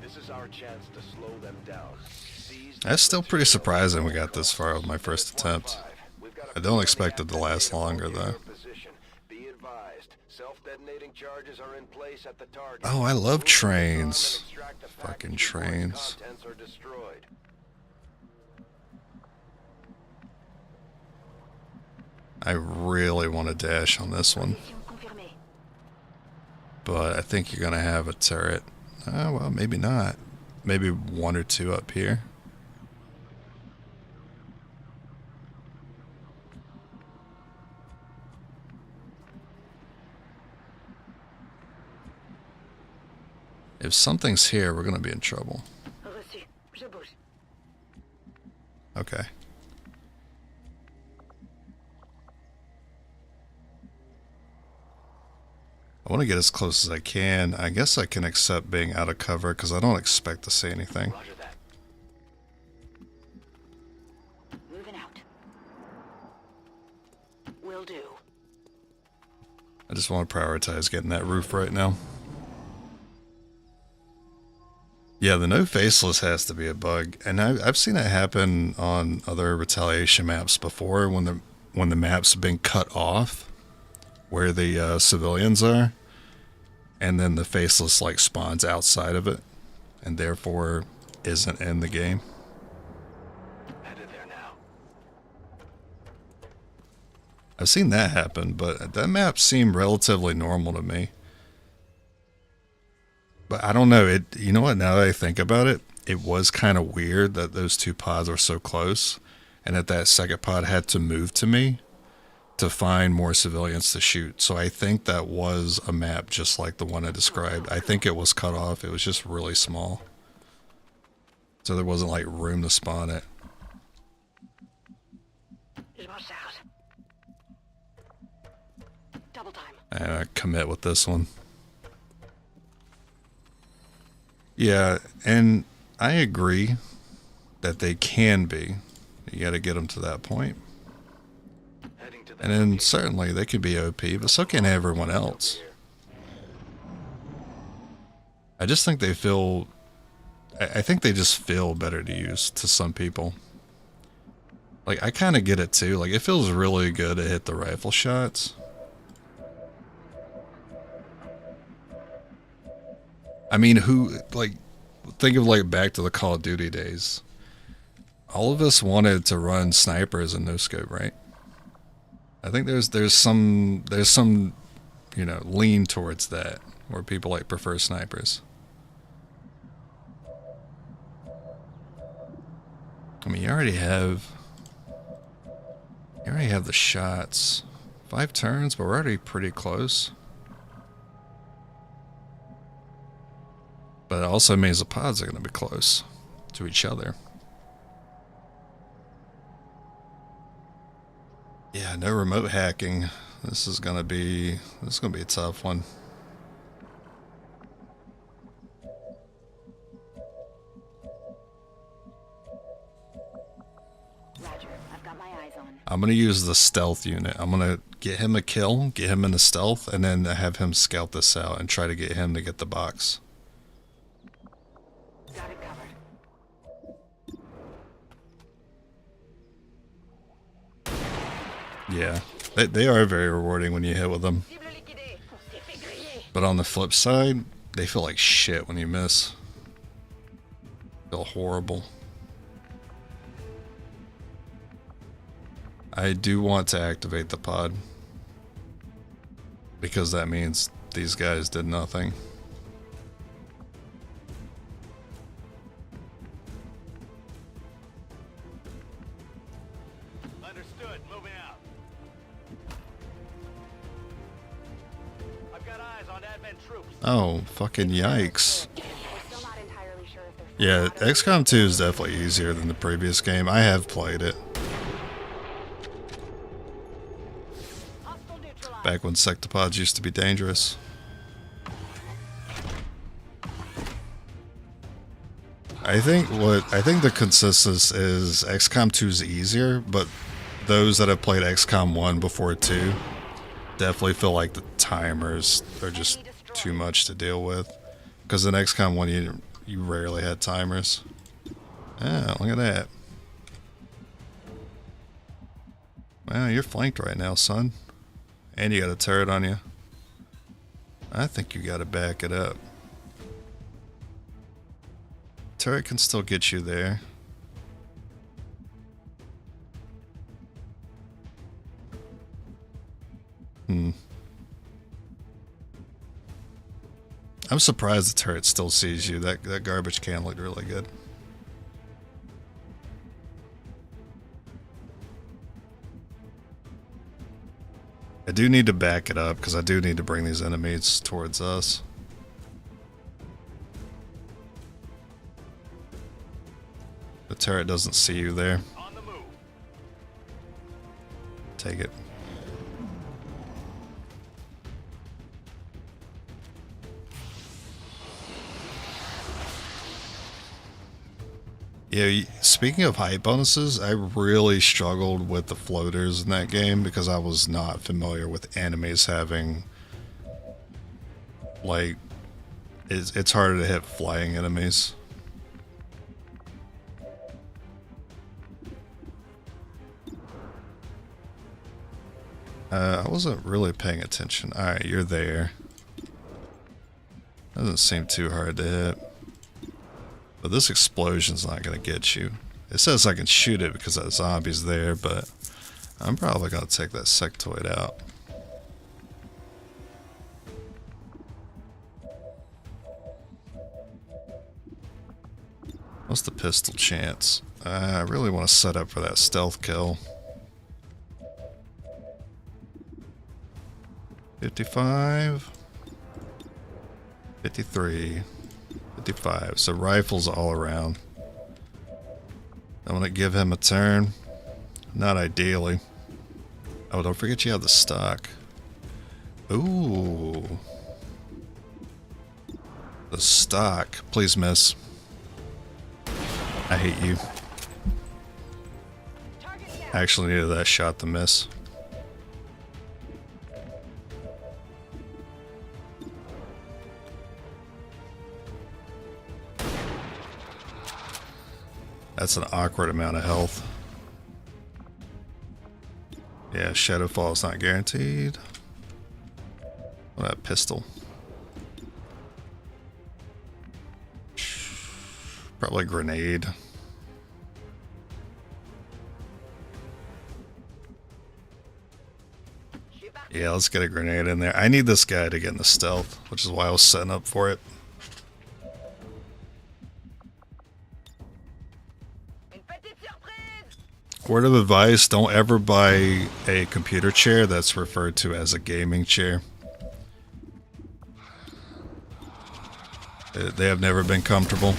This is our chance to slow them down. That's still pretty surprising we got this far with my first attempt. I don't expect it to last longer, though. Be advised, self-detonating charges are in place at the target. Oh, I love trains. Fucking trains. Contents are destroyed. I really want to dash on this one. But I think you're going to have a turret. Oh, well, maybe not. Maybe 1 or 2 up here. If something's here, we're going to be in trouble. Okay. I want to get as close as I can. I guess I can accept being out of cover because I don't expect to see anything. Roger that. Moving out. Will do. I just want to prioritize getting that roof right now. Yeah, the no faceless has to be a bug, and I've seen it happen on other retaliation maps before when the map's been cut off where the civilians are, and then the faceless like spawns outside of it, and therefore isn't in the game. Headed there now. I've seen that happen, but that map seemed relatively normal to me. But I don't know, you know what, now that I think about it, it was kind of weird that those 2 pods were so close, and that second pod had to move to me to find more civilians to shoot. So I think that was a map just like the one I described. I think it was cut off. It was just really small. So there wasn't like room to spawn it. Double time. I commit with this one. Yeah, and I agree that they can be. You got to get them to that point. And then certainly they could be OP, but so can everyone else. I just think they feel... I think they just feel better to use to some people. Like, I kind of get it too. Like, it feels really good to hit the rifle shots. I mean, think of like back to the Call of Duty days. All of us wanted to run snipers in no scope, right? I think there's some lean towards that where people like prefer snipers. I mean, you already have the shots. 5 turns, but we're already pretty close. But it also means the pods are going to be close to each other. Yeah, no remote hacking. This is gonna be a tough one. Roger, I've got my eyes on. I'm gonna use the stealth unit. I'm gonna get him a kill, get him into stealth, and then have him scout this out and try to get him to get the box. Got it covered. Yeah, they are very rewarding when you hit with them. But on the flip side, they feel like shit when you miss. Feel horrible. I do want to activate the pod, because that means these guys did nothing. Understood. Moving out. I've got eyes on admin troops. Oh, fucking yikes. We're still not entirely sure if they're Yeah, XCOM 2 is definitely easier than the previous game. I have played it. Back when sectopods used to be dangerous. I think the consensus is XCOM 2 is easier, but those that have played XCOM 1 before 2 definitely feel like the timers are just too much to deal with. Because in XCOM 1 you rarely had timers. Ah, look at that. Wow, you're flanked right now, son. And you got a turret on you. I think you gotta back it up. Turret can still get you there. I'm surprised the turret still sees you. That garbage can looked really good. I do need to back it up because I do need to bring these enemies towards us. The turret doesn't see you there. Take it. Yeah, speaking of height bonuses, I really struggled with the floaters in that game because I was not familiar with enemies having, like, it's harder to hit flying enemies. I wasn't really paying attention. Alright, you're there. Doesn't seem too hard to hit. But this explosion's not going to get you. It says I can shoot it because that zombie's there, but I'm probably going to take that sectoid out. What's the pistol chance? I really want to set up for that stealth kill. 55. 53. 55. So rifles all around. I want to give him a turn. Not ideally. Oh, don't forget you have the stock. Ooh. The stock. Please miss. I hate you. I actually needed that shot to miss. That's an awkward amount of health. Yeah, Shadowfall is not guaranteed. What about pistol? Probably grenade. Yeah, let's get a grenade in there. I need this guy to get in the stealth, which is why I was setting up for it. Word of advice, don't ever buy a computer chair that's referred to as a gaming chair. They have never been comfortable.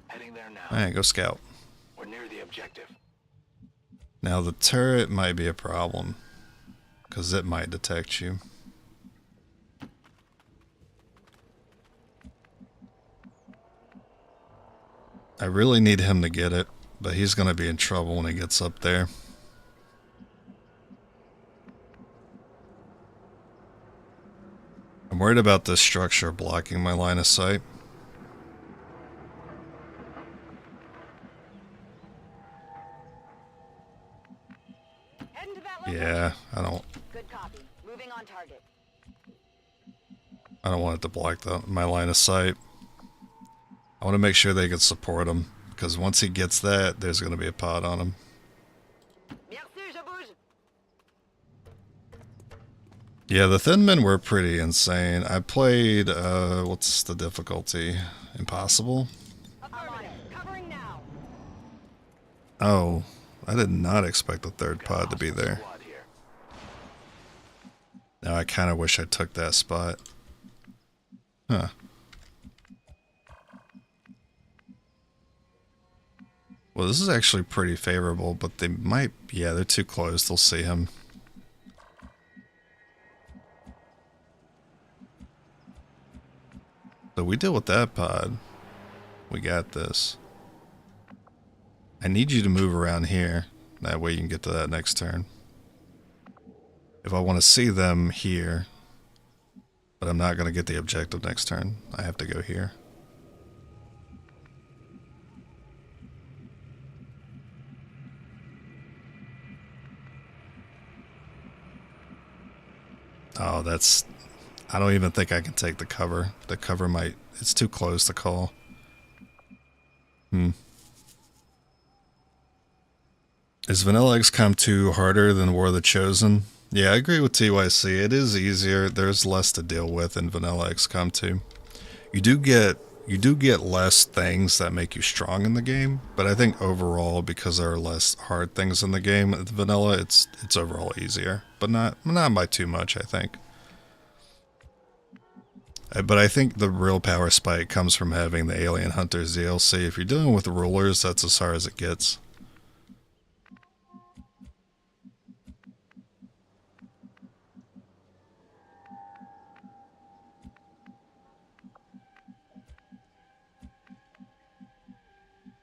Heading there now. Alright, go scout. We're near the objective. Now the turret might be a problem, because it might detect you. I really need him to get it, but he's going to be in trouble when he gets up there. I'm worried about this structure blocking my line of sight. Yeah, I don't want it to block my line of sight. I want to make sure they can support him, because once he gets that, there's going to be a pod on him. Yeah, the Thin Men were pretty insane. I played, what's the difficulty? Impossible? Oh, I did not expect the third pod to be there. Now I kind of wish I took that spot. Huh. Well, this is actually pretty favorable, but they might... Yeah, they're too close. They'll see him. So we deal with that pod. We got this. I need you to move around here. That way you can get to that next turn. If I want to see them here, but I'm not going to get the objective next turn, I have to go here. Oh, that's... I don't even think I can take the cover. The cover might... It's too close to call. Is Vanilla XCOM 2 harder than War of the Chosen? Yeah, I agree with TYC. It is easier. There's less to deal with in Vanilla XCOM 2. You do get less things that make you strong in the game, but I think overall, because there are less hard things in the game, with Vanilla, it's overall easier, but not by too much, I think. But I think the real power spike comes from having the Alien Hunters DLC. If you're dealing with rulers, that's as hard as it gets.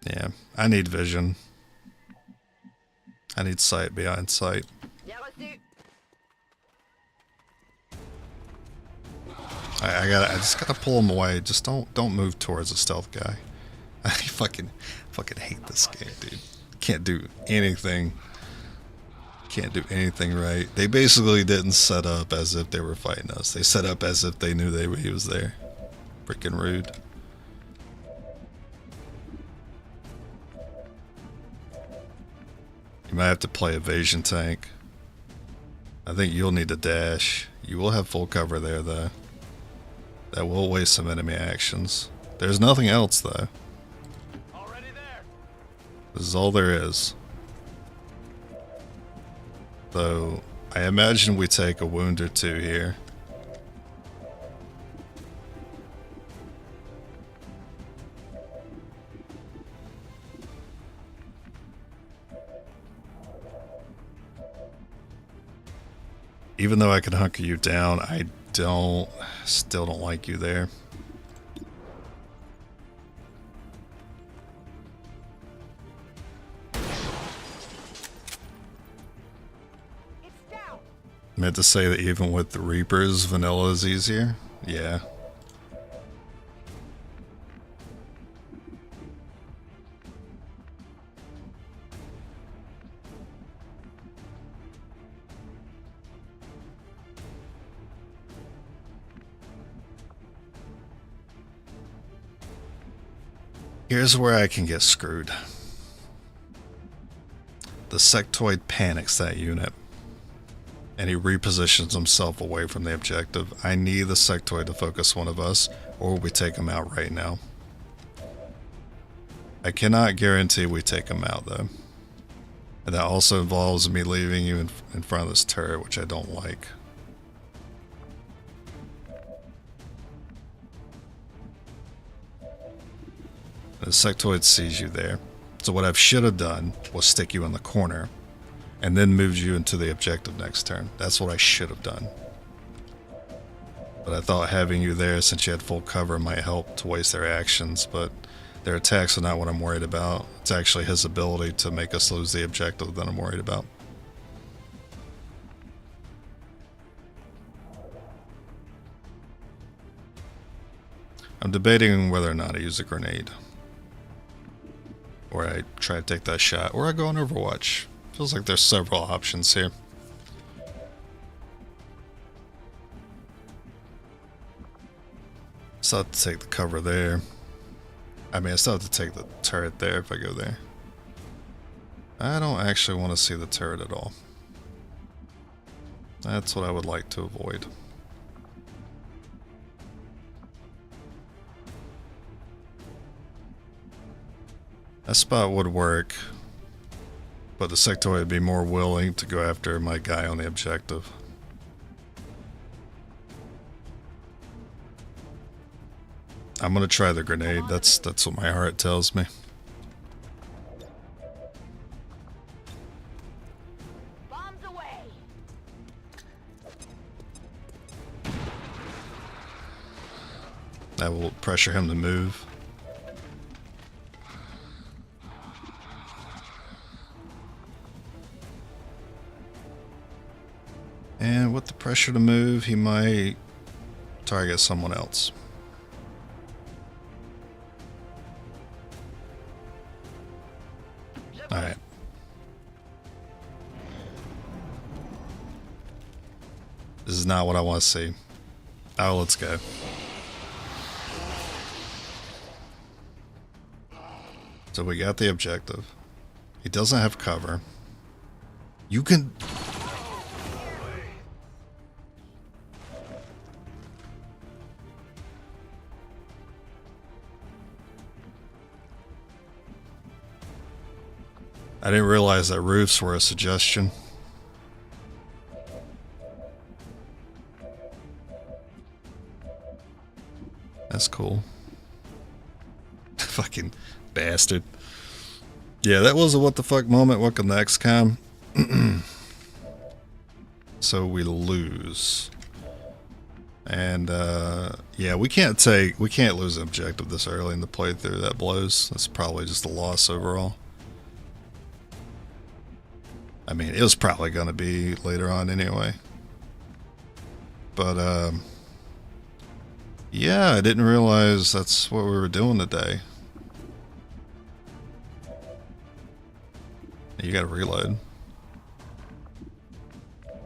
Yeah, I need vision. I need sight behind sight. I just gotta pull him away. Just don't move towards a stealth guy. I fucking hate this game, dude. Can't do anything. Can't do anything right. They basically didn't set up as if they were fighting us. They set up as if they knew he was there. Freaking rude. You might have to play evasion tank. I think you'll need to dash. You will have full cover there, though. That will waste some enemy actions. There's nothing else, though. Already there. This is all there is. So, I imagine we take a wound or two here. Even though I can hunker you down, I still don't like you there. Meant to say that even with the Reapers, vanilla is easier? Yeah. Here's where I can get screwed. The sectoid panics that unit, and he repositions himself away from the objective. I need the sectoid to focus one of us, or we take him out right now. I cannot guarantee we take him out, though. And that also involves me leaving you in front of this turret, which I don't like. The sectoid sees you there. So what I should have done was stick you in the corner and then moved you into the objective next turn. That's what I should have done. But I thought having you there, since you had full cover, might help to waste their actions, but their attacks are not what I'm worried about. It's actually his ability to make us lose the objective that I'm worried about. I'm debating whether or not I use a grenade. Or I try to take that shot, or I go on Overwatch. Feels like there's several options here. Still have to take the cover there. I mean, I still have to take the turret there if I go there. I don't actually want to see the turret at all. That's what I would like to avoid. That spot would work, But the sectoid would be more willing to go after my guy on the objective. I'm gonna try the grenade. That's what my heart tells me. Bombs away. That will pressure him to move. And with the pressure to move, he might target someone else. Alright. This is not what I want to see. Oh, let's go. So we got the objective. He doesn't have cover. You can... I didn't realize that roofs were a suggestion. That's cool. Fucking bastard. Yeah, that was a what the fuck moment. Welcome to XCOM. So we lose. And yeah, we can't lose an objective this early in the playthrough. That blows. That's probably just a loss overall. I mean, it was probably going to be later on anyway. But, yeah, I didn't realize that's what we were doing today. You gotta reload.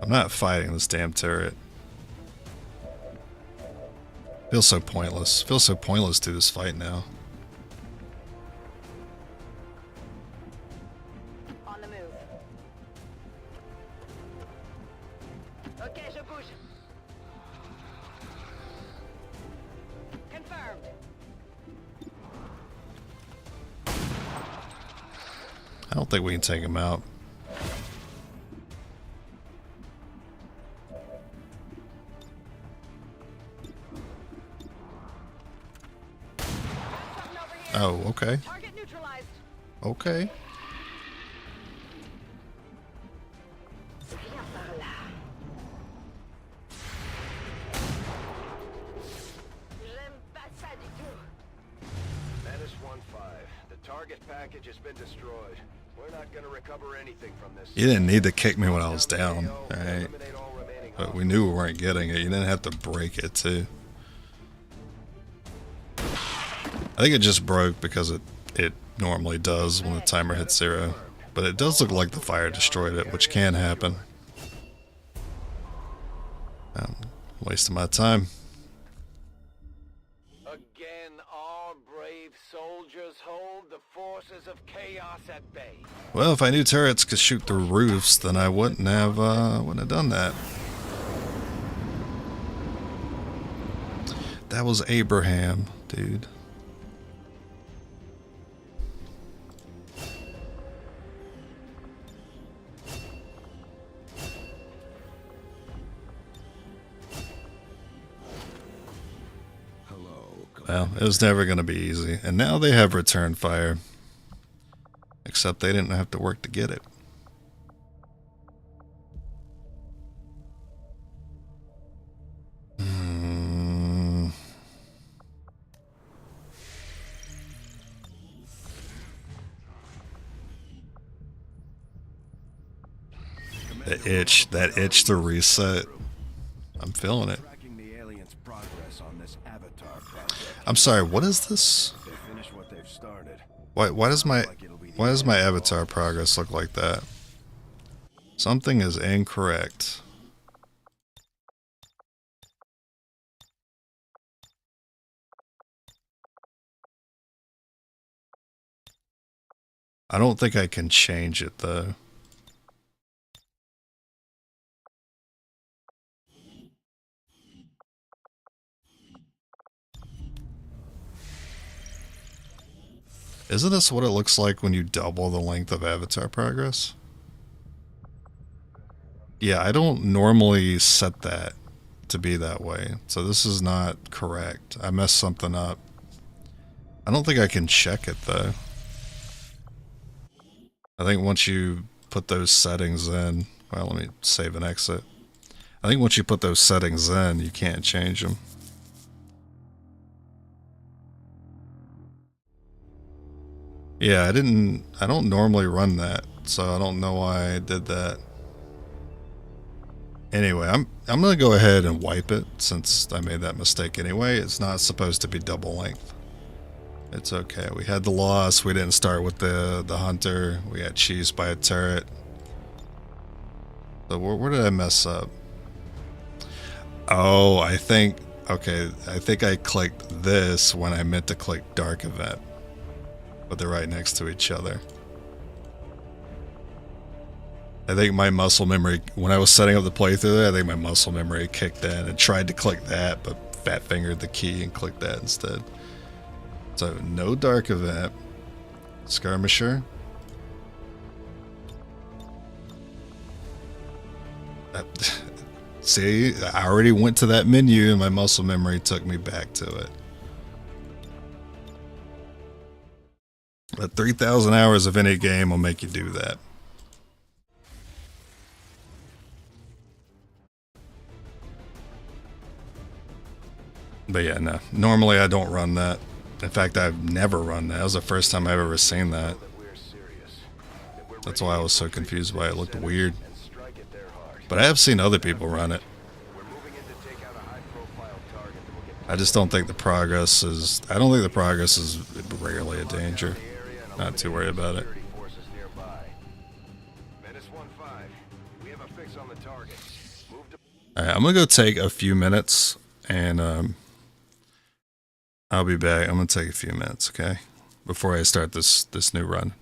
I'm not fighting this damn turret. Feels so pointless. Feels so pointless to this fight now. I don't think we can take him out. Oh, okay. Okay. Menace 1-5. The target package has been destroyed. We're not gonna recover anything from this. You didn't need to kick me when I was down, alright? But we knew we weren't getting it. You didn't have to break it, too. I think it just broke because it normally does when the timer hits 0. But it does look like the fire destroyed it, which can happen. Wasting my time. Again, our brave soldiers hold the forces of chaos at bay. Well, if I knew turrets could shoot through roofs, then I wouldn't have done that. That was Abraham, dude. Well, it was never going to be easy. And now they have return fire. Except they didn't have to work to get it. That itch to reset. I'm feeling it. I'm sorry, what is this? Why does my avatar progress look like that? Something is incorrect. I don't think I can change it though. Isn't this what it looks like when you double the length of avatar progress? Yeah, I don't normally set that to be that way. So this is not correct. I messed something up. I don't think I can check it though. I think once you put those settings in, well, let me save and exit. I think once you put those settings in, you can't change them. Yeah, I don't normally run that, so I don't know why I did that. Anyway, I'm gonna go ahead and wipe it since I made that mistake anyway. It's not supposed to be double length. It's okay. We had the loss. We didn't start with the hunter. We got cheesed by a turret. So where did I mess up? Oh, I think I clicked this when I meant to click dark event. But they're right next to each other. I think my muscle memory, when I was setting up the playthrough there, I think my muscle memory kicked in and tried to click that, but fat fingered the key and clicked that instead. So no dark event. Skirmisher. See, I already went to that menu and my muscle memory took me back to it. But 3,000 hours of any game will make you do that. But yeah, no. Normally I don't run that. In fact, I've never run that. That was the first time I've ever seen that. That's why I was so confused by it. It looked weird. But I have seen other people run it. I just don't think the progress is... I don't think the progress is rarely a danger. Not too worried about it. Alright, I'm gonna go take a few minutes and I'll be back. I'm gonna take a few minutes, okay? Before I start this new run.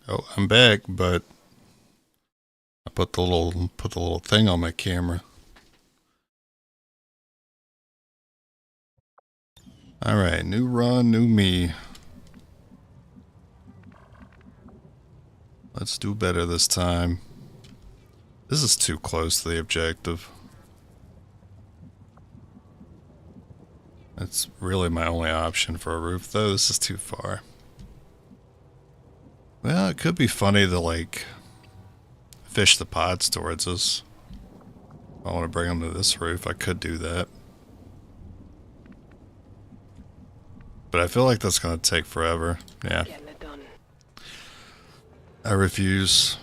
Oh, I'm back, but I put the little thing on my camera. All right, new run, new me. Let's do better this time. This is too close to the objective. That's really my only option for a roof, though. This is too far. Well, it could be funny to, like, fish the pods towards us. If I want to bring them to this roof, I could do that. But I feel like that's going to take forever. Yeah. I refuse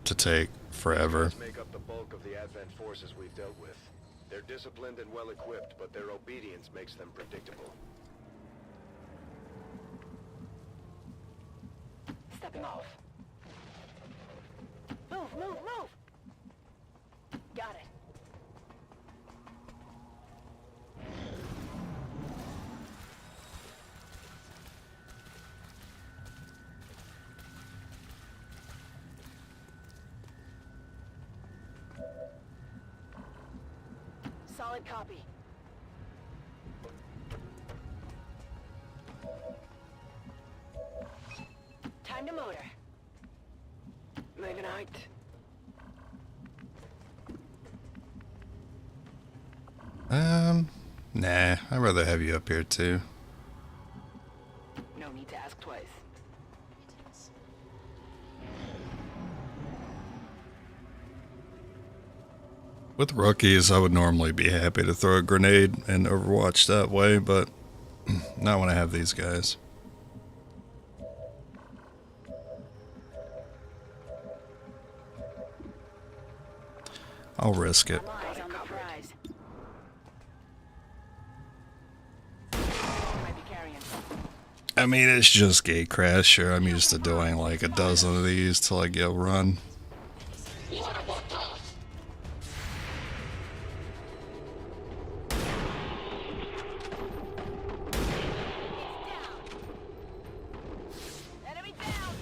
to take forever. Make up the bulk of the Advent forces we've dealt with. They're disciplined and well equipped, but their obedience makes them predictable. Stepping off. Move, move, move! Got it. Solid copy. Time to motor. Moving out. Nah, I'd rather have you up here too. No need to ask twice. With rookies, I would normally be happy to throw a grenade in Overwatch that way, but not when I have these guys. I'll risk it. Eyes on the prize. Might be carrying. I mean, it's just Gatecrasher. I'm used to doing like a dozen of these till I get run. Enemy down.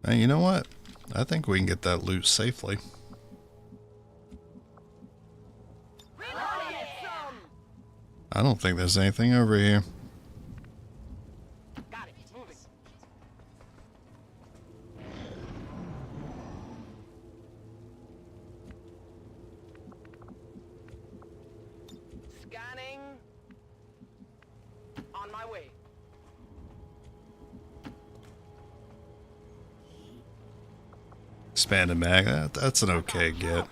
Hey, you know what? I think we can get that loot safely. I don't think there's anything over here. Got it. Moving. Scanning. On my way. Expanded mag, that's an okay get.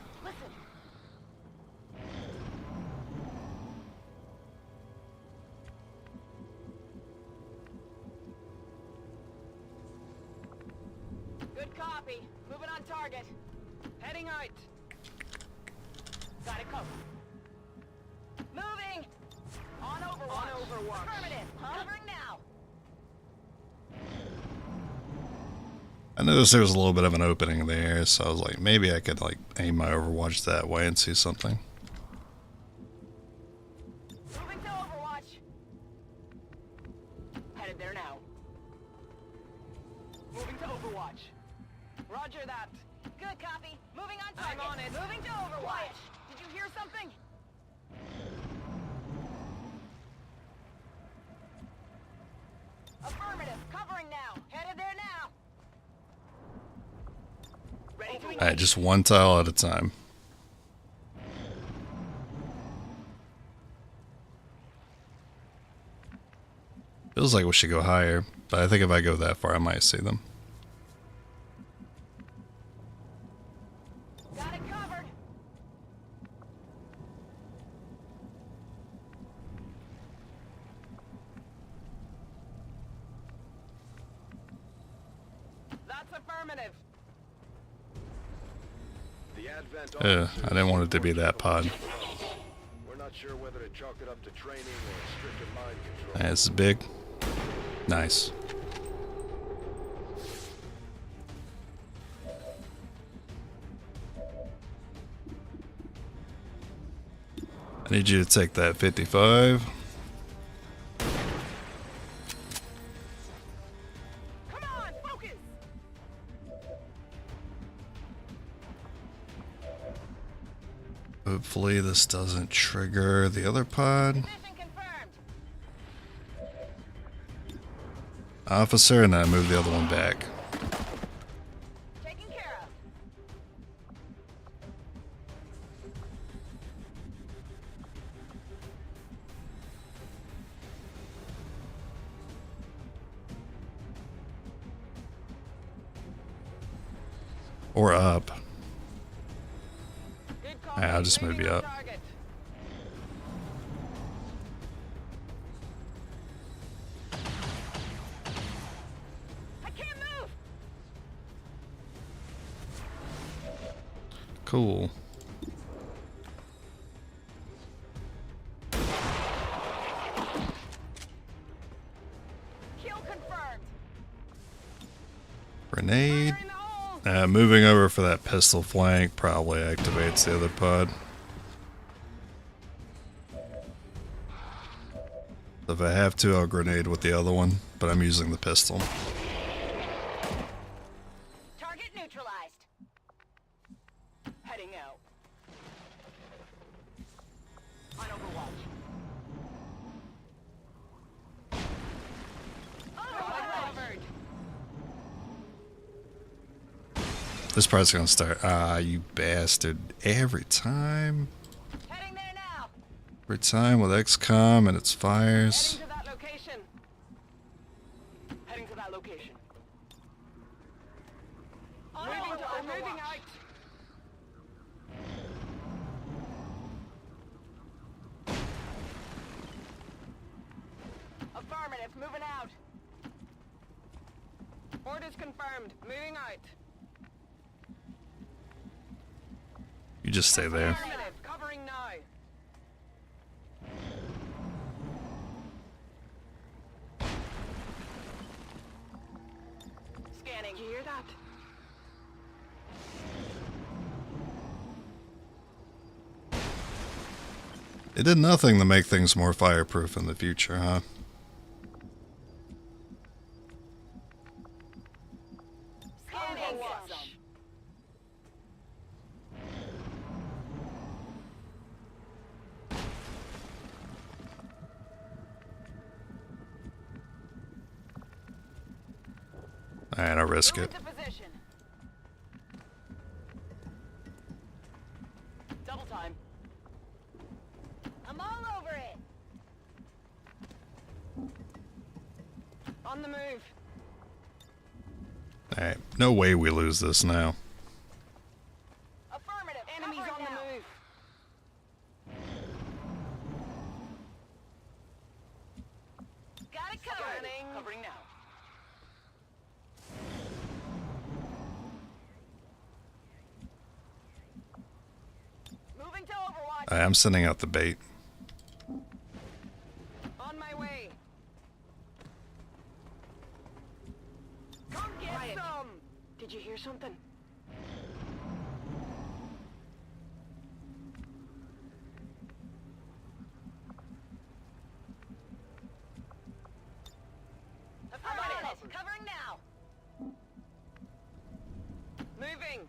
Good copy. Moving on target. Heading out. Got it covered. Moving. On Overwatch. On Overwatch. Affirmative. Covering now. I noticed there was a little bit of an opening there, so I was like, maybe I could like aim my Overwatch that way and see something. Moving to Overwatch. Headed there now. Moving to Overwatch. Roger that. Good copy. Moving on target. I'm on it. Moving to Overwatch. Quiet. Did you hear something? Affirmative. Covering now. Headed there now. Ready to Alright, just one tile at a time. Feels like we should go higher, but I think if I go that far, I might see them. Got it covered. That's affirmative. The Advent I didn't want it to be that pod. We're not sure whether to chalk it up to training or stricter mind control. This is big. Nice. I need you to take that 55. Hopefully this doesn't trigger the other pod. Officer, and then I move the other one back. Taken care of. Or up. Good call. I'll just move you up. Target. I can't move. Cool. Kill confirmed. Grenade. Fire in the hole. Moving over for that pistol flank probably activates the other pod. If I have to, I'll grenade with the other one, but I'm using the pistol. Target neutralized. Heading out. On Overwatch. Covered. This part's gonna start. Ah, you bastard. Every time. Heading there now. Every time with XCOM and its fires. Heading to that location. Heading to that location. Moving to Overwatch. Moving out. Affirmative. Moving out. Orders confirmed. Moving out. You just stay there. Affirmative. Covering now. Scanning. You hear that? It did nothing to make things more fireproof in the future, huh? Scanning. Alright, I'll risk Move it. into position. Double time. I'm all over it. On the move. Alright, no way we lose this now. Affirmative. Enemies on the move. Got it covered. Covering now. Moving to Overwatch. Alright, I'm sending out the bait. On my way. Come get some. Did you hear something? Affirmative. Covering now. Moving.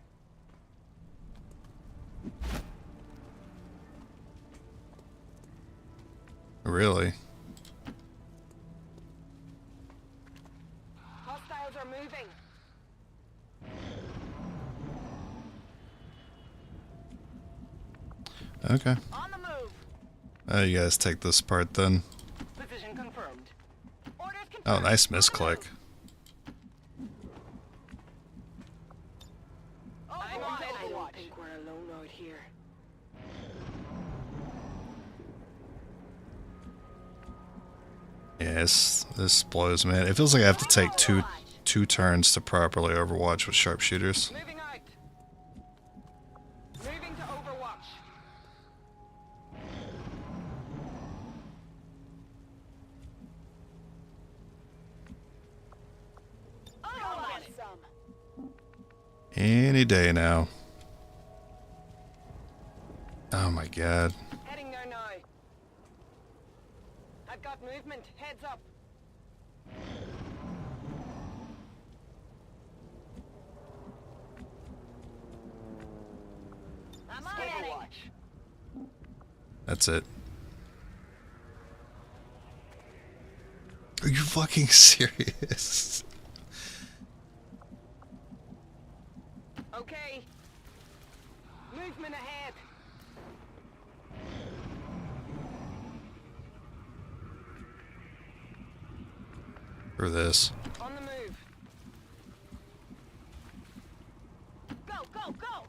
Really? Hostiles are moving. Okay. On the move. You guys take this part then. Position confirmed. Orders confirmed. Oh, nice misclick. I don't think we're alone out here. Yes, this blows, man. It feels like I have to take two turns to properly Overwatch with sharpshooters. Moving out. Moving to Overwatch. Go get some. Any day now. Oh my god. Heading there now. I've got movement. Heads up. I'm on Overwatch. That's it. Are you fucking serious? Okay. Movement ahead. For this. On the move. Go, go, go!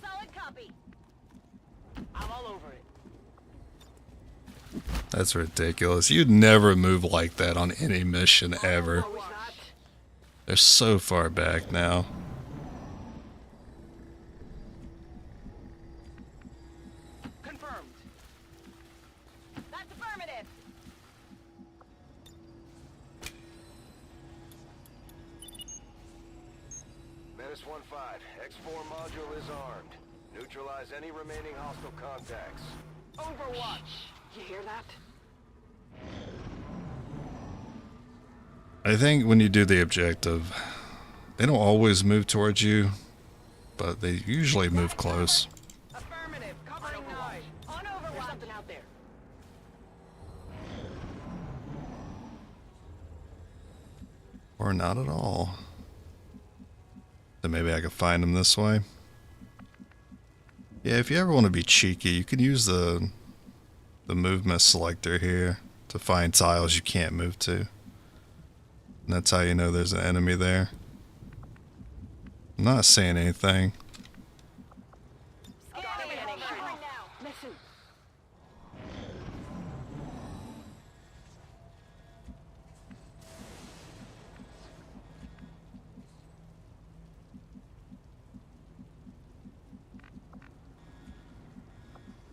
Solid copy. I'm all over it. That's ridiculous. You'd never move like that on any mission ever. No, it's not. They're so far back now. Confirmed. That's affirmative. Menace 1-5, X4 module is armed. Neutralize any remaining hostile contacts. Overwatch. You hear that? I think when you do the objective, they don't always move towards you, but they usually move close. Affirmative. Covering now. On Overwatch. There's something out there. Or not at all. Then maybe I could find them this way. Yeah, if you ever want to be cheeky, you can use the movement selector here to find tiles you can't move to. And that's how you know there's an enemy there. I'm not saying anything. Scanning now. Listen.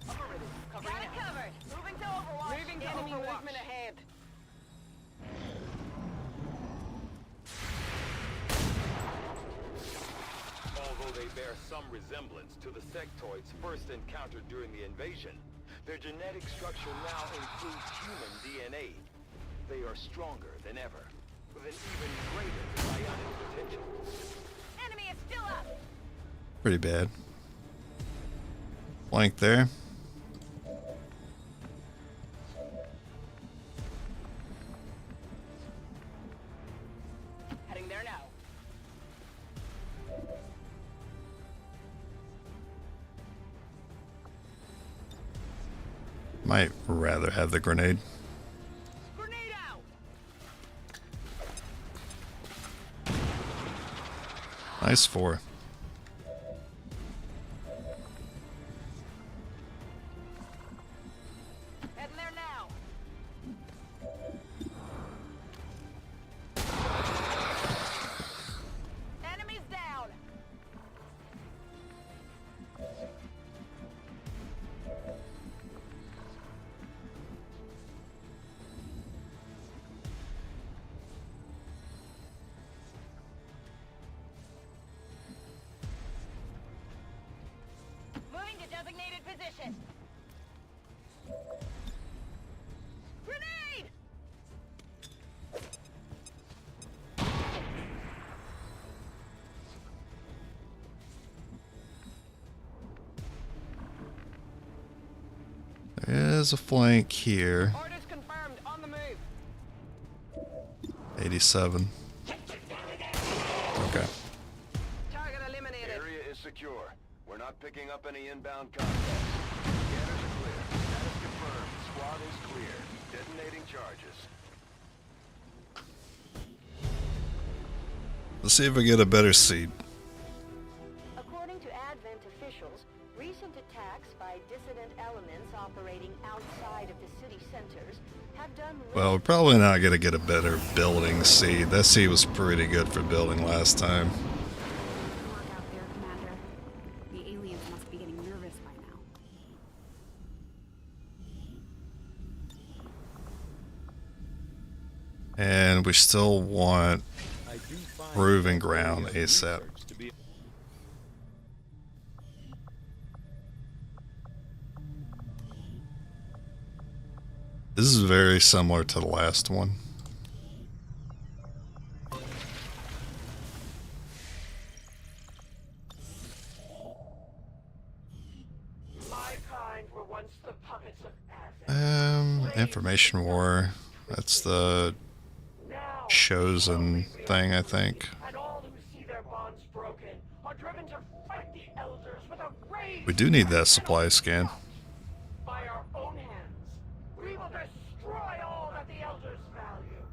Affirmative. Covering now. Covered. Moving to Overwatch. Moving to enemy Overwatch. Movement ahead. Although they bear some resemblance to the sectoids first encountered during the invasion, their genetic structure now includes human DNA. They are stronger than ever, with an even greater psionic potential. Enemy is still up. Pretty bad. Flank there. Heading there now. Might rather have the grenade. Grenade out. Nice 4. Heading there now. Enemies down. Moving to designated position. Grenade! There is a flank here. Orders confirmed. On the move. 87. Okay. Target eliminated. Area is secure. We're not picking up any inbound contacts. Scanners are clear. Status confirmed. Squad is clear. Detonating charges. Let's see if we get a better seed. According to Advent officials, recent attacks by dissident elements operating outside of the city centers have done Well, we're probably not going to get a better building seed. That seed was pretty good for building last time. Work out there, Commander. The aliens must be getting nervous by now. And we still want I do find proving that ground area of ASAP. research to be- This is very similar to the last one. Once the puppets of Azek Information war. That's the now chosen thing, I think. and all who see their bonds broken are driven to fight the elders with a rage. We do need that supply scan. By our own hands, we will destroy all that the elders value.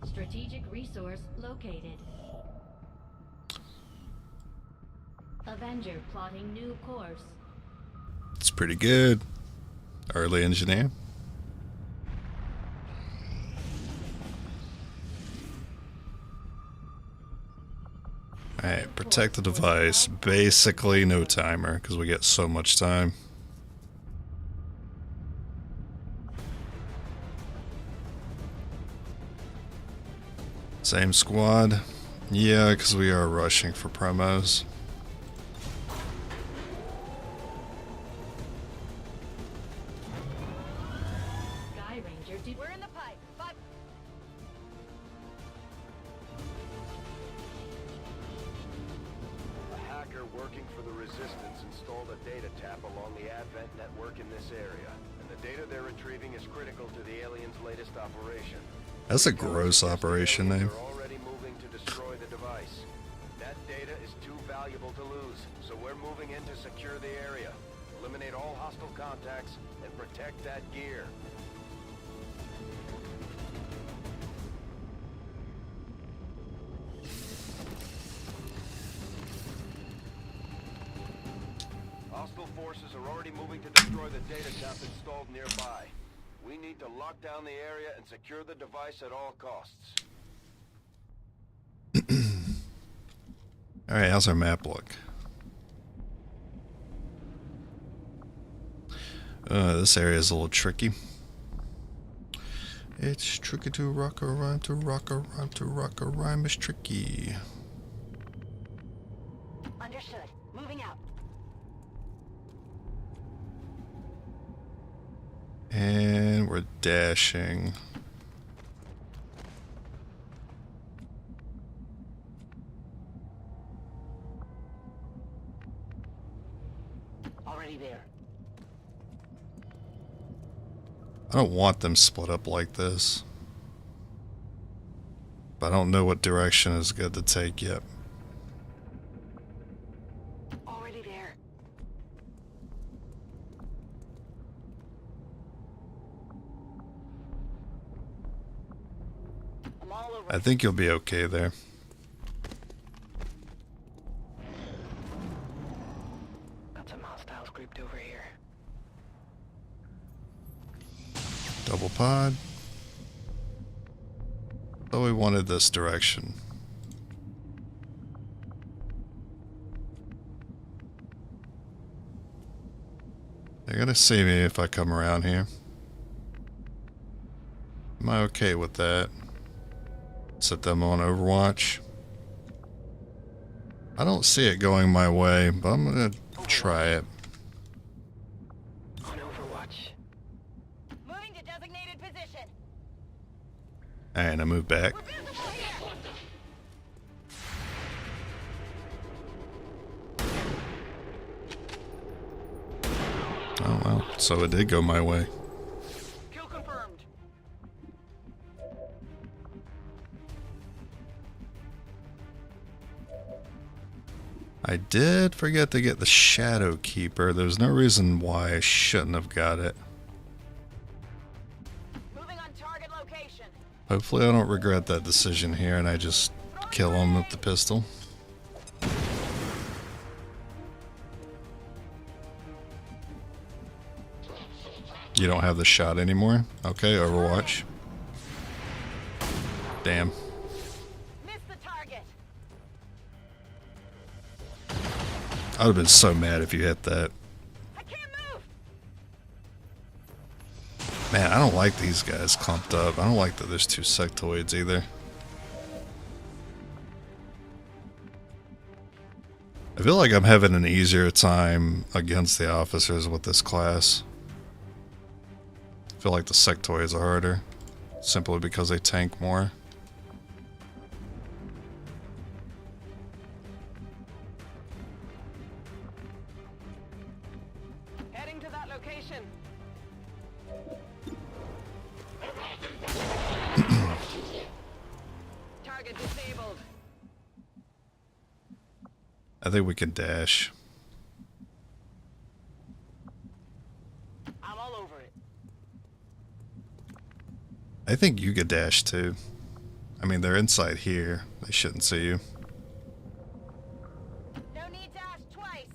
Strategic resource located. Avenger plotting new course. It's pretty good. Early engineer. Alright, protect the device. Basically no timer, because we get so much time. Same squad. Yeah, because we are rushing for promos. Sky Ranger we're in the pipe. A hacker working for the Resistance installed a data tap along the Advent network in this area, and the data they're retrieving is critical to the aliens' latest operation. That's a gross operation name. They're already moving to destroy the device. That data is too valuable to lose, so we're moving in to secure the area, eliminate all hostile contacts, and protect that gear. Hostile forces are already moving to destroy the data tap installed nearby. We need to lock down the area and secure the device at all costs. Alright, how's our map look? This area is a little tricky. It's tricky to rock a rhyme, to rock a rhyme, to rock a rhyme is tricky. Understood. Moving out. And we're dashing. Already there. I don't want them split up like this. But I don't know what direction is good to take yet. Already there. I'm all over. I think you'll be okay there. Got some hostiles grouped over here. Double pod. Oh, we wanted this direction. They're gonna see me if I come around here. Am I okay with that? Set them on Overwatch. I don't see it going my way, but I'm gonna try it. On Overwatch. Moving to designated position. And I move back. We're visible here. Oh well, so it did go my way. Kill confirmed. I did forget to get the Shadow Keeper. There's no reason why I shouldn't have got it. Moving on target location. Hopefully I don't regret that decision here and I just kill him with the pistol. You don't have the shot anymore? Okay, Overwatch. Damn. Missed the target. I would have been so mad if you hit that. I can't move. Man, I don't like these guys clumped up. I don't like that there's two sectoids either. I feel like I'm having an easier time against the officers with this class. I feel like the sectoids are harder. simply because they tank more. Heading to that location. Target disabled. I think we can dash. I'm all over it. I think you could dash too. I mean, they're inside here. They shouldn't see you. No need to ask twice.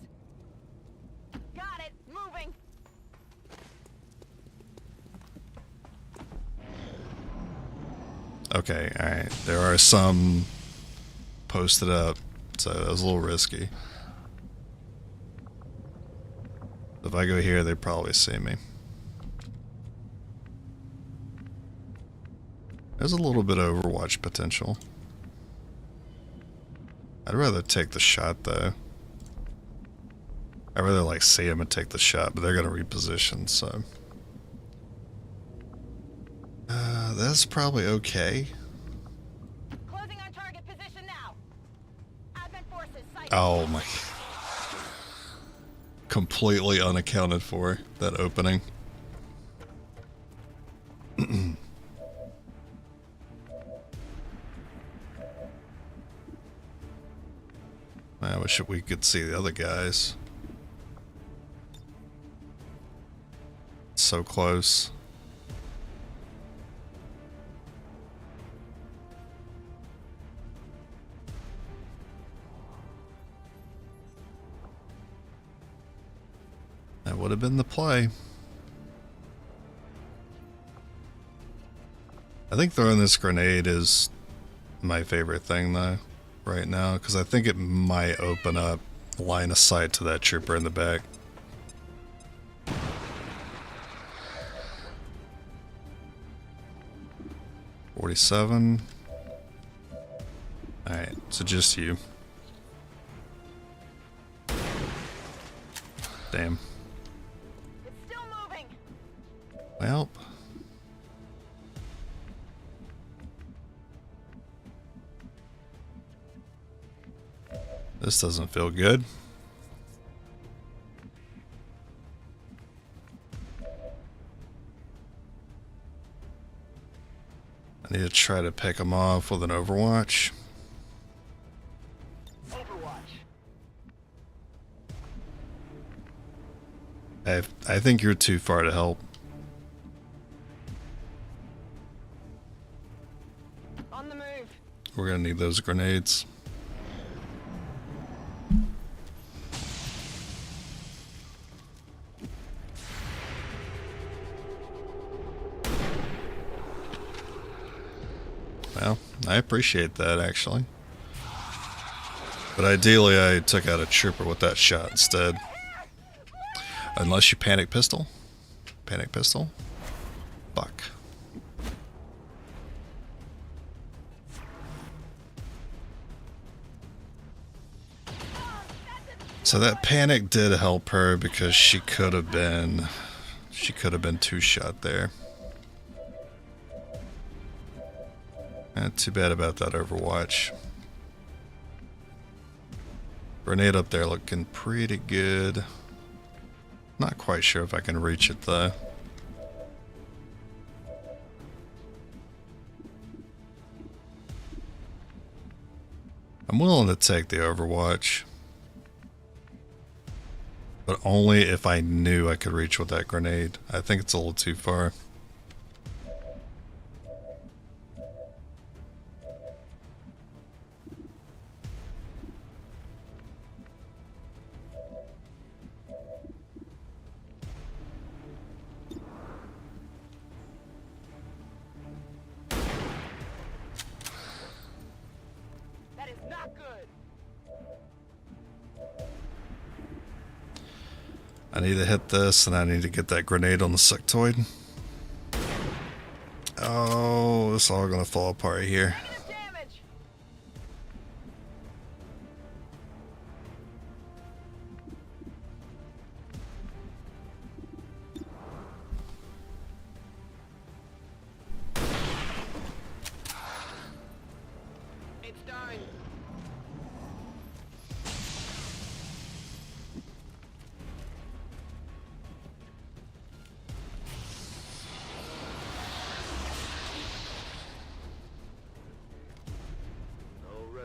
Got it. Moving. Okay, alright. There are some posted up, so that was a little risky. If I go here, they probably see me. There's a little bit of Overwatch potential. I'd rather take the shot though. I'd rather like see him and take the shot, but they're gonna reposition, so. That's probably okay. Closing on target position now. Advent forces sighted. Oh my. Completely unaccounted for, that opening. I wish we could see the other guys. So close. That would have been the play. I think throwing this grenade is my favorite thing though, right now, because I think it might open up line of sight to that trooper in the back. $47. Alright, so just you. Damn. It's still moving. Well. This doesn't feel good. I need to try to pick him off with an Overwatch. I think you're too far to help. On the move. We're gonna need those grenades. Well, I appreciate that actually. But ideally I took out a trooper with that shot instead. Unless you panic pistol. Panic pistol. Fuck. So that panic did help her because she could have been two shot there. Too bad about that Overwatch. Grenade up there looking pretty good. Not quite sure if I can reach it though. I'm willing to take the Overwatch. But only if I knew I could reach with that grenade. I think it's a little too far. That is not good. I need to hit this, and I need to get that grenade on the sectoid. Oh, it's all gonna fall apart here. Damage.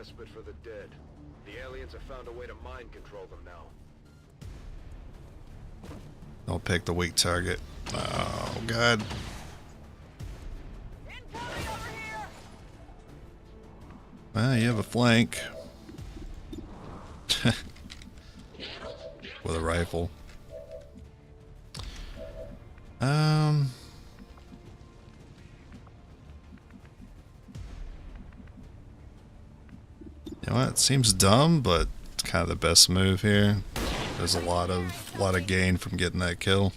respite for the dead. The aliens have found a way to mind control them now. Don't pick the weak target. Oh, God. Well, you have a flank. With a rifle. You know what? It seems dumb, but it's kind of the best move here. There's a lot of gain from getting that kill.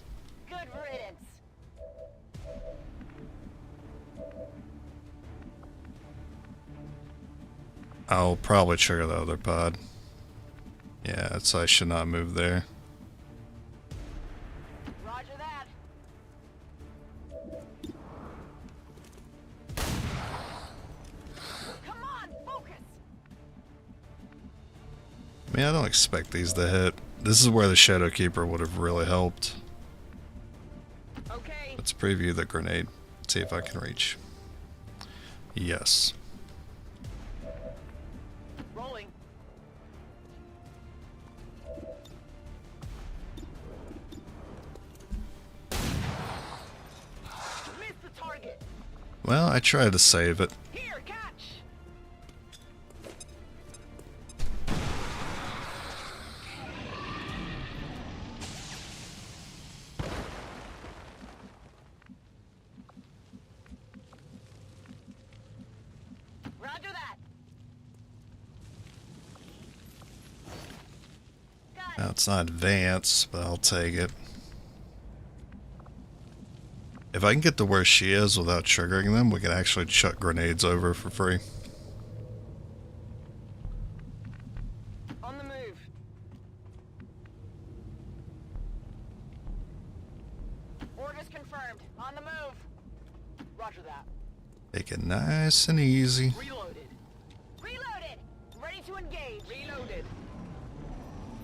Good riddance. I'll probably trigger the other pod. Yeah, so I should not move there. Roger that. Come on, focus. I mean, I don't expect these to hit. This is where the Shadow Keeper would have really helped. Okay. Let's preview the grenade. See if I can reach. Yes. Rolling. Missed the target. Well, I tried to save it. Here, catch. Roger that. Now, it's not advanced, but I'll take it. If I can get to where she is without triggering them, we can actually chuck grenades over for free. On the move. Orders confirmed. On the move. Roger that. Take it nice and easy. Reloaded. Reloaded. Ready to engage. Reloaded.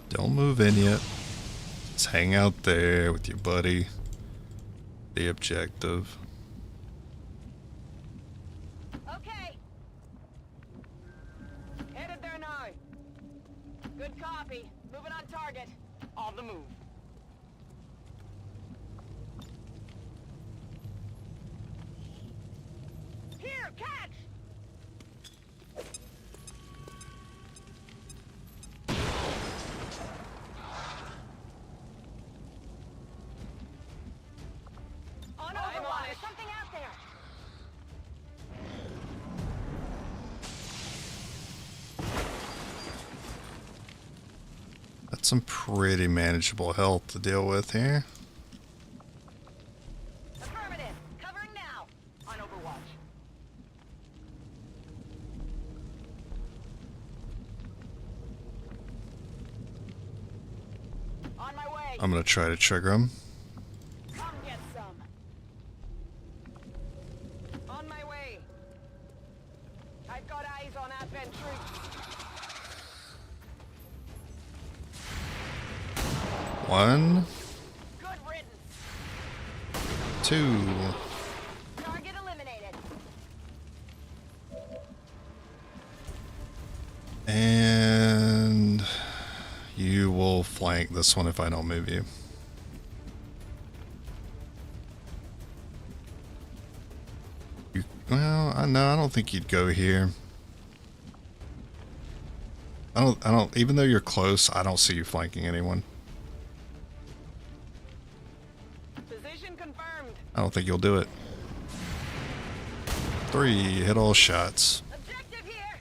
Don't move in yet. Just hang out there with your buddy. The objective. Okay. Headed there now. Good copy. Moving on target. On the move. Here, catch! On Overwatch. There's something out there. That's some pretty manageable health to deal with here. Affirmative. Covering now. On Overwatch. On my way. I'm gonna try to trigger him. Come get some. On my way. I've got eyes on Advent troops. One, Good riddance. two. Target eliminated. And you will flank this one if I don't move you. Well, no, I don't think you'd go here. I don't, even though you're close, I don't see you flanking anyone. Position confirmed. I don't think you'll do it. 3, hit all shots. Objective here.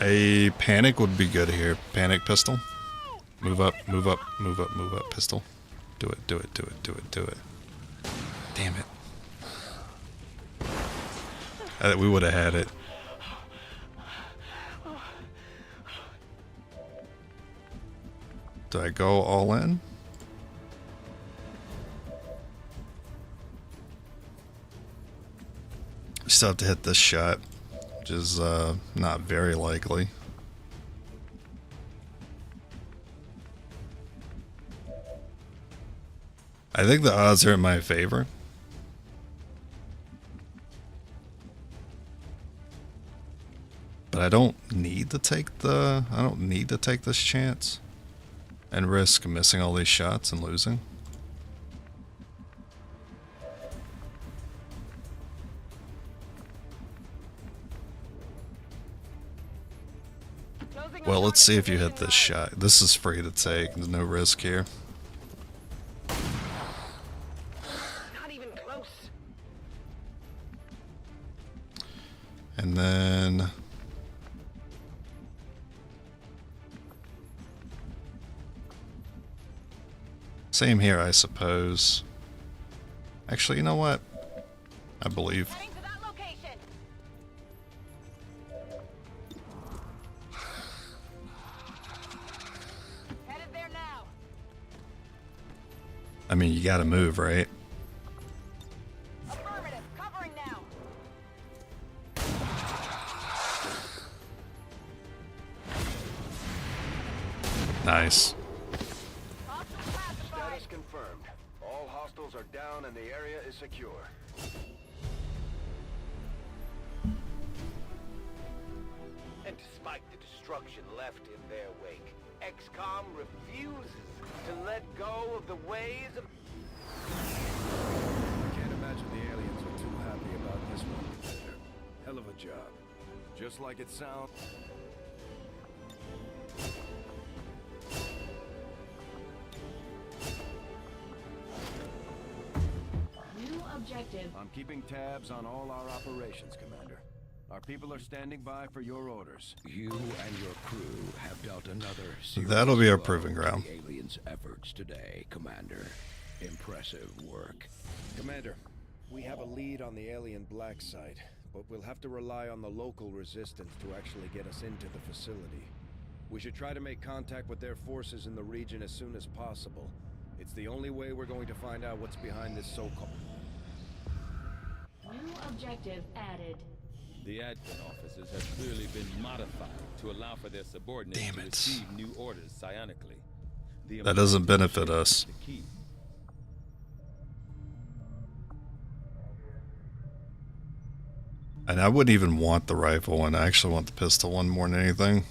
A panic would be good here. Panic pistol. Move up, move up, move up, move up, pistol. Do it, do it, do it, do it, do it. Damn it. We would have had it. Do I go all in? Still have to hit this shot, which is not very likely. I think the odds are in my favor. But I don't need to take this chance and risk missing all these shots and losing. Well, let's see if you hit this shot. This is free to take. There's no risk here. Not even close. And then same here, I suppose. Actually, you know what? I believe. Heading to that location. Headed there now. I mean, you gotta move, right? Affirmative. Covering now. Nice. Status confirmed. All hostiles are down and the area is secure. And despite the destruction left in their wake, XCOM refuses to let go of the ways of... I can't imagine the aliens are too happy about this one, Commander. Hell of a job. Just like it sounds. New objective. I'm keeping tabs on all our operations, Commander. Our people are standing by for your orders. You and your crew have dealt another serious That'll be our blow proving to ground. the aliens' efforts today, Commander. Impressive work. Commander, we have a lead on the alien black site, but we'll have to rely on the local resistance to actually get us into the facility. We should try to make contact with their forces in the region as soon as possible. It's the only way we're going to find out what's behind this so-called... New objective added. The admin officers have clearly been modified to allow for their subordinates Damn to it. receive new orders psionically. The That doesn't benefit us. the key. And I wouldn't even want the rifle one. I actually want the pistol one more than anything.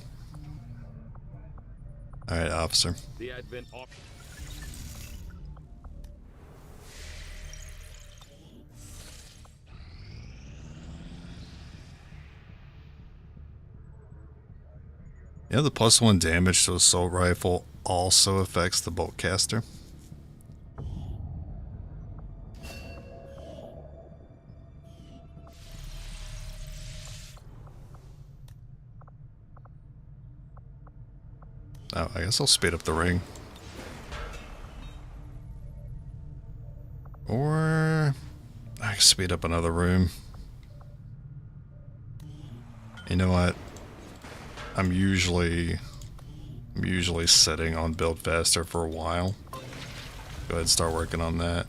Alright, officer. The admin officer. Yeah, the +1 damage to assault rifle also affects the bolt caster. Oh, I guess I'll speed up the ring. Or I can speed up another room. You know what? I'm usually sitting on build faster for a while. Go ahead and start working on that.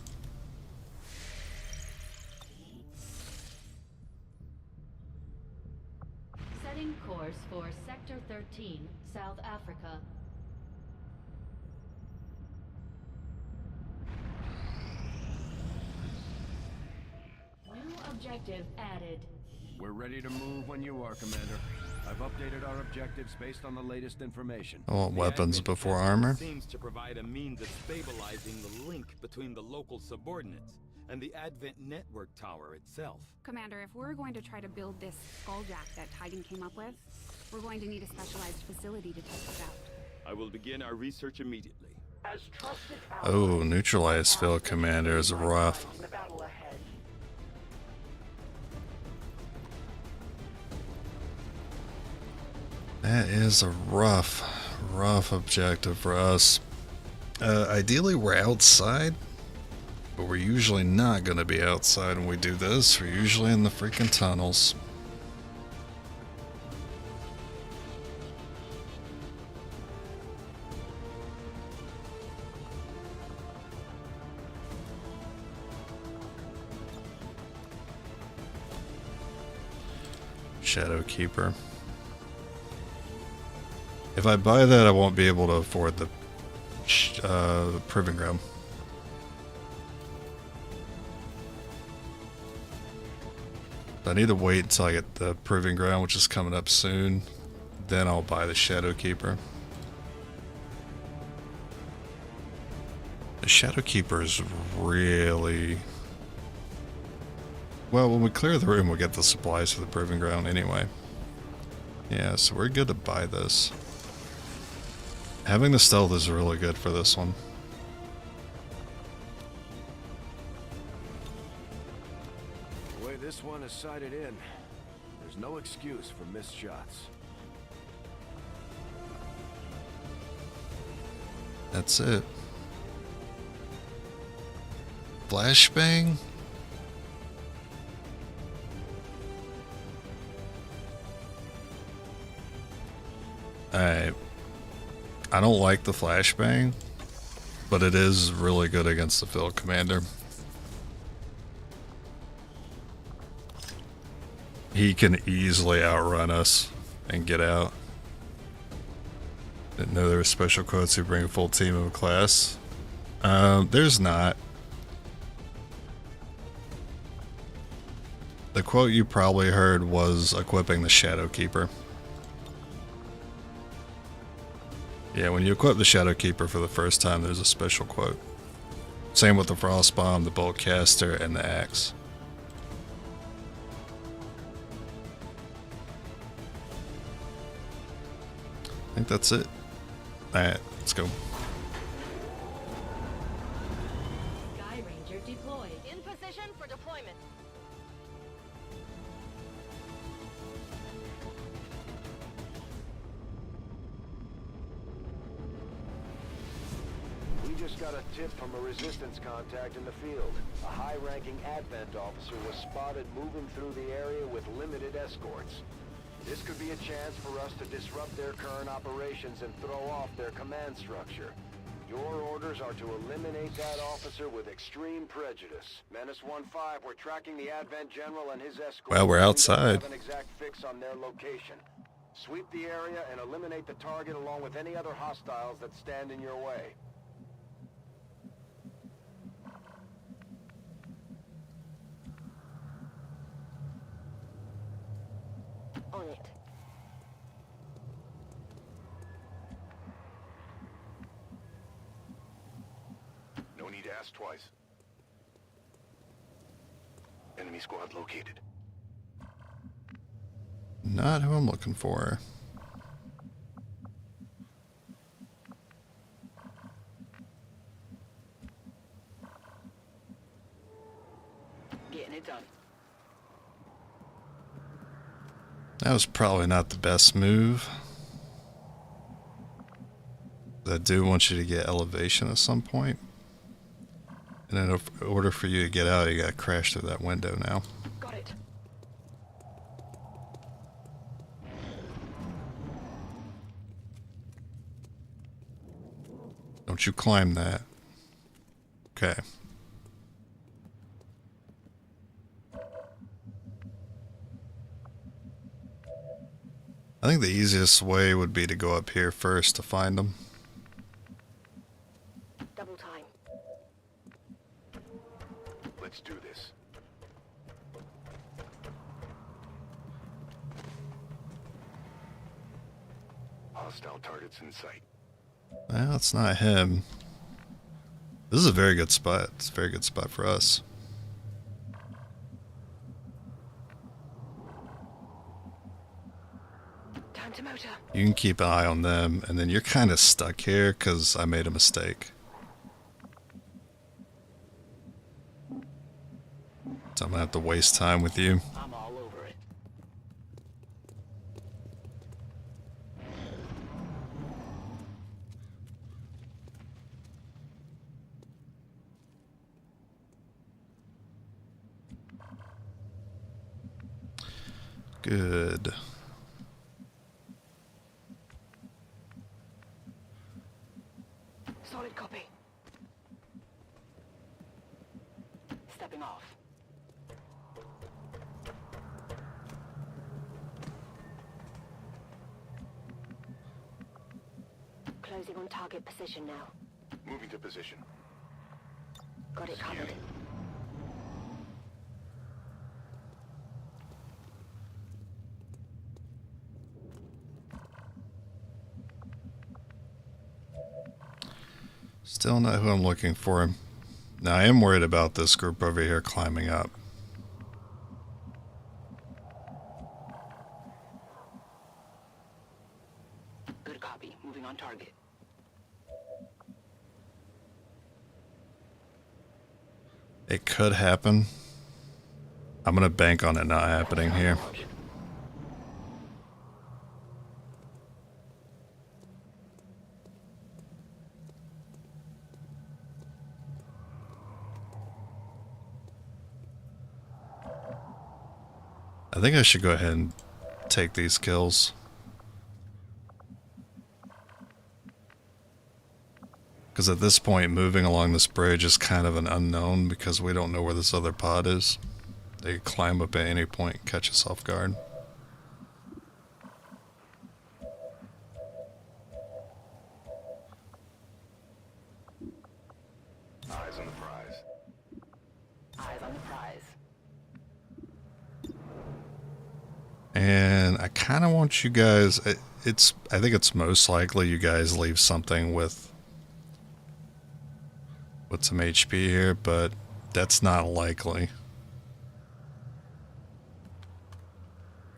Setting course for Sector 13, South Africa. New objective added. We're ready to move when you are, Commander. I've updated our objectives based on the latest information. I want The weapons admin before system armor. seems to provide a means of stabilizing the link between the local subordinates and the Advent network tower itself. Commander, if we're going to try to build this skulljack that Titan came up with, we're going to need a specialized facility to test it out. I will begin our research immediately. As trusted Oh, neutralized field commander is rough. in the battle ahead. That is a rough objective for us. Ideally, we're outside, but we're usually not going to be outside when we do this. We're usually in the freaking tunnels. Shadow Keeper. If I buy that, I won't be able to afford the proving ground. I need to wait until I get the Proving Ground, which is coming up soon. Then I'll buy the Shadow Keeper. The Shadow Keeper is really... Well, when we clear the room, we'll get the supplies for the Proving Ground anyway. Yeah, so we're good to buy this. Having the stealth is really good for this one. The way this one is sighted in, there's no excuse for missed shots. That's it. Flashbang? I don't like the flashbang, but it is really good against the field commander. He can easily outrun us and get out. Didn't know there were special quotes who bring a full team of a class. There's not. The quote you probably heard was equipping the Shadow Keeper. Yeah, when you equip the Shadow Keeper for the first time, there's a special quote. Same with the Frost Bomb, the Bolt Caster, and the Axe. I think that's it. Alright, let's go. Sky Ranger deployed. In position for deployment. We just got a tip from a resistance contact in the field. A high-ranking Advent officer was spotted moving through the area with limited escorts. This could be a chance for us to disrupt their current operations and throw off their command structure. Your orders are to eliminate that officer with extreme prejudice. Menace 1-5, we're tracking the Advent General and his escort. Well, we're outside. We don't have an exact fix on their location. Sweep the area and eliminate the target along with any other hostiles that stand in your way. On it. No need to ask twice. Enemy squad located. Not who I'm looking for. Getting it done. That was probably not the best move. I do want you to get elevation at some point. And in order for you to get out, you gotta crash through that window now. Got it. Don't you climb that. Okay. I think the easiest way would be to go up here first to find them. Double time. Let's do this. Hostile targets in sight. Well, it's not him. This is a very good spot. It's a very good spot for us. Time to motor. You can keep an eye on them, and then you're kind of stuck here because I made a mistake. So I'm gonna have to waste time with you. I'm all over it. Good. Solid copy. Stepping off. Closing on target position now. Moving to position. Got it covered. Still not who I'm looking for. Now, I am worried about this group over here climbing up. Good copy. Moving on target. It could happen. I'm gonna bank on it not happening here. I think I should go ahead and take these kills. Because at this point, moving along this bridge is kind of an unknown because we don't know where this other pod is. They could climb up at any point and catch us off guard. Eyes on the prize. Eyes on the prize. And I kind of want you guys, I think it's most likely you guys leave something with some HP here, but that's not likely.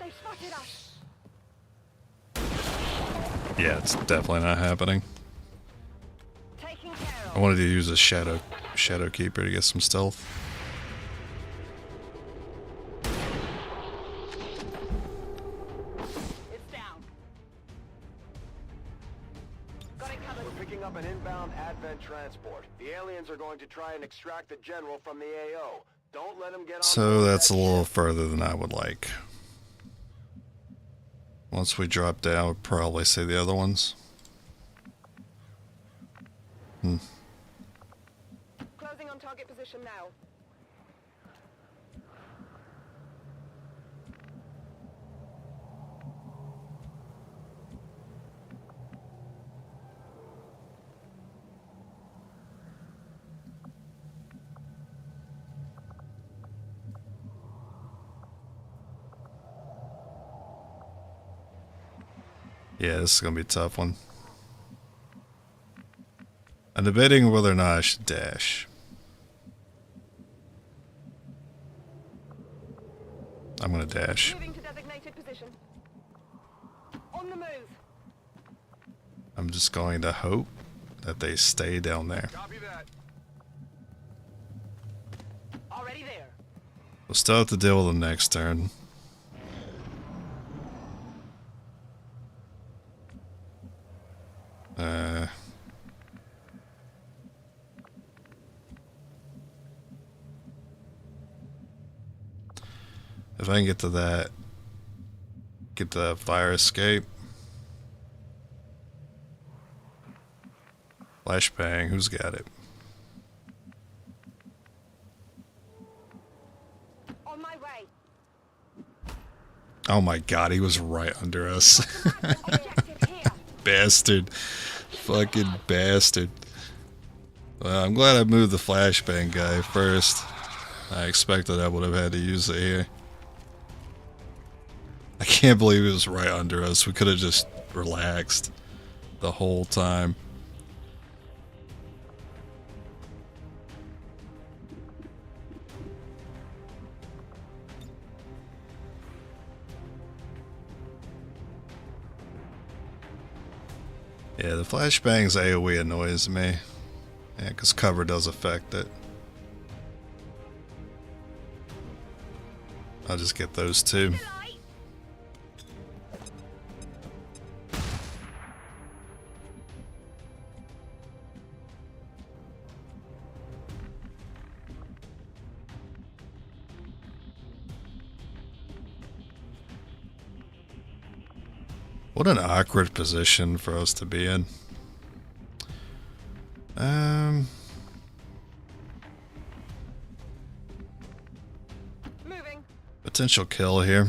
They spotted us. Yeah, it's definitely not happening. Taking care I wanted to use a shadow keeper to get some stealth. It's down. We're picking up an inbound Advent transport. The aliens are going to try and extract the general from the AO. Don't let them get on. So that's a little further than I would like. Once we drop down, we'll probably see the other ones. Closing on target position now. Yeah, this is going to be a tough one. I'm debating whether or not I should dash. I'm going to dash. Moving to designated position. On the move. I'm just going to hope that they stay down there. Copy that. Already there. We'll still have to deal with them next turn. If I can get to that, get the fire escape. Flashbang, who's got it? On my way. Oh my god, he was right under us. Objective here. Bastard. Fucking bastard. Well, I'm glad I moved the flashbang guy first. I expected I would have had to use it here. I can't believe it was right under us. We could have just relaxed the whole time. Yeah, the flashbang's AoE annoys me. Yeah, because cover does affect it. I'll just get those two. What an awkward position for us to be in. Moving. Potential kill here.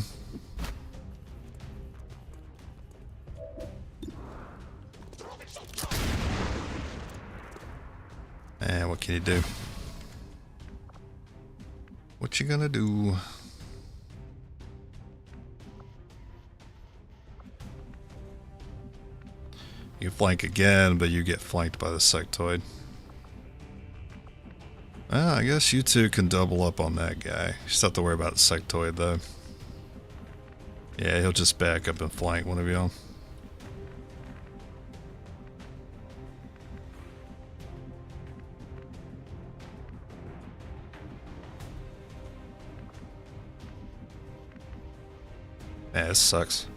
And what can you do? What you gonna do? You flank again, but you get flanked by the sectoid. Well, I guess you two can double up on that guy. You just have to worry about the sectoid, though. Yeah, he'll just back up and flank one of y'all. Yeah, this sucks.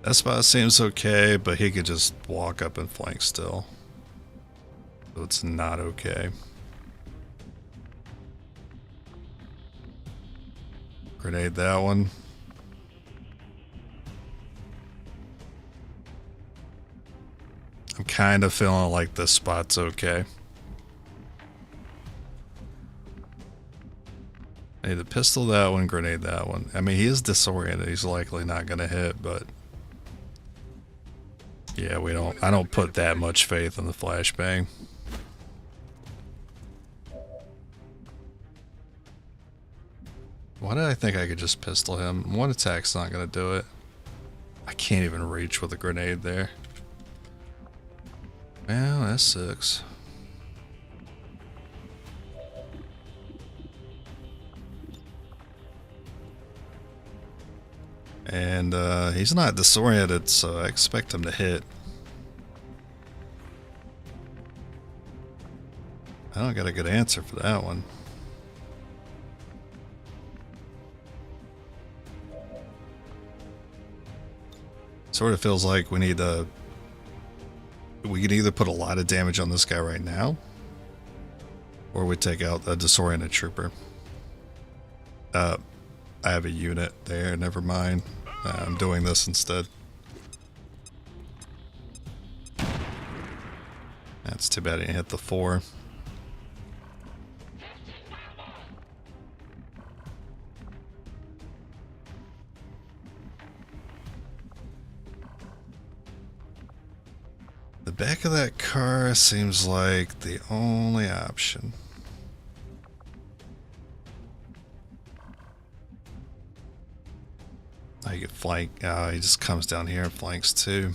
That spot seems okay, but he could just walk up and flank still. So it's not okay. Grenade that one. I'm kind of feeling like this spot's okay. I need to pistol that one, grenade that one. I mean, he is disoriented. He's likely not going to hit, but... yeah, I don't put that much faith in the flashbang. Why did I think I could just pistol him? One attack's not going to do it. I can't even reach with a grenade there. Well, that sucks. And he's not disoriented, so I expect him to hit. I don't got a good answer for that one. Sort of feels like we need to... we can either put a lot of damage on this guy right now, or we take out the disoriented trooper. I have a unit there, never mind. I'm doing this instead. That's too bad I didn't hit the 4. The back of that car seems like the only option. I could flank. He just comes down here and flanks too.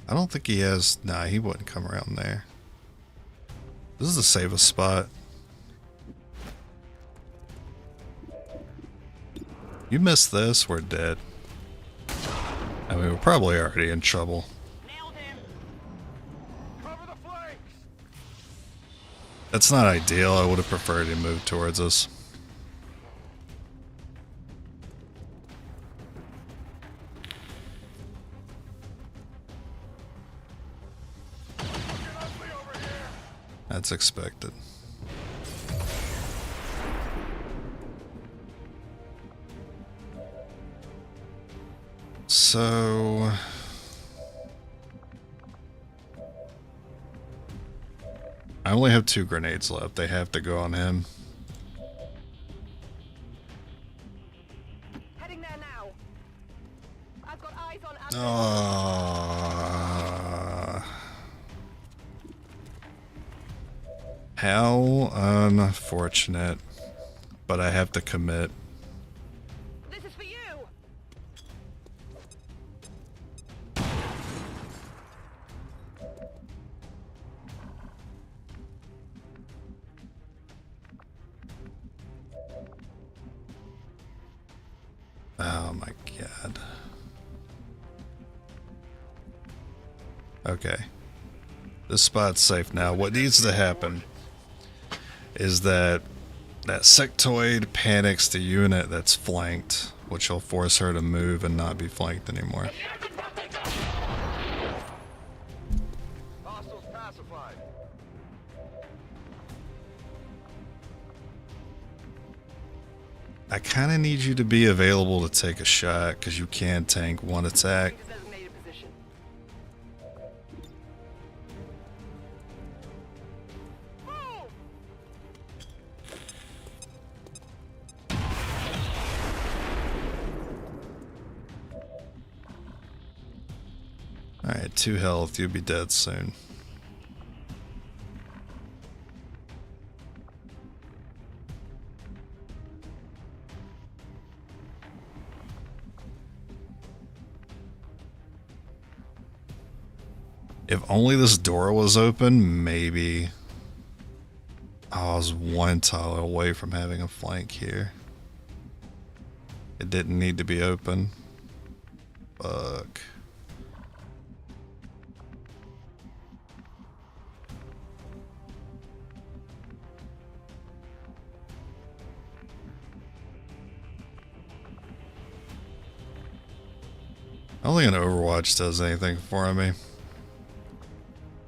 I don't think he has... nah, he wouldn't come around there. This is the safest spot. You miss this, we're dead. I mean, we're probably already in trouble. That's not ideal. I would have preferred him move towards us. That's expected. So... I only have 2 grenades left. They have to go on him. Heading there now. I've got eyes on how unfortunate. But I have to commit. This is for you. Oh my god. Okay. This spot's safe now. What needs to happen is that sectoid panics the unit that's flanked, which will force her to move and not be flanked anymore. Hostiles pacified. I kind of need you to be available to take a shot, because you can tank one attack. Designated position. Alright, 2 health, you'll be dead soon. If only this door was open, maybe. Oh, I was one tile away from having a flank here. It didn't need to be open. Fuck. I don't think an Overwatch does anything for me.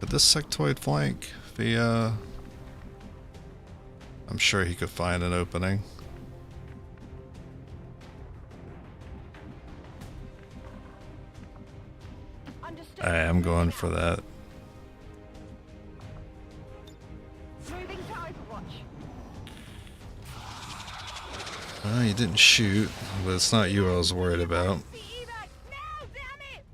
But this sectoid flank via... I'm sure he could find an opening. I am going for that. Moving to Overwatch. Well, you didn't shoot, but it's not you I was worried about. The evac! Now, damn it!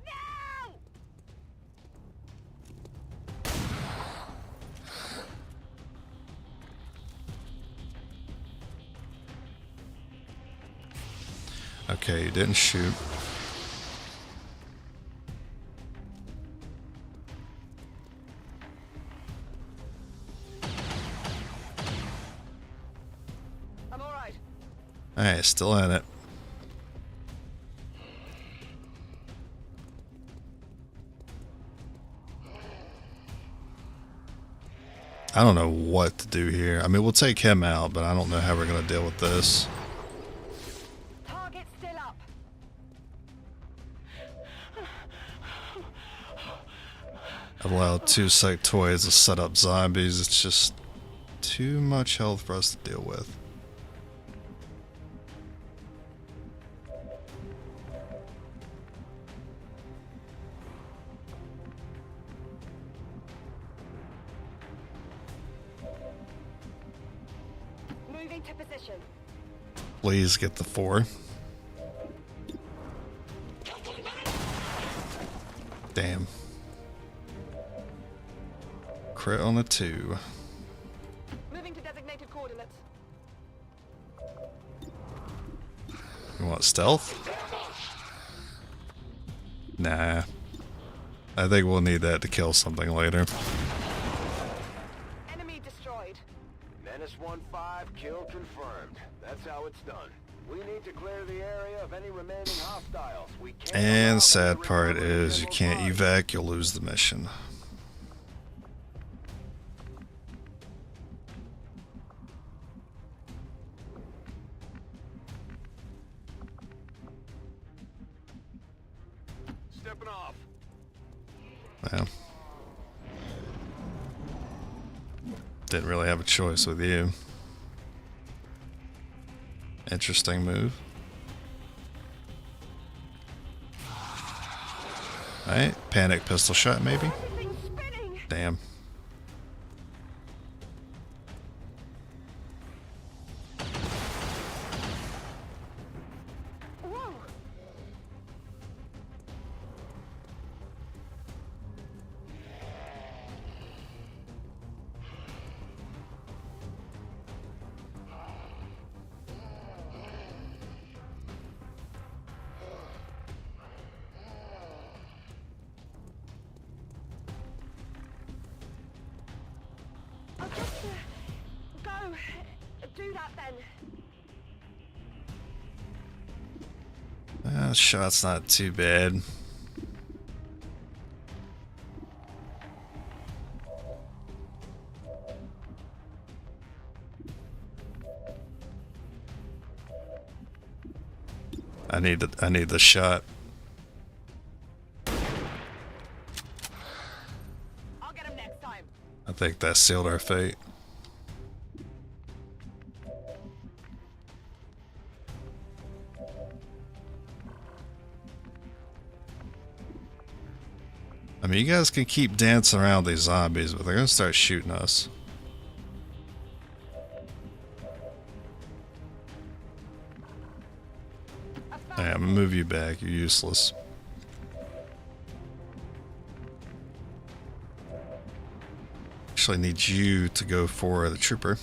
Now! Okay, you didn't shoot. I'm alright. Alright, still in it. I don't know what to do here. I mean, we'll take him out, but I don't know how we're going to deal with this. Target still up. I've allowed 2 sectoids to set up zombies. It's just too much health for us to deal with. Moving to position. Please get the 4. Damn. Crit on the 2. Moving to designated coordinates. You want stealth? Nah. I think we'll need that to kill something later. Enemy destroyed. Menace 1-5, kill confirmed. That's how it's done. We need to clear the area of any remaining hostiles. We can't And allow the sad them to part recover is you visible can't bodies. evac, you'll lose the mission. Stepping off. Well, didn't really have a choice with you. Interesting move. Alright, panic pistol shot maybe? Everything's spinning. Damn. Whoa. I'll just go. Do that then. Shot's not too bad. I need the shot. I'll get him next time. I think that sealed our fate. I mean, you guys can keep dancing around these zombies, but they're gonna start shooting us. Hey, I'm gonna move you back. You're useless. Actually, need you to go for the trooper.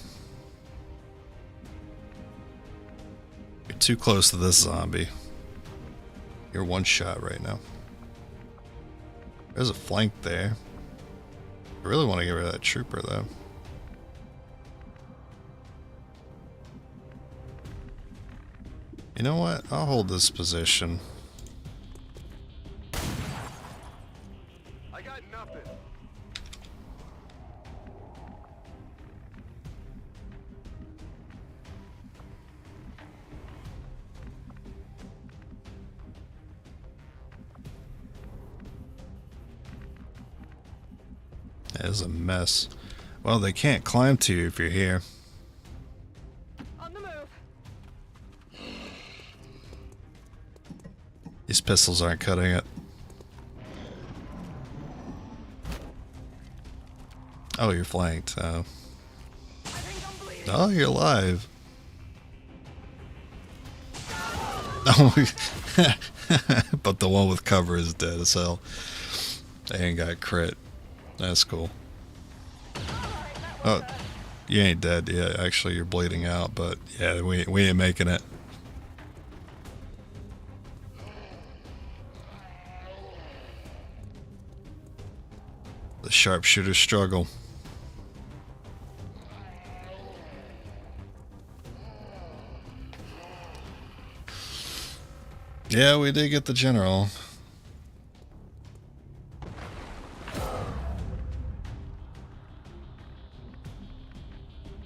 You're too close to this zombie. You're one shot right now. There's a flank there. I really want to get rid of that trooper, though. You know what? I'll hold this position. I got nothing. That is a mess. Well, they can't climb to you if you're here. On the move. These pistols aren't cutting it. Oh, you're flanked. Oh, you're alive. Oh, but the one with cover is dead as hell. They ain't got crit. That's cool. Oh, you ain't dead yet. Actually, you're bleeding out, but yeah, we ain't making it. The sharpshooter struggle. Yeah, we did get the general.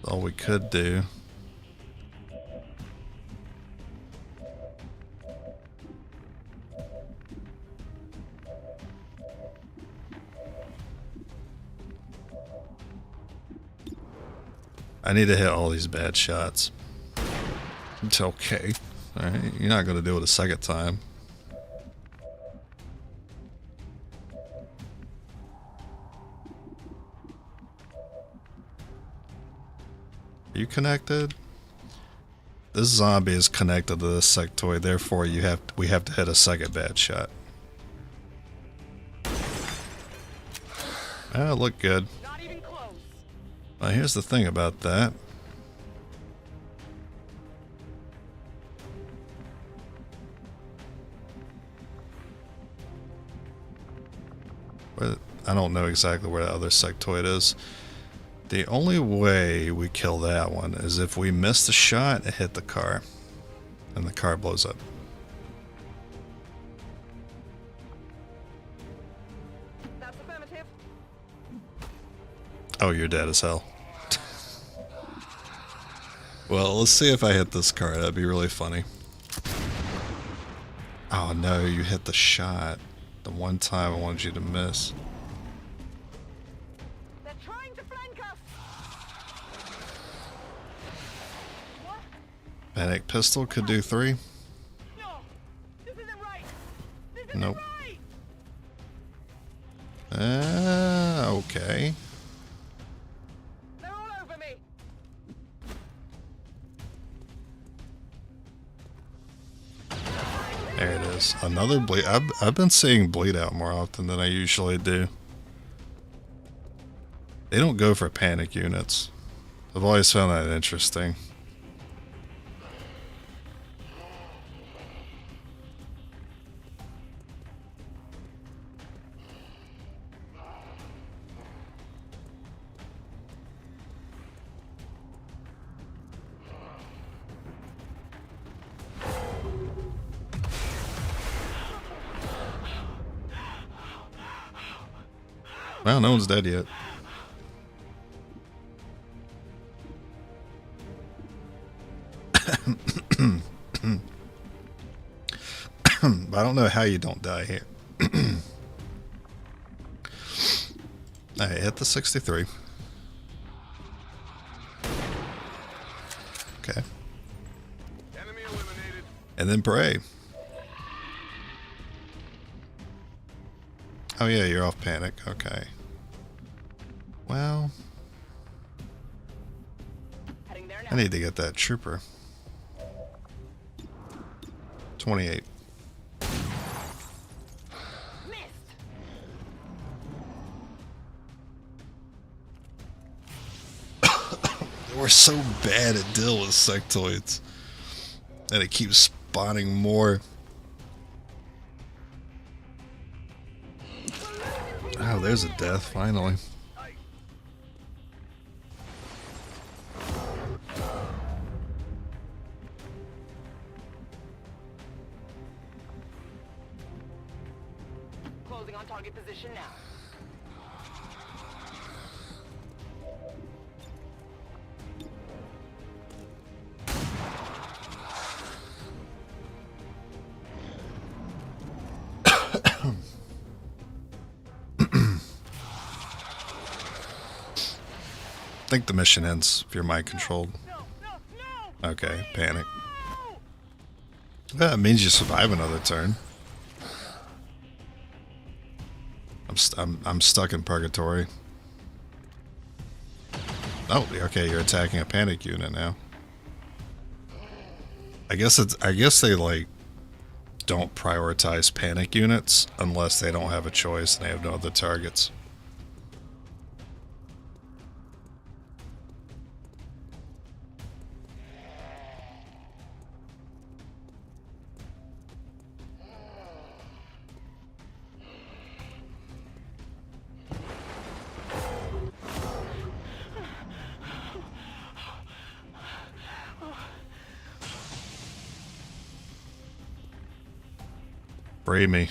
All we could do. I need to hit all these bad shots. It's okay. Alright, you're not going to do it a second time. Are you connected? This zombie is connected to this sectoid, therefore we have to hit a second bad shot. Ah, look good. Not even close. Well, here's the thing about that. I don't know exactly where the other sectoid is. The only way we kill that one is if we miss the shot and hit the car. And the car blows up. That's affirmative. Oh, you're dead as hell. Well, let's see if I hit this car. That'd be really funny. Oh no, you hit the shot. The one time I wanted you to miss. They're trying to flank us. What? Panic pistol could do 3. No, this isn't right. This isn't Nope. right. Okay. They're all over me. There it is. Another bleed. I've been seeing bleed out more often than I usually do. They don't go for panic units. I've always found that interesting. Well, no one's dead yet. But I don't know how you don't die here. Alright, hit the 63. Okay. Enemy eliminated. And then pray. Oh yeah, you're off panic. Okay. Well, Heading there now. I need to get that trooper. 28. Missed. We're so bad at dealing with sectoids. And it keeps spawning more. Oh, there's a death, finally. I closing on target position now. I think the mission ends if you're mind controlled. Okay, panic. That means you survive another turn. I'm stuck in purgatory. Oh, okay, you're attacking a panic unit now. I guess they like don't prioritize panic units unless they don't have a choice and they have no other targets. Spray me.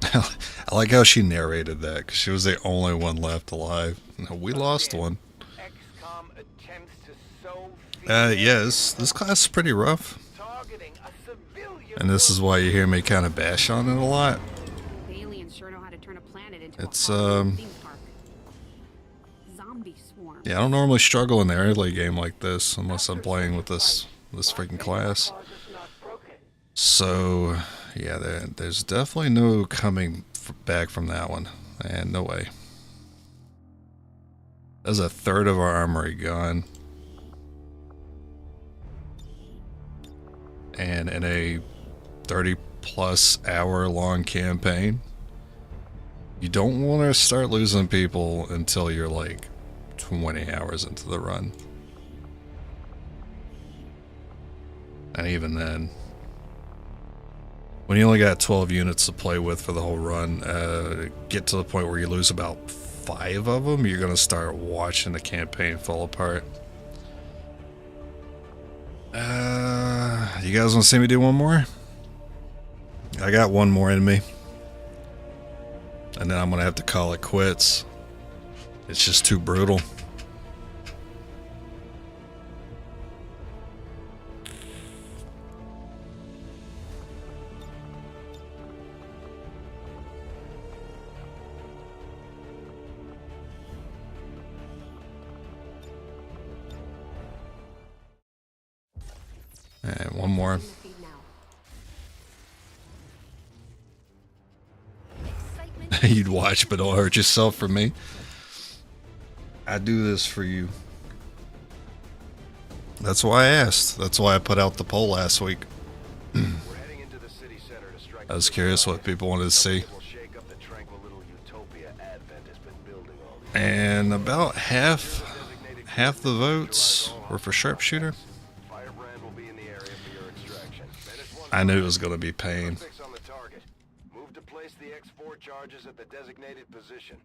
I like how she narrated that because she was the only one left alive. We lost one. XCOM attempts to sow Yes, this class is pretty rough. targeting a civilian. And this is why you hear me kind of bash on it a lot. The aliens sure know how to turn a planet into It's, a Hollywood theme park. Zombie swarm. Yeah, I don't normally struggle in an early game like this unless I'm playing with this freaking class. So, yeah, there's definitely no coming back from that one. And no way. There's a third of our armory gone. And in a 30+ hour long campaign, you don't want to start losing people until you're like 20 hours into the run. And even then, when you only got 12 units to play with for the whole run, get to the point where you lose about 5 of them, you're going to start watching the campaign fall apart. You guys want to see me do one more? I got one more in me. And then I'm going to have to call it quits. It's just too brutal. And one more. You'd watch, but don't hurt yourself for me. I do this for you. That's why I asked. That's why I put out the poll last week. I was curious what people wanted to see. And about half the votes were for Sharpshooter. I knew it was going to be pain. Move to place the X4 charges at the designated position.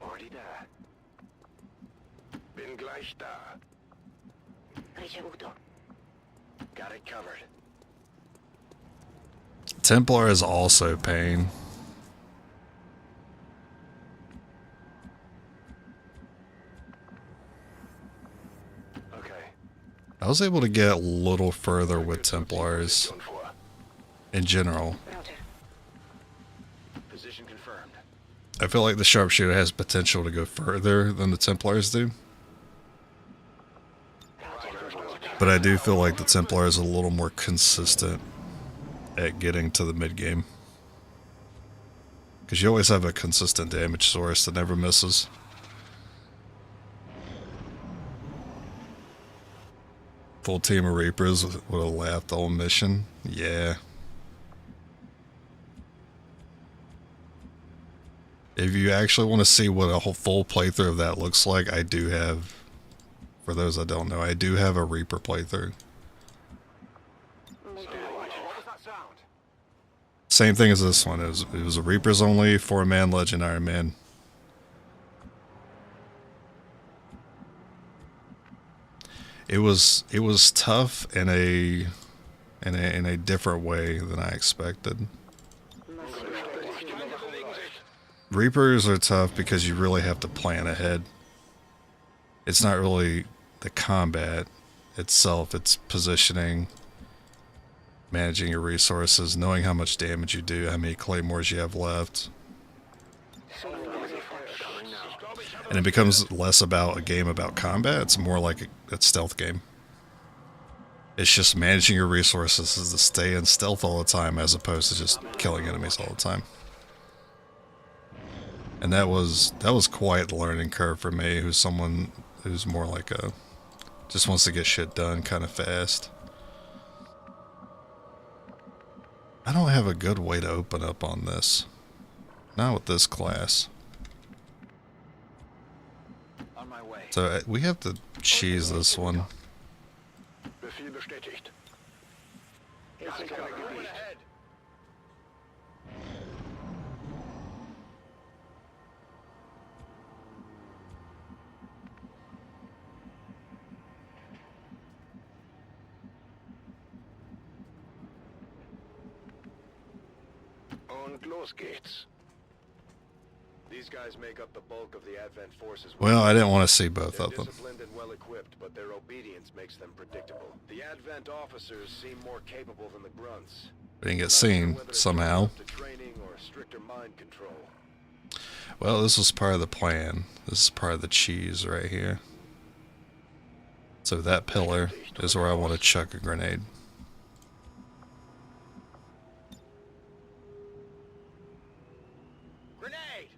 Already da. Bin gleich da. Ricevuto. Got it covered. Templar is also pain. I was able to get a little further with Templars in general. Position confirmed. I feel like the Sharpshooter has potential to go further than the Templars do. But I do feel like the Templar is a little more consistent at getting to the mid-game. Because you always have a consistent damage source that never misses. Full team of Reapers would have laughed the whole mission. Yeah. If you actually want to see what a whole full playthrough of that looks like, I do have, for those that don't know, I do have a Reaper playthrough. Same thing as this one. It was a Reapers only 4-man Legend Ironman. It was tough in a different way than I expected. Reapers are tough because you really have to plan ahead. It's not really the combat itself, it's positioning, managing your resources, knowing how much damage you do, how many claymores you have left. And it becomes less about a game about combat, it's more like a stealth game. It's just managing your resources to stay in stealth all the time as opposed to just killing enemies all the time. And that was quite the learning curve for me, who's someone who's more like a just wants to get shit done kind of fast. I don't have a good way to open up on this. Not with this class. On my way. So we have to cheese this one. Befehl bestätigt. Und los geht's. These guys make up the bulk of the Advent forces. Well, I didn't want to see both They're of them. disciplined and well equipped, but their obedience makes them predictable. The Advent officers seem more capable than the grunts. We didn't get seen somehow. To training or stricter mind control. Well, this was part of the plan. This is part of the cheese right here. So that pillar is where I want to chuck a grenade. Grenade!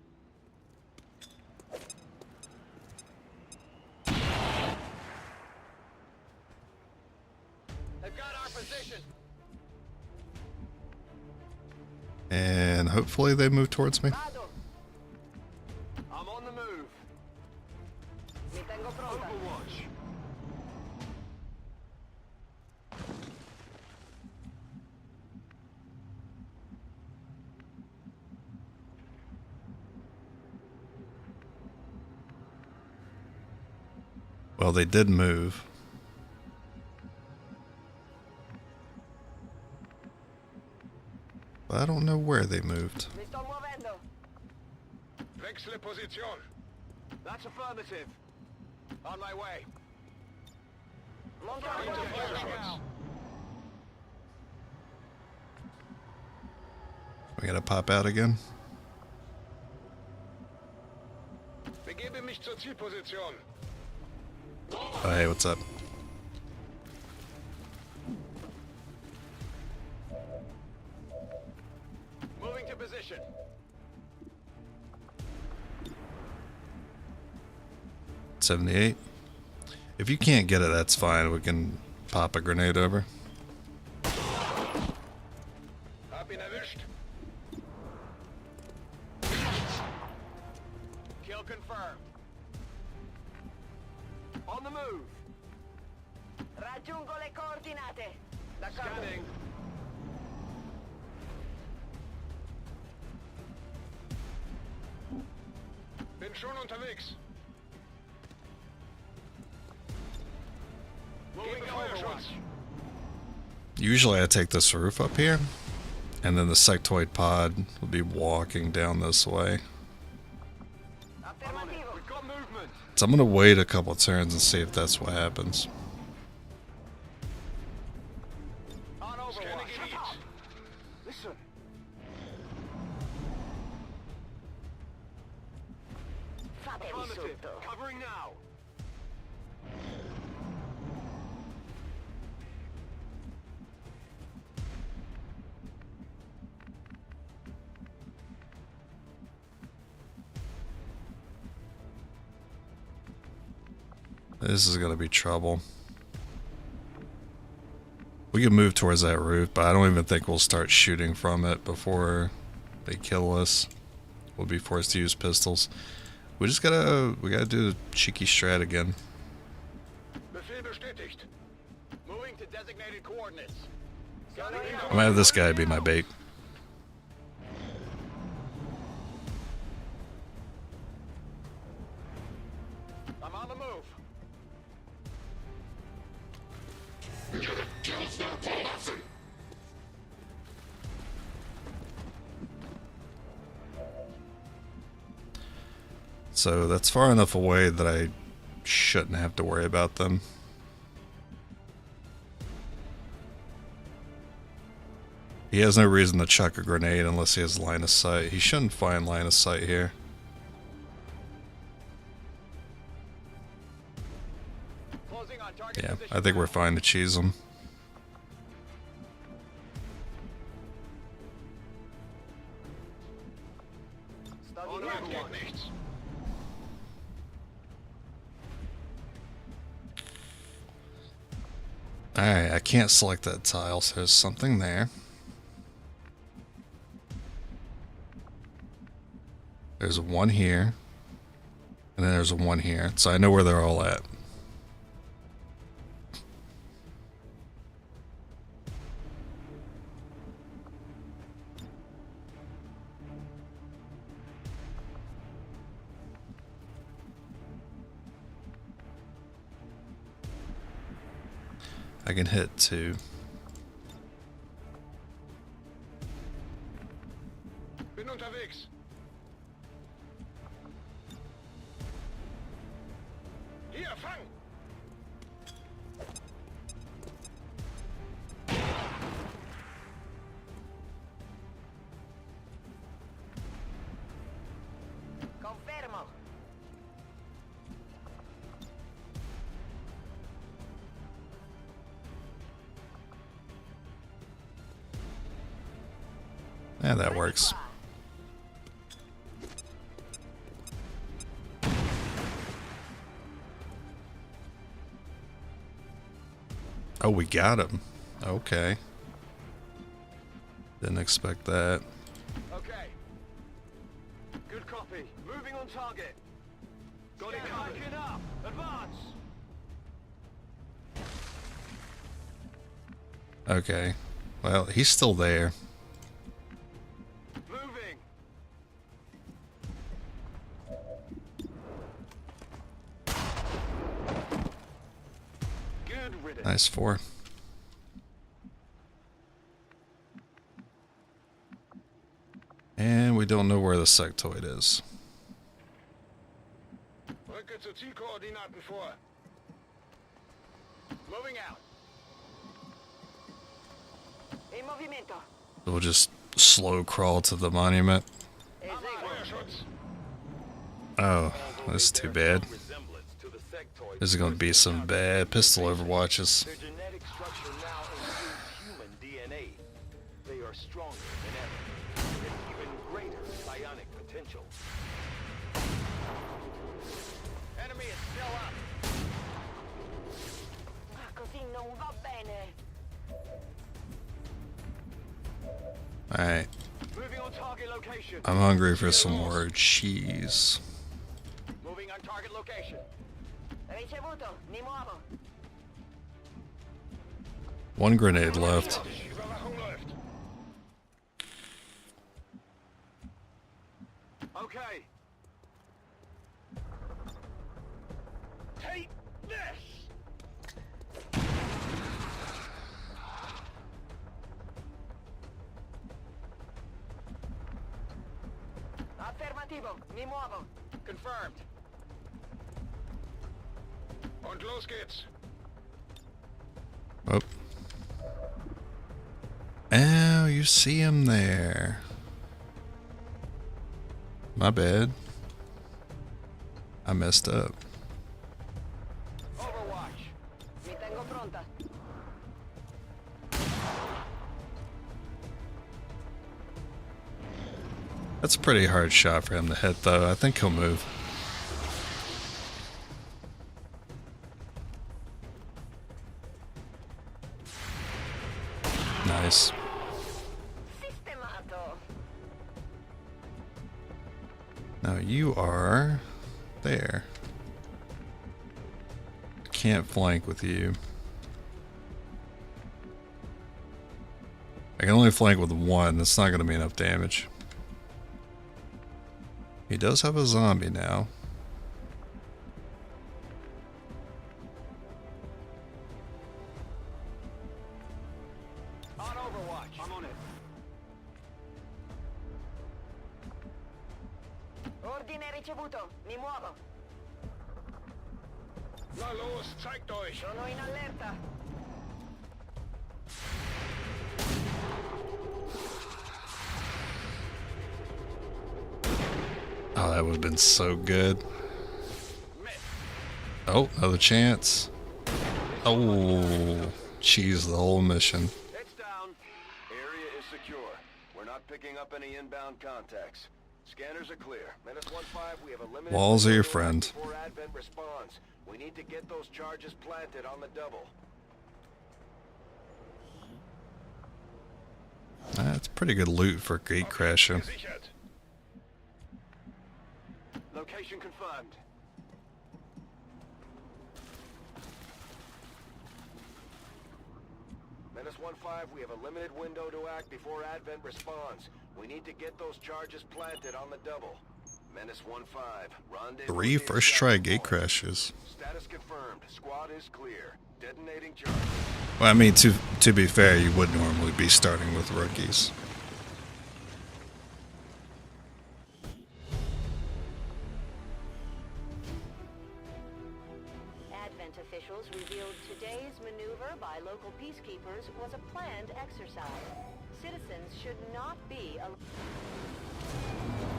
They've got our position. And hopefully they move towards me. I'm on the move. Mi tengo pronta. Overwatch. Well, they did move. But I don't know where they moved. Mi sto muovendo. Wechsle Position. That's affirmative. On my way. Montando. We gotta pop out again. Begebe mich zur Zielposition. Oh, hey, what's up? Moving to position. .78. If you can't get it, that's fine. We can pop a grenade over. Hab ihn erwischt. Kill confirmed. On the move. Raggiungo le coordinate. Scanning. Bin schon unterwegs. Moving to Overwatch. Usually I take this roof up here, and then the sectoid pod will be walking down this way. Affermativo. We've got movement. So I'm gonna wait a couple turns and see if that's what happens. On Overwatch. Listen. Fatevi Affirmative. sotto. Covering now. This is gonna be trouble. We can move towards that roof, but I don't even think we'll start shooting from it before they kill us. We'll be forced to use pistols. We gotta do the cheeky strat again. Befehl bestätigt. Moving to designated coordinates. I'm gonna have this guy be my bait. I'm on the move. So that's far enough away that I shouldn't have to worry about them. He has no reason to chuck a grenade unless he has line of sight. He shouldn't find line of sight here. Yeah, I think we're fine to cheese him. Alright, I can't select that tile, so there's something there. There's one here. And then there's one here. So I know where they're all at. I can hit 2. Bin unterwegs. Hier, fang! Confermo. Yeah, that works. Oh, we got him. Okay. Didn't expect that. Okay. Good copy. Moving on target. Got it covered. Back it up! Advance! Okay. Well, he's still there. Moving. Good riddance. Nice 4. And we don't know where the sectoid is. Rücke zu Zielkoordinaten vor. Moving out. En movimiento. We'll just slow crawl to the monument. Feuerschutz. Oh, that's too bad. Resemblance to the sectoid. This is gonna be some bad pistol overwatches. Their genetic structure now includes human DNA. They are stronger than ever, with even greater psionic potential. Enemy is still up. Così non va bene. Alright, Moving on target location. I'm hungry for some more cheese. Moving on target location. Ricevuto. Mi muovo. One grenade left. Überwachung läuft. Okay. Take this! Affermativo. Mi muovo. Confirmed. Und los geht's. Oh. Oh, you see him there. My bad. I messed up. Overwatch. Mi tengo pronta. That's a pretty hard shot for him to hit, though. I think he'll move. Nice. Sistemato. Now you are there. Can't flank with you. I can only flank with one. That's not going to be enough damage. He does have a zombie now. Ordine ricevuto. Mi muovo. Na los, zeigt euch! Sono in allerta. Oh, that would have been so good. Oh, another chance. Oh, cheese the whole mission. It's down. Area is secure. We're not picking up any inbound contacts. Scanners are clear. -15, we have a limited... Walls are your friend. Before Advent responds. We need to get those charges planted on the double. That's pretty good loot for Gatecrasher. Gesichert. Location confirmed. -15, we have a limited window to act before Advent responds. We need to get those charges planted on the double. -15, rendezvous. 3 first try Gatecrashers. Status confirmed. Squad is clear. Detonating charges. Well, I mean, to be fair, you would normally be starting with rookies. Advent officials revealed today's maneuver by local peacekeepers was a planned exercise. Citizens should not be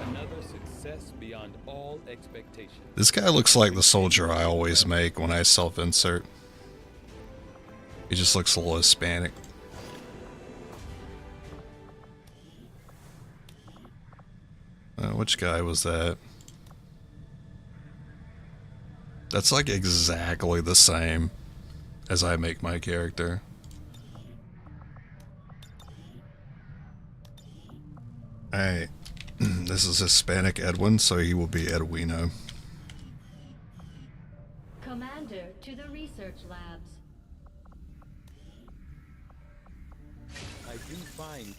Another success beyond all expectations. This guy looks like the soldier I always make when I self-insert. He just looks a little Hispanic. Which guy was that? That's like exactly the same as I make my character. Alright. This is Hispanic Edwin, so he will be Edwino. Commander to the research labs. I do find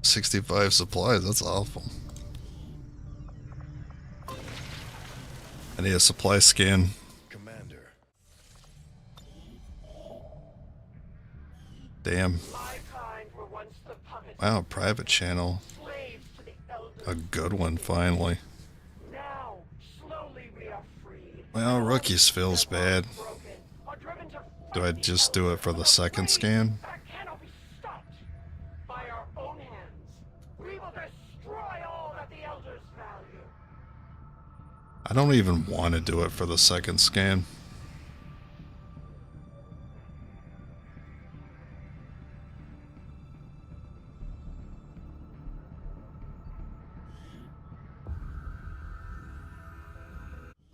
65 supplies, that's awful. I need a supply scan. Commander. Damn. My kind were once the puppets, Wow, private channel. slaves to the elders. A good one, finally. Now, slowly we are freed. Well, rookies feels bad. Broken, are driven to Do I just do it for the second scan? that cannot be stopped. By our own hands, we will destroy all that the elders value. I don't even want to do it for the second scan.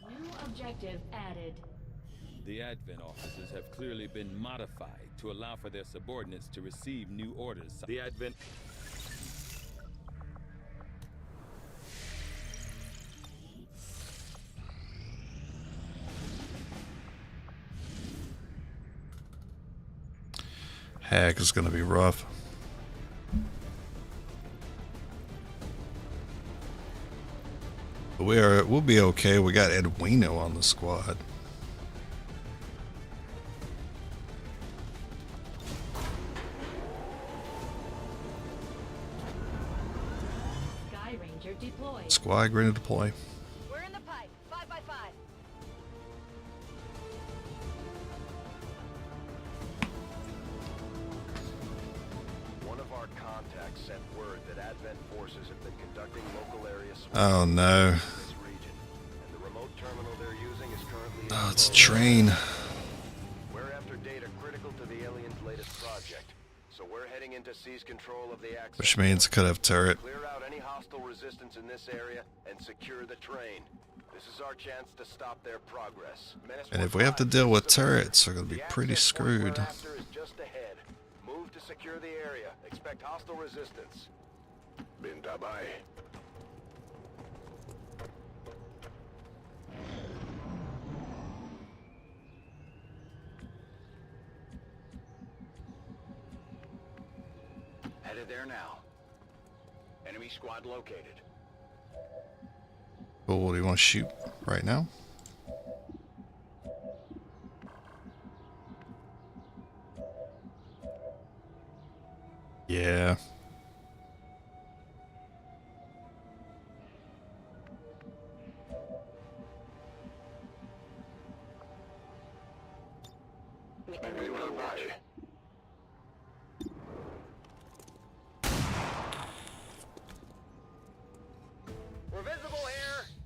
New objective added. the Advent offices have clearly been modified to allow for their subordinates to receive new orders. The Advent... Hack is going to be rough. But we'll be okay. We got Edwino on the squad. Sky Ranger deployed. Squad ready to deploy. We're in the pipe. 5 by 5. One of our contacts sent word that Advent forces have been conducting local area Oh no. in this region, and the remote terminal they're using is currently Oh, it's a train. We're after data critical to the aliens' latest project, so we're heading in to seize control of the access. Which means it could have turret. Clear out any hostile resistance in this area and secure the train. This is our chance to stop their progress. And if we have to deal with turrets, we're going to be pretty screwed. The access point we're after is just ahead. Move to secure the area. Expect hostile resistance. Bin dabei. Headed there now. Enemy squad located. Well, what do you want to shoot right now? Yeah.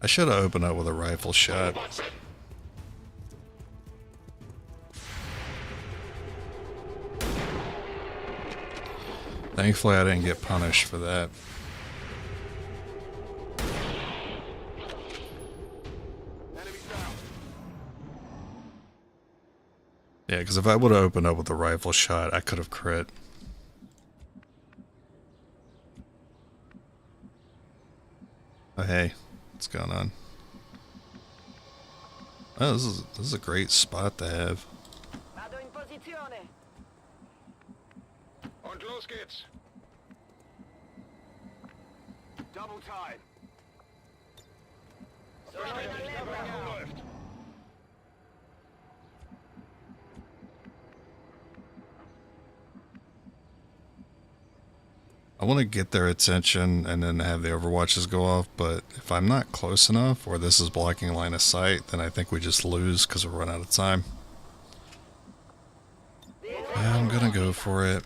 I should have opened up with a rifle shot. Thankfully, I didn't get punished for that. Yeah, because if I would have opened up with a rifle shot, I could have crit. Oh, hey, what's going on? Oh, this is a great spot to have. Vado in posizione. Und los geht's. Double time. Läuft. I want to get their attention and then have the overwatches go off, but if I'm not close enough or this is blocking line of sight, then I think we just lose because we run out of time. Yeah, I'm gonna go for it.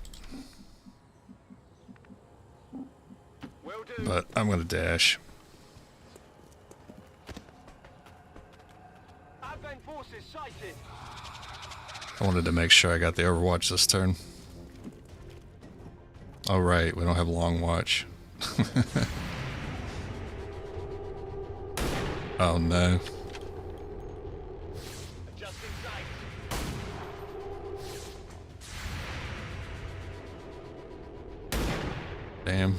But I'm gonna dash. Advent forces sighted. I wanted to make sure I got the overwatch this turn. Oh right, we don't have long watch. Oh no. Adjusting sight. Damn.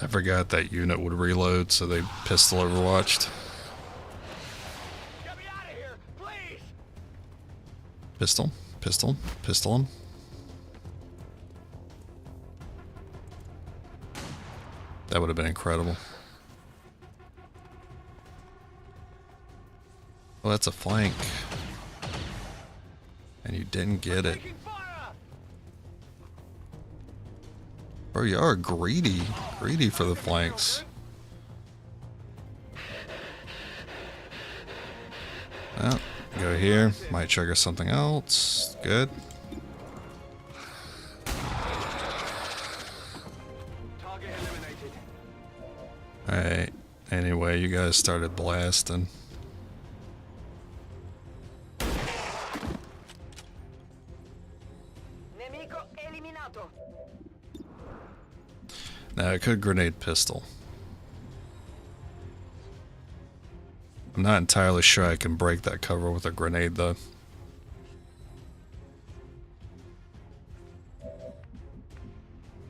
I forgot that unit would reload, so they pistol overwatched. Get me out of here, please. Pistol, pistol, pistol him. That would have been incredible. Well, that's a flank. And you didn't get it. Bro, you are greedy. Greedy for the flanks. Well, go here. Might trigger something else. Good. Alright. Anyway, you guys started blasting. Nemico eliminato. Now, I could grenade pistol. I'm not entirely sure I can break that cover with a grenade, though.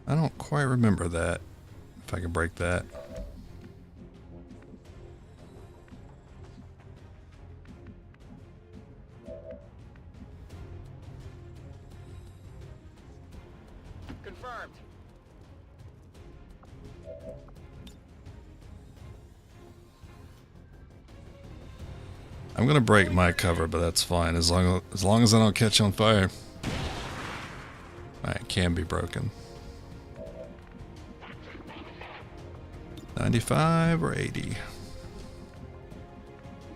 I don't quite remember that. If I can break that. Confirmed. I'm gonna break my cover, but that's fine as long as I don't catch on fire. Alright, can be broken. 95 or 80?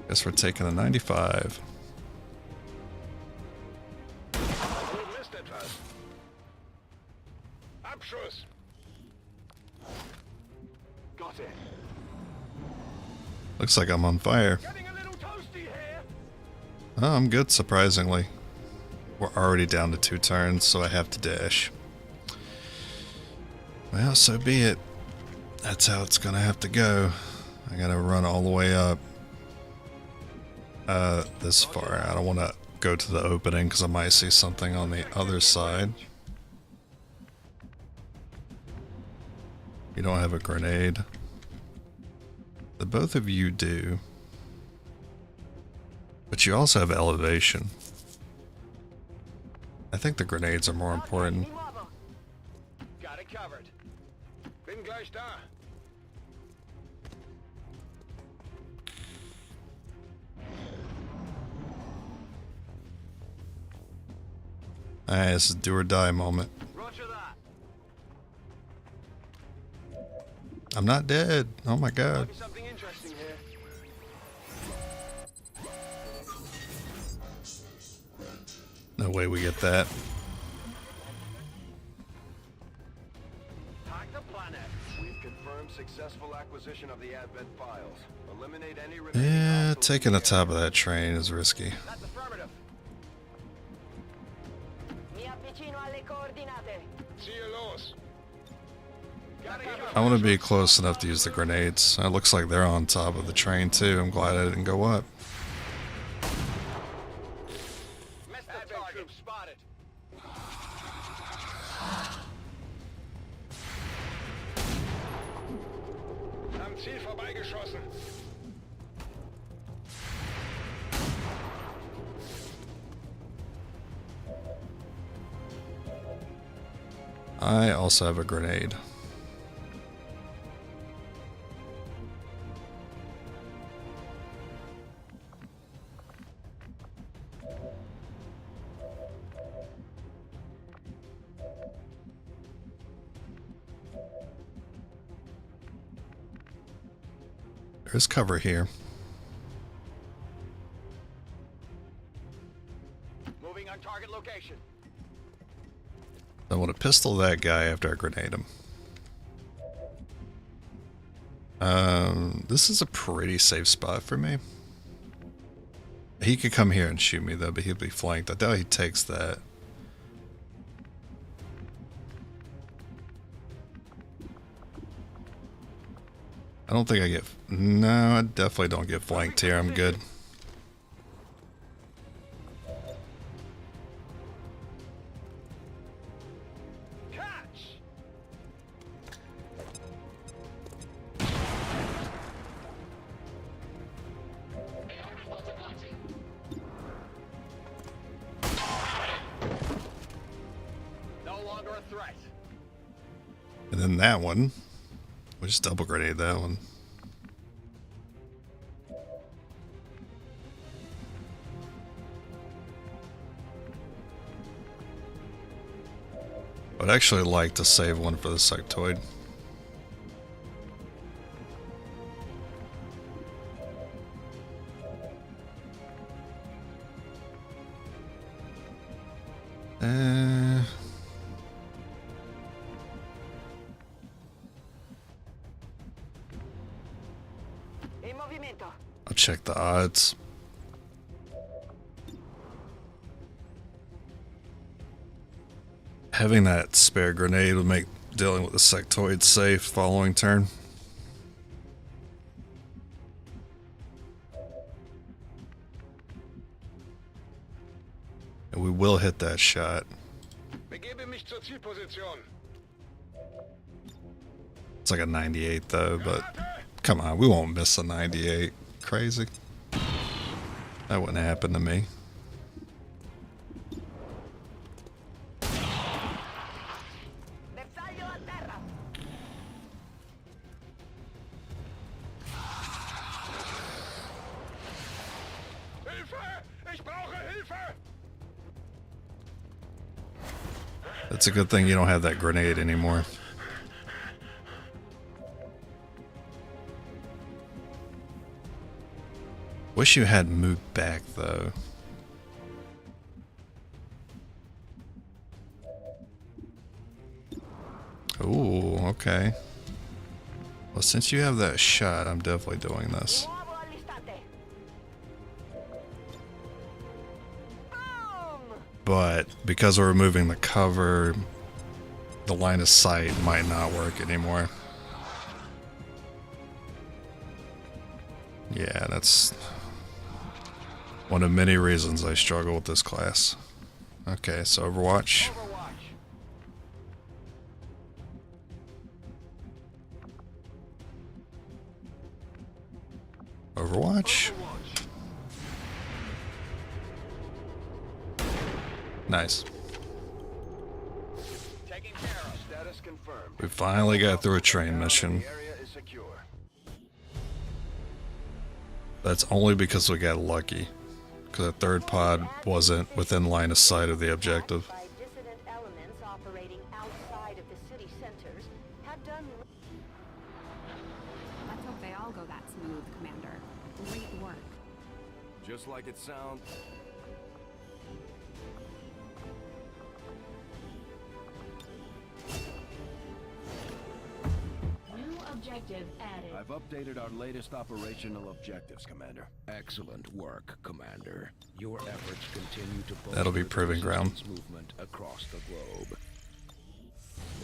Guess we're taking a 95. Got it. Looks like I'm on fire. Getting a little toasty here. Oh, I'm good, surprisingly. We're already down to 2 turns, so I have to dash. Well, so be it. That's how it's gonna have to go. I gotta run all the way up. This far. I don't want to go to the opening because I might see something on the other side. You don't have a grenade. The both of you do. But you also have elevation. I think the grenades are more important. Got it covered. Bin gleich da. Alright, this is do or die moment. Roger that. I'm not dead. Oh my god. Might be something interesting here. No way we get that. Hack the planet. We've confirmed successful acquisition of the Advent files. Eliminate any remaining Yeah, hostiles taking in the the top area. of that train is risky. That's affirmative. Mi avvicino alle coordinate. Ziehe los. I want to be close enough to use the grenades. It looks like they're on top of the train too. I'm glad I didn't go up. Missed the target. Troops spotted. Am Ziel vorbeigeschossen. I also have a grenade. There's cover here. Moving on target location. I want to pistol that guy after I grenade him. This is a pretty safe spot for me. He could come here and shoot me though, but he'll be flanked. I doubt he takes that. I don't think I get... No, I definitely don't get flanked here. I'm good. Catch. No longer a threat. And then that one. We'll just double grenade that one. I'd actually like to save one for the sectoid. In movimento. I'll check the odds. Having that spare grenade would make dealing with the sectoid safe following turn. And we will hit that shot. Begebe mich zur Zielposition. It's like a 98 though, but come on, we won't miss a 98. Crazy. That wouldn't happen to me. Bersaglio a terra. Hilfe! Ich brauche Hilfe! It's a good thing you don't have that grenade anymore. Wish you had moved back though. Ooh, okay. Well, since you have that shot, I'm definitely doing this. Nuovo all'istante. Boom! But because we're removing the cover, the line of sight might not work anymore. Yeah, that's one of many reasons I struggle with this class. Okay, so Overwatch. Overwatch. Nice. Taking care of. Status confirmed. We finally got through a train mission. The area is secure. That's only because we got lucky. Because the third pod wasn't within line of sight of the objective. By dissident elements operating outside of the city centers have done. Let's hope they all go that smooth, Commander. Great work. Just like it sounds. objective added. I've updated our latest operational objectives, Commander. Excellent work, Commander. Your efforts continue to That'll be bolster the proving ground. resistance movement across the globe.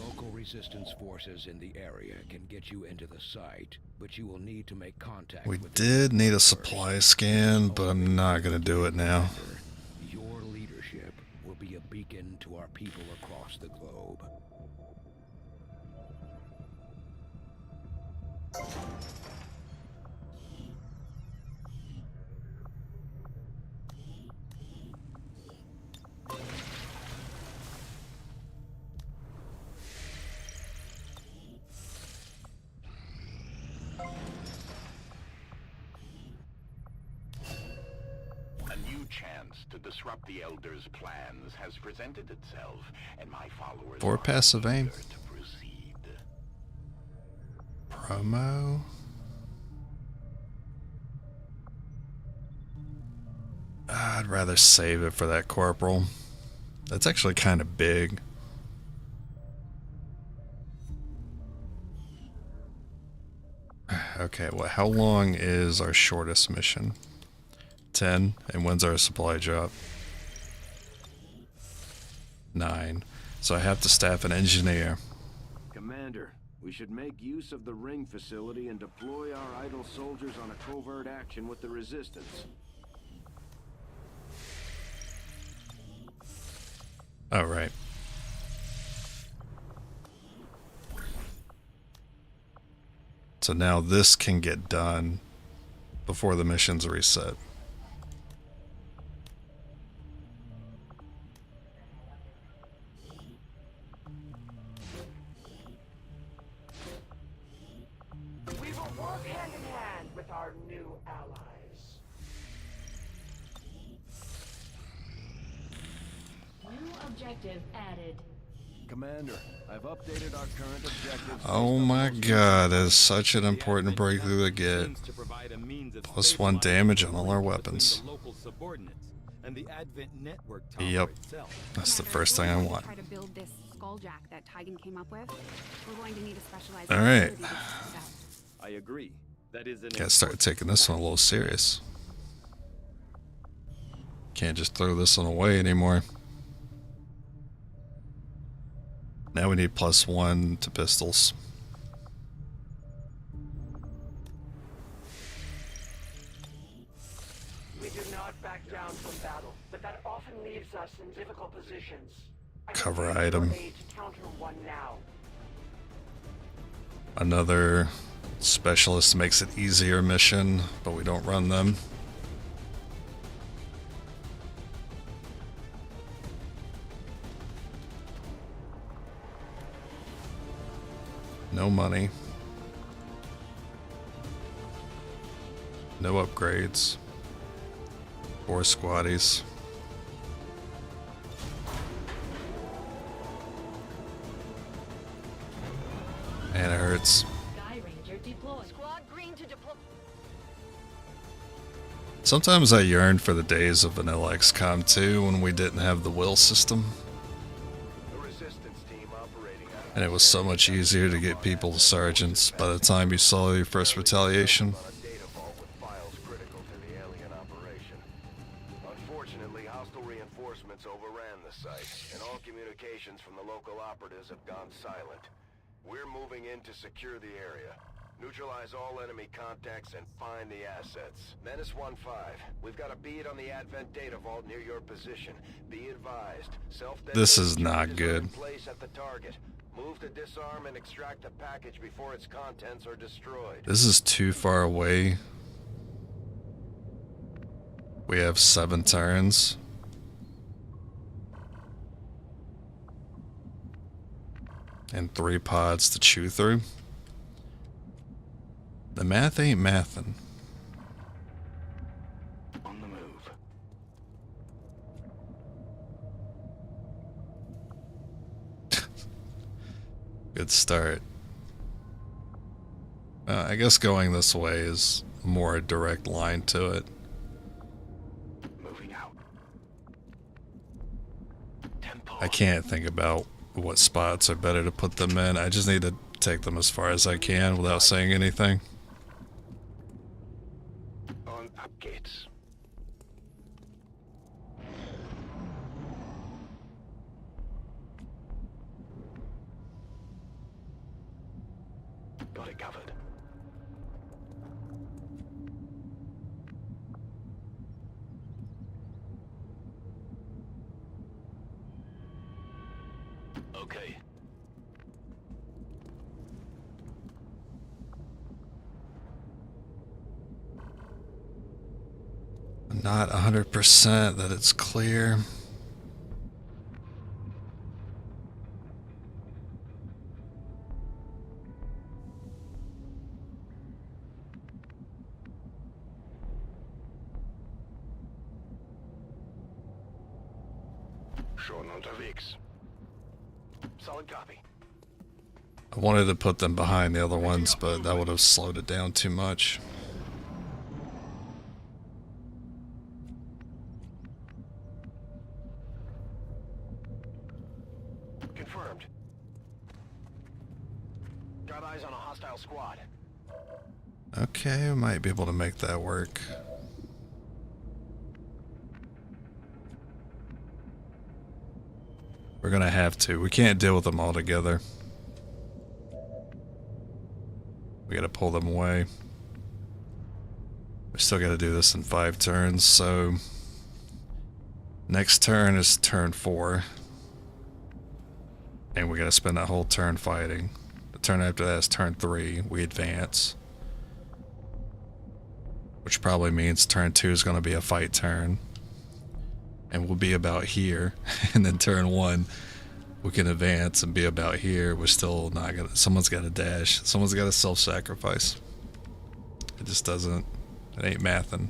Local resistance forces in the area can get you into the site, but you will need to make contact We with did need a supply scan, but I'm not gonna do it now. Your leadership will be a beacon to our people across the globe. A new chance to disrupt the Elders' plans has presented itself, and my followers For passive aim. eager to proceed. Promo. I'd rather save it for that corporal. That's actually kind of big. Okay, well, how long is our shortest mission? 10. And when's our supply drop? 9. So I have to staff an engineer. Commander, we should make use of the ring facility and deploy our idle soldiers on a covert action with the resistance. Oh, right. So now this can get done before the mission's reset. We will work hand in hand with our new allies. New objective added. Commander, I've updated our current objectives. Oh my god, that is such an important breakthrough to get. Plus 1 damage on all our weapons. Yep, that's the first thing I want. Try to build this skulljack that Tigan came up with. We're going to need a specialized All right. facility to test out. I agree. That is an Gotta start taking this one a little serious. Can't just throw this one away anymore. Now we need plus 1 to pistols. We do not back down from battle, but that often leaves us in difficult positions. I Cover can use your item. aid to counter one now. Another specialist makes it easier mission, but we don't run them. No money. No upgrades. 4 squaddies. And it hurts. Sky Ranger deployed. Squad green to deploy. Sometimes I yearn for the days of vanilla XCOM 2 when we didn't have the will system. The resistance team operating out of And it was so much easier to get people to sergeants by the time you saw your first retaliation. on a data vault with files critical to the alien operation. Unfortunately, hostile reinforcements overran the site, and all communications from the local operatives have gone silent. We're moving in to secure the area. Neutralize all enemy contacts and find the assets. Menace 1-5, we've got a bead on the Advent data vault near your position. Be advised, This is not good. in place at the target. Move to disarm and extract the package before its contents are destroyed. This is too far away. We have 7 turns. And 3 pods to chew through. The math ain't mathin'. On the move. Good start. I guess going this way is more a direct line to it. Moving out. I can't think about what spots are better to put them in. I just need to take them as far as I can without saying anything. Und ab geht's. Got it covered. Okay. Not 100% that it's clear. Schon unterwegs. Solid copy. I wanted to put them behind the other ones, but that would have slowed it down too much. Confirmed. Got eyes on a hostile squad. Okay, we might be able to make that work. We're gonna have to. We can't deal with them all together. We gotta pull them away. We still gotta do this in 5 turns, so... Next turn is turn 4. And we gotta spend that whole turn fighting. The turn after that is turn 3. We advance. Which probably means turn 2 is gonna be a fight turn. And we'll be about here. And then turn 1, we can advance and be about here. We're still not gonna... Someone's gotta dash. Someone's gotta self-sacrifice. It just doesn't... It ain't mathin'.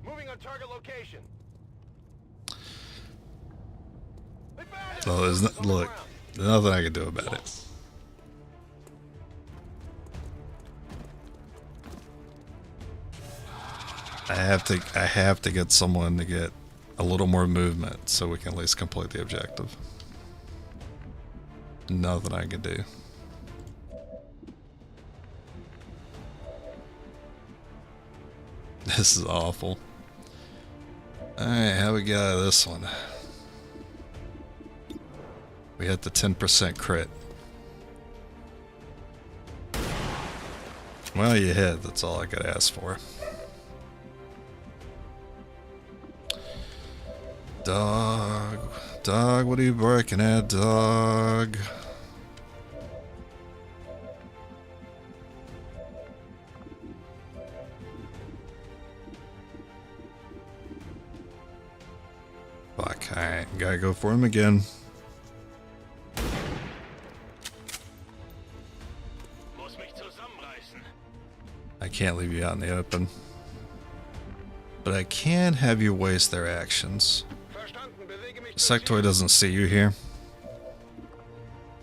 Moving on target location. So there's no, look, there's nothing I can do about it. I have to get someone to get a little more movement so we can at least complete the objective. Nothing I can do. This is awful. Alright, how we get out of this one? We hit the 10% crit. Well, you hit. That's all I could ask for. Dog. Dog, what are you barking at, dog? Fuck, alright. Gotta go for him again. I can't leave you out in the open. But I can have you waste their actions. Sectoid doesn't see you here.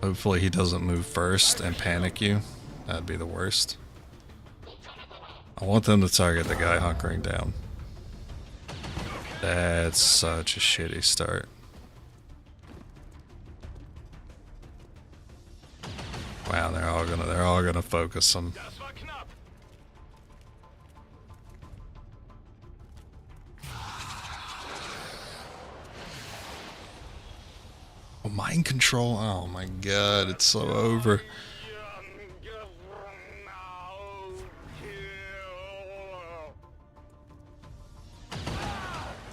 Hopefully he doesn't move first and panic you. That'd be the worst. I want them to target the guy hunkering down. That's such a shitty start. Wow, they're all gonna focus him. Oh, mind control. Oh my god, it's so over.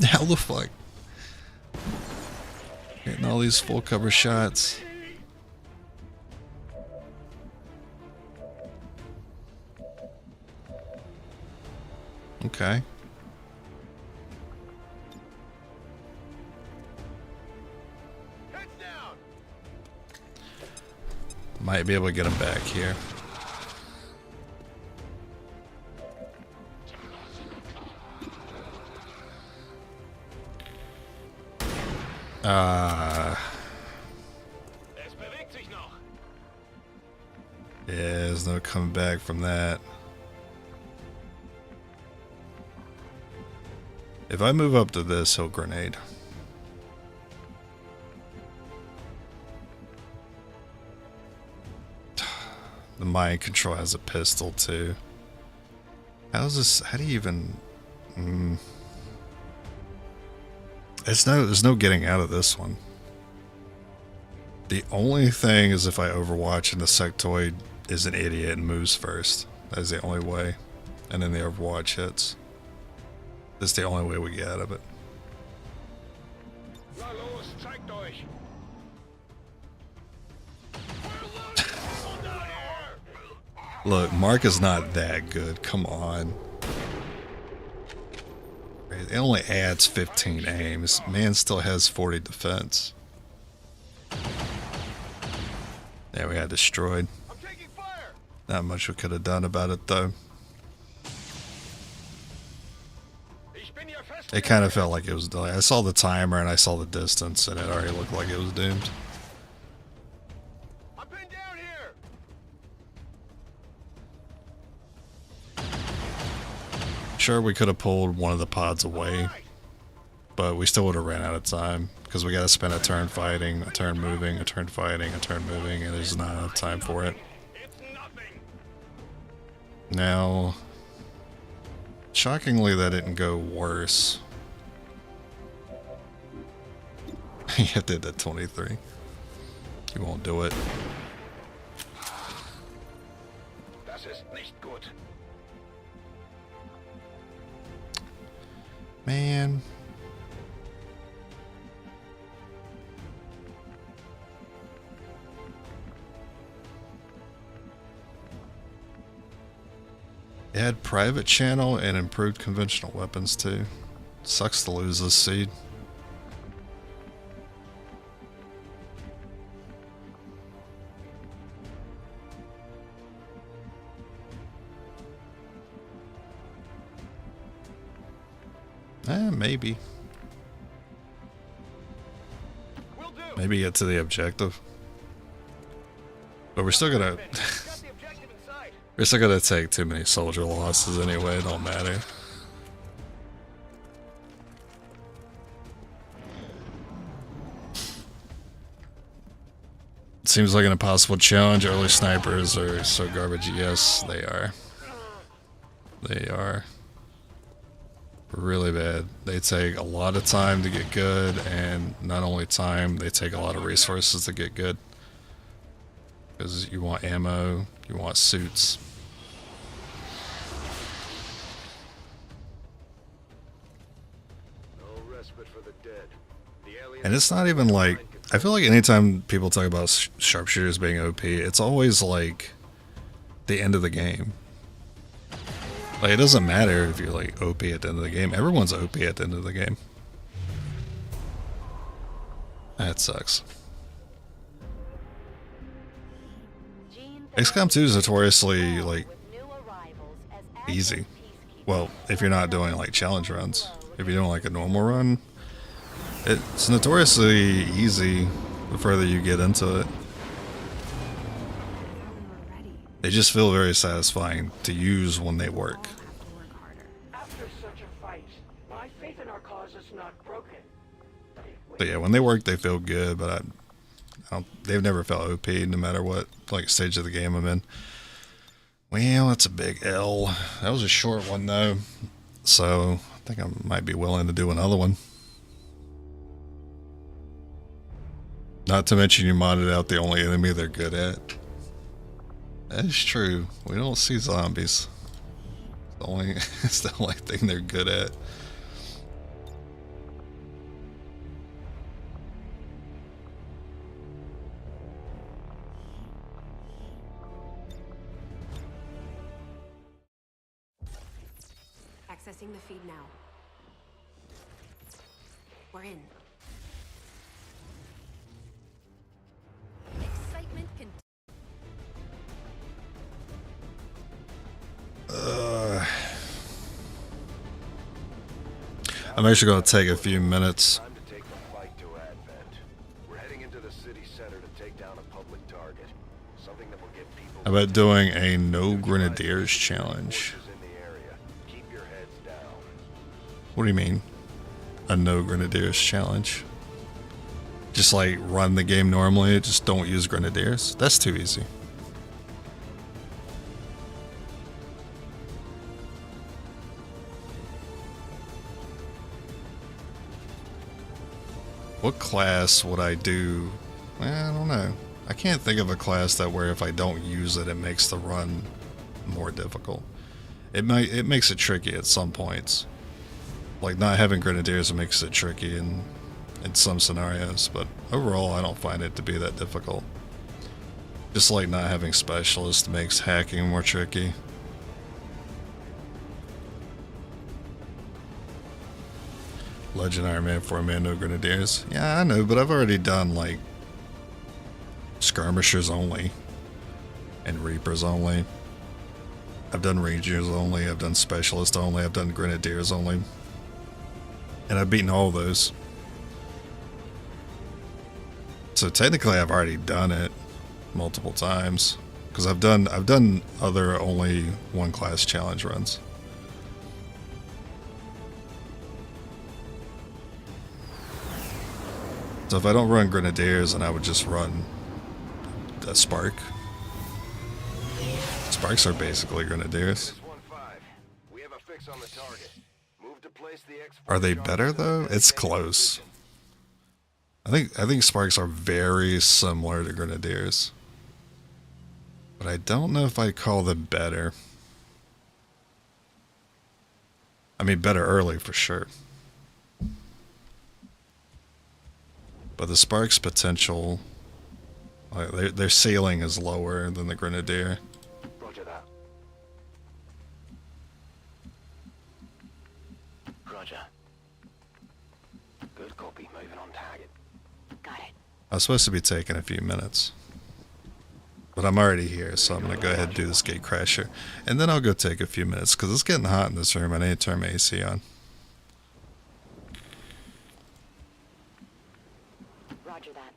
How the fuck? Getting all these full cover shots. Okay. Might be able to get him back here. Yeah, there's no coming back from that. If I move up to this, he'll grenade. The mind control has a pistol too. How's this? How do you even? There's no getting out of this one. The only thing is if I Overwatch and the sectoid is an idiot and moves first. That's the only way. And then the Overwatch hits. That's the only way we get out of it. Look, Mark is not that good. Come on. It only adds 15 aim. This man still has 40 defense. Yeah, we got destroyed. Not much we could have done about it, though. It kind of felt like it was delayed. I saw the timer and I saw the distance, and it already looked like it was doomed. Sure, we could have pulled one of the pods away, but we still would have ran out of time because we got to spend a turn fighting, a turn moving, a turn fighting, a turn moving, and there's not enough time for it. Now, shockingly, that didn't go worse. You did that 23. You won't do it. Man. Add private channel and improved conventional weapons too. Sucks to lose this seed. Maybe. Maybe get to the objective. But we're still gonna take too many soldier losses anyway, it don't matter. Seems like an impossible challenge. Early snipers are so garbage. Yes, they are. They are. Really bad. They take a lot of time to get good, and not only time, they take a lot of resources to get good. Because you want ammo, you want suits. And it's not even like, I feel like anytime people talk about sharpshooters being OP, it's always like the end of the game. Like, it doesn't matter if you're like OP at the end of the game. Everyone's OP at the end of the game. That sucks. XCOM 2 is notoriously like easy. Well, if you're not doing like challenge runs. If you're doing like a normal run, it's notoriously easy the further you get into it. They just feel very satisfying to use when they work. After such a fight, my faith in our cause is not broken. But yeah, when they work, they feel good. But they've never felt OP, no matter what like stage of the game I'm in. Well, that's a big L. That was a short one though, so I think I might be willing to do another one. Not to mention you modded out the only enemy they're good at. That is true. We don't see zombies. It's the only thing they're good at. Accessing the feed now. We're in. Excitement can. I'm actually going to take a few minutes. Time to take the fight to Advent. We're heading into the city center to take down a public target. Something that will get How about doing a no grenadiers challenge? What do you mean? A no grenadiers challenge? Just like run the game normally, just don't use grenadiers? That's too easy. What class would I do? I don't know. I can't think of a class that where if I don't use it, it makes the run more difficult. It makes it tricky at some points. Like not having grenadiers makes it tricky in some scenarios, but overall I don't find it to be that difficult. Just like not having specialists makes hacking more tricky. Legend Ironman 4-man no grenadiers. Yeah, I know, but I've already done like skirmishers only and reapers only. I've done rangers only, I've done specialists only, I've done grenadiers only. And I've beaten all those. So technically I've already done it multiple times because I've done other only one class challenge runs. So if I don't run grenadiers, then I would just run a spark. Sparks are basically grenadiers. Are they better though? It's close. I think sparks are very similar to grenadiers, but I don't know if I'd call them better. I mean, better early for sure. But the spark's potential, like their ceiling is lower than the grenadier. Roger that. Roger. Good copy. Moving on target. Got it. I was supposed to be taking a few minutes, but I'm already here, so I'm gonna go ahead and do this gate crasher, and then I'll go take a few minutes because it's getting hot in this room. I need to turn my AC on. Roger that.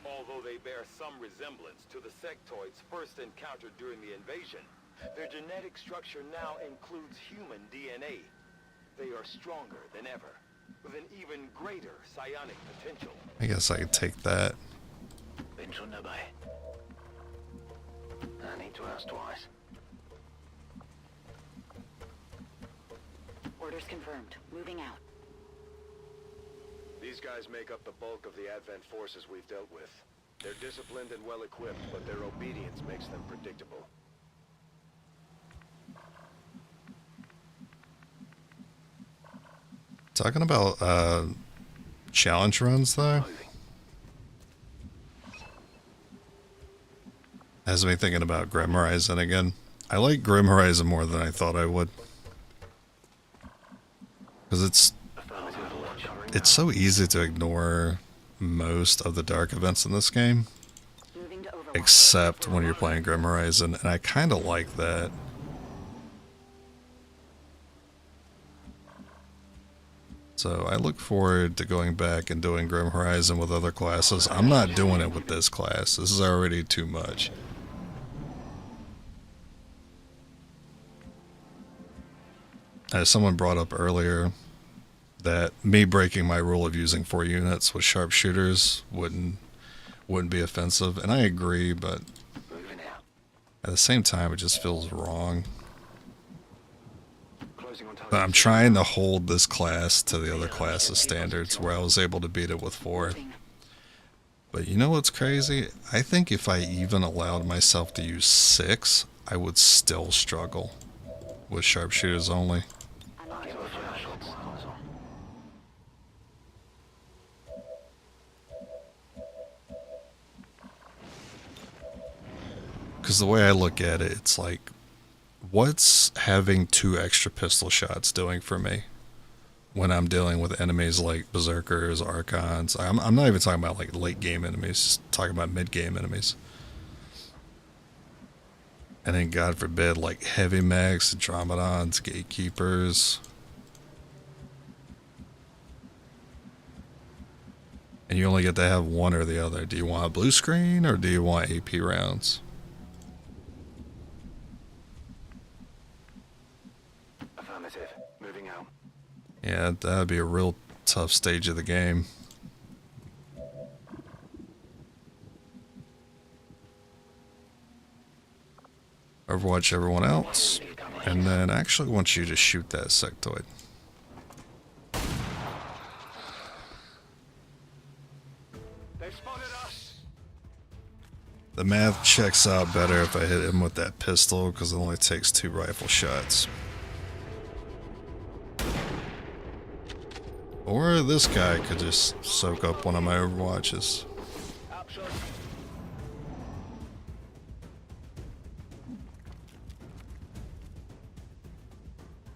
Although they bear some resemblance to the sectoids first encountered during the invasion, their genetic structure now includes human DNA. They are stronger than ever, with an even greater psionic potential. I guess I could take that. I need to ask twice. Orders confirmed. Moving out. These guys make up the bulk of the Advent forces we've dealt with. They're disciplined and well-equipped, but their obedience makes them predictable. Talking about challenge runs though, has me thinking about Grim Horizon again. I like Grim Horizon more than I thought I would, because it's so easy to ignore most of the dark events in this game, except when you're playing Grim Horizon, and I kind of like that. So I look forward to going back and doing Grim Horizon with other classes. I'm not doing it with this class. This is already too much. As someone brought up earlier, that me breaking my rule of using 4 units with sharpshooters wouldn't be offensive, and I agree, but at the same time it just feels wrong. But I'm trying to hold this class to the other classes' standards where I was able to beat it with 4. But you know what's crazy? I think if I even allowed myself to use 6, I would still struggle with sharpshooters only. Because the way I look at it, it's like, what's having 2 extra pistol shots doing for me when I'm dealing with enemies like Berserkers, Archons? I'm not even talking about like late game enemies, just talking about mid game enemies. And then God forbid like heavy mechs, Andromedons, Gatekeepers. And you only get to have one or the other. Do you want a blue screen or do you want AP rounds? Affirmative. Moving out. Yeah, that'd be a real tough stage of the game. Overwatch everyone else. And then I actually want you to shoot that sectoid. They've spotted us. The math checks out better if I hit him with that pistol because it only takes 2 rifle shots. Or this guy could just soak up one of my Overwatches.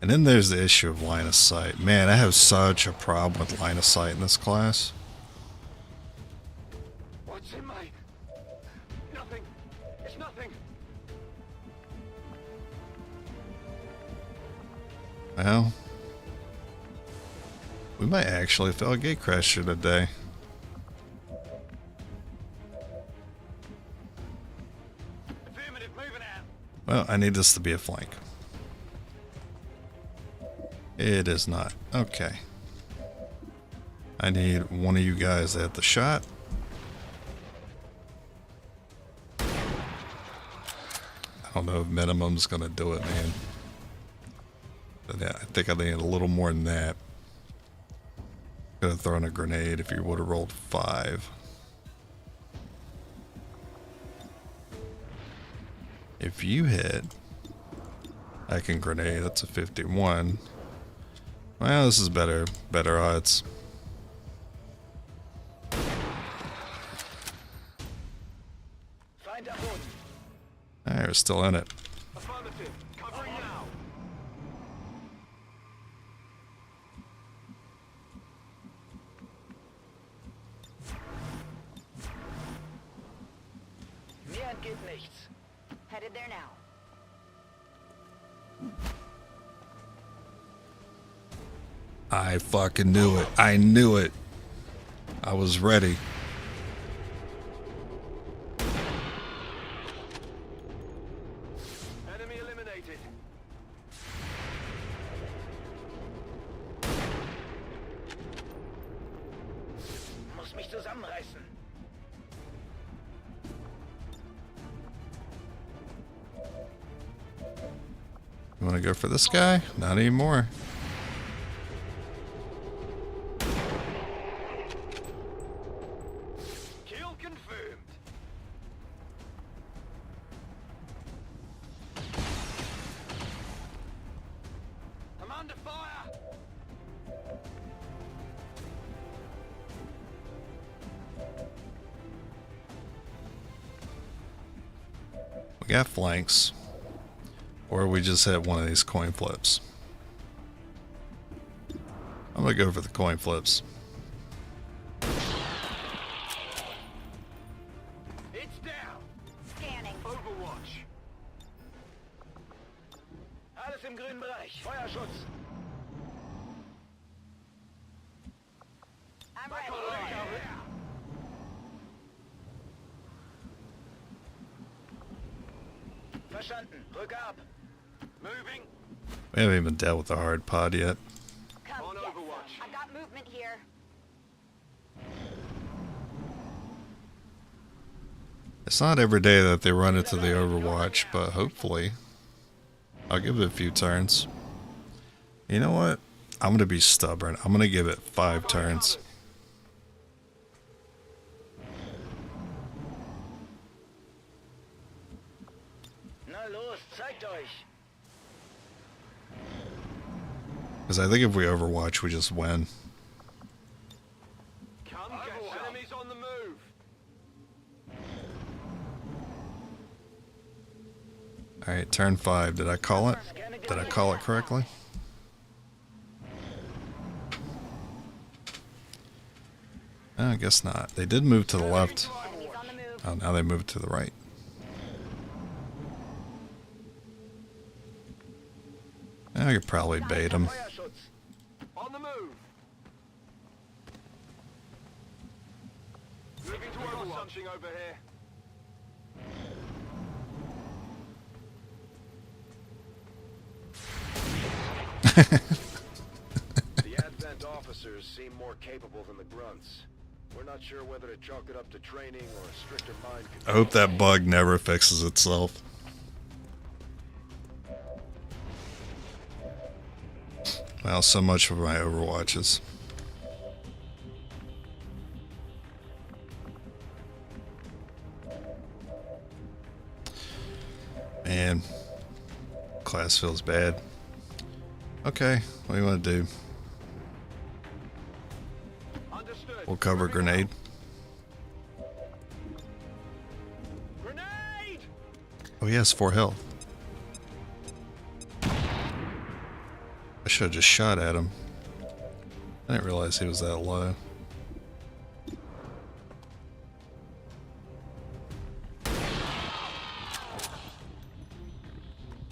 And then there's the issue of line of sight. Man, I have such a problem with line of sight in this class. What's in my... Nothing. It's nothing. Well, we might actually fail a gatecrasher today. Affirmative, moving out. Well, I need this to be a flank. It is not. Okay. I need one of you guys at the shot. I don't know if minimum's gonna do it, man. But yeah, I think I need a little more than that. Could have thrown a grenade if you would have rolled 5. If you hit, I can grenade. That's a 51. Well, this is better odds. Alright, we're still in it. Affirmative. Covering now. Mir entgeht nichts. Headed there now. I fucking knew it. I knew it. I was ready. Enemy eliminated. Muss mich zusammenreißen. You want to go for this guy? Not anymore. Kill confirmed. I'm under fire. We got flanks. Or we just hit one of these coin flips. I'm gonna go for the coin flips. It's down. Scanning. Overwatch. Alles im grünen Bereich. Feuerschutz. I'm Back ready. on recovery. Verstanden. Rück ab. Moving. We haven't even dealt with the hard pod yet. Come On get some. Overwatch. I've got movement here. It's not every day that they run into the Overwatch, but hopefully I'll give it a few turns. You know what? I'm gonna be stubborn. I'm gonna give it 5 turns. Na los, zeigt euch. Because I think if we Overwatch, we just win. Come get some. Enemies on the move. Alright, turn 5. Did I call it? Did I call it correctly? I guess not. They did move to the left. Enemies on the move. Oh, now they moved to the right. I could probably bait them. Feuerschutz. On the move. approaching over here. The Advent officers seem more capable than the grunts. We're not sure whether to chalk it up to training or a stricter mind I control. hope that bug never fixes itself. Well, so much for my Overwatches. Man, class feels bad. Okay, what do you want to do? Understood. We'll cover grenade. Grenade! Oh, he has 4 health. I should have just shot at him. I didn't realize he was that low.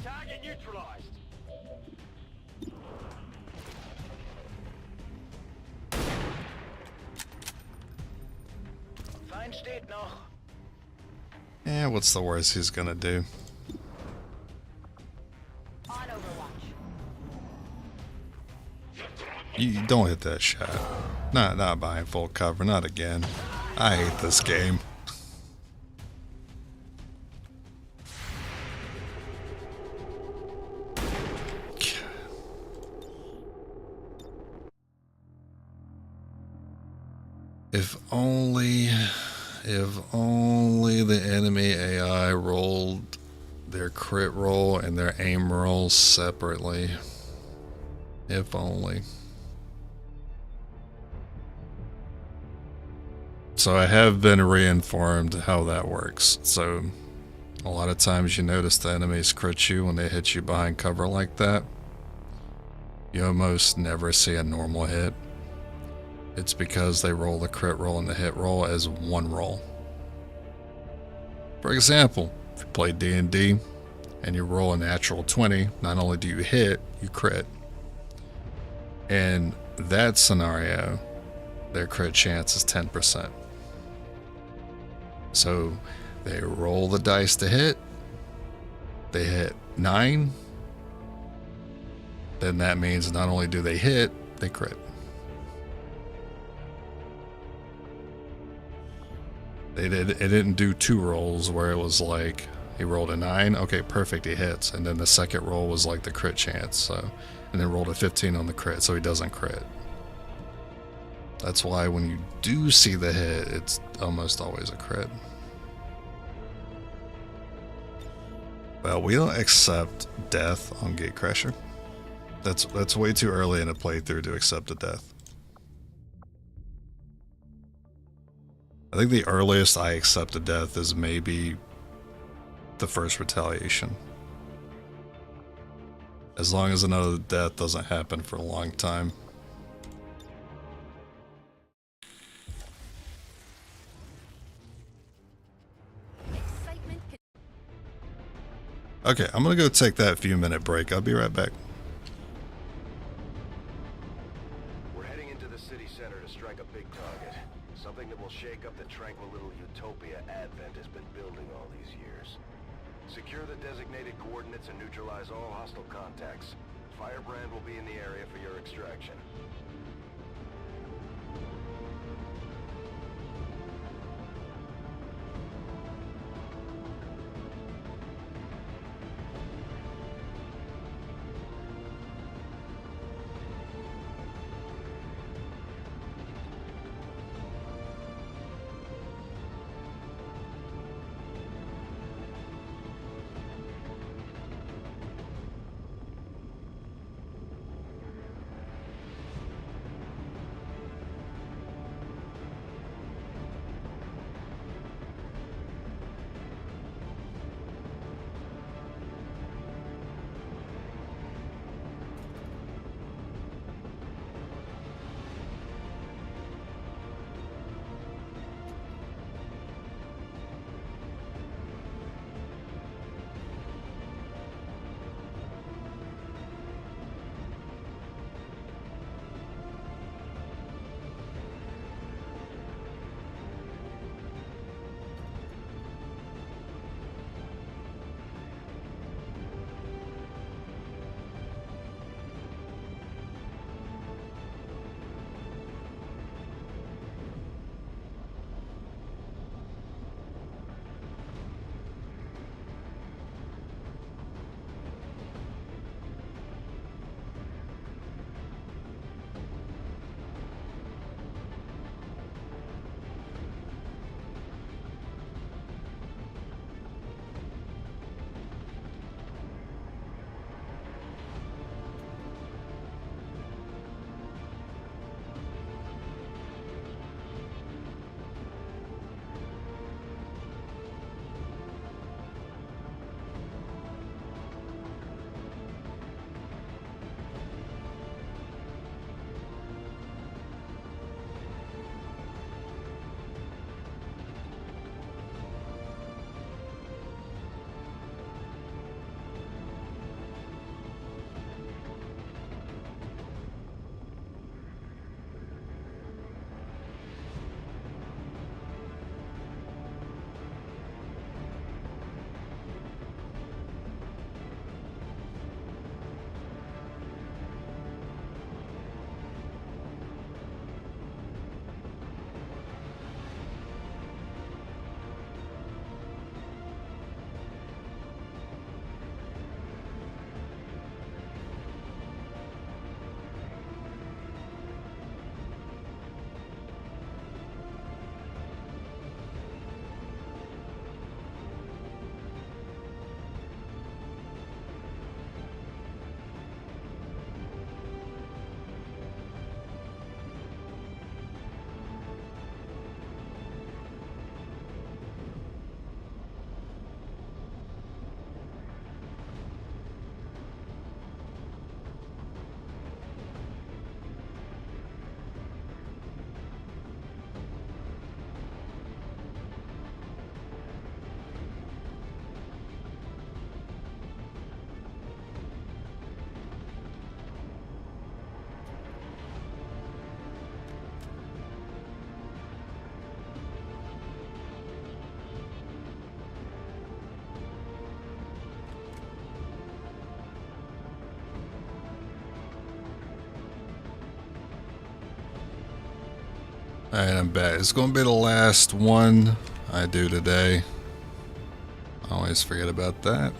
Target neutralized. Fine state now. Yeah, what's the worst he's gonna do? On Overwatch. You don't hit that shot. Not behind full cover, not again. I hate this game. If only the enemy AI rolled their crit roll and their aim rolls separately. If only. So I have been reinformed how that works. So a lot of times you notice the enemies crit you when they hit you behind cover like that. You almost never see a normal hit. It's because they roll the crit roll and the hit roll as one roll. For example, if you play D&D and you roll a natural 20, not only do you hit, you crit. In that scenario, their crit chance is 10%. So they roll the dice to hit, they hit 9, then that means not only do they hit, they crit. It didn't do 2 rolls where it was like he rolled a 9, okay, perfect, he hits, and then the second roll was like the crit chance, so, and then rolled a 15 on the crit, so he doesn't crit. That's why when you do see the hit, it's almost always a crit. Well, we don't accept death on Gatecrasher. That's way too early in a playthrough to accept a death. I think the earliest I accept a death is maybe the first retaliation. As long as another death doesn't happen for a long time. Okay, I'm gonna go take that few minute break. I'll be right back. We're heading into the city center to strike a big target. Something that will shake up the tranquil little utopia Advent has been building all these years. Secure the designated coordinates and neutralize all hostile contacts. Firebrand will be in the area for your extraction. Alright, I'm back. It's gonna be the last one I do today. I always forget about that.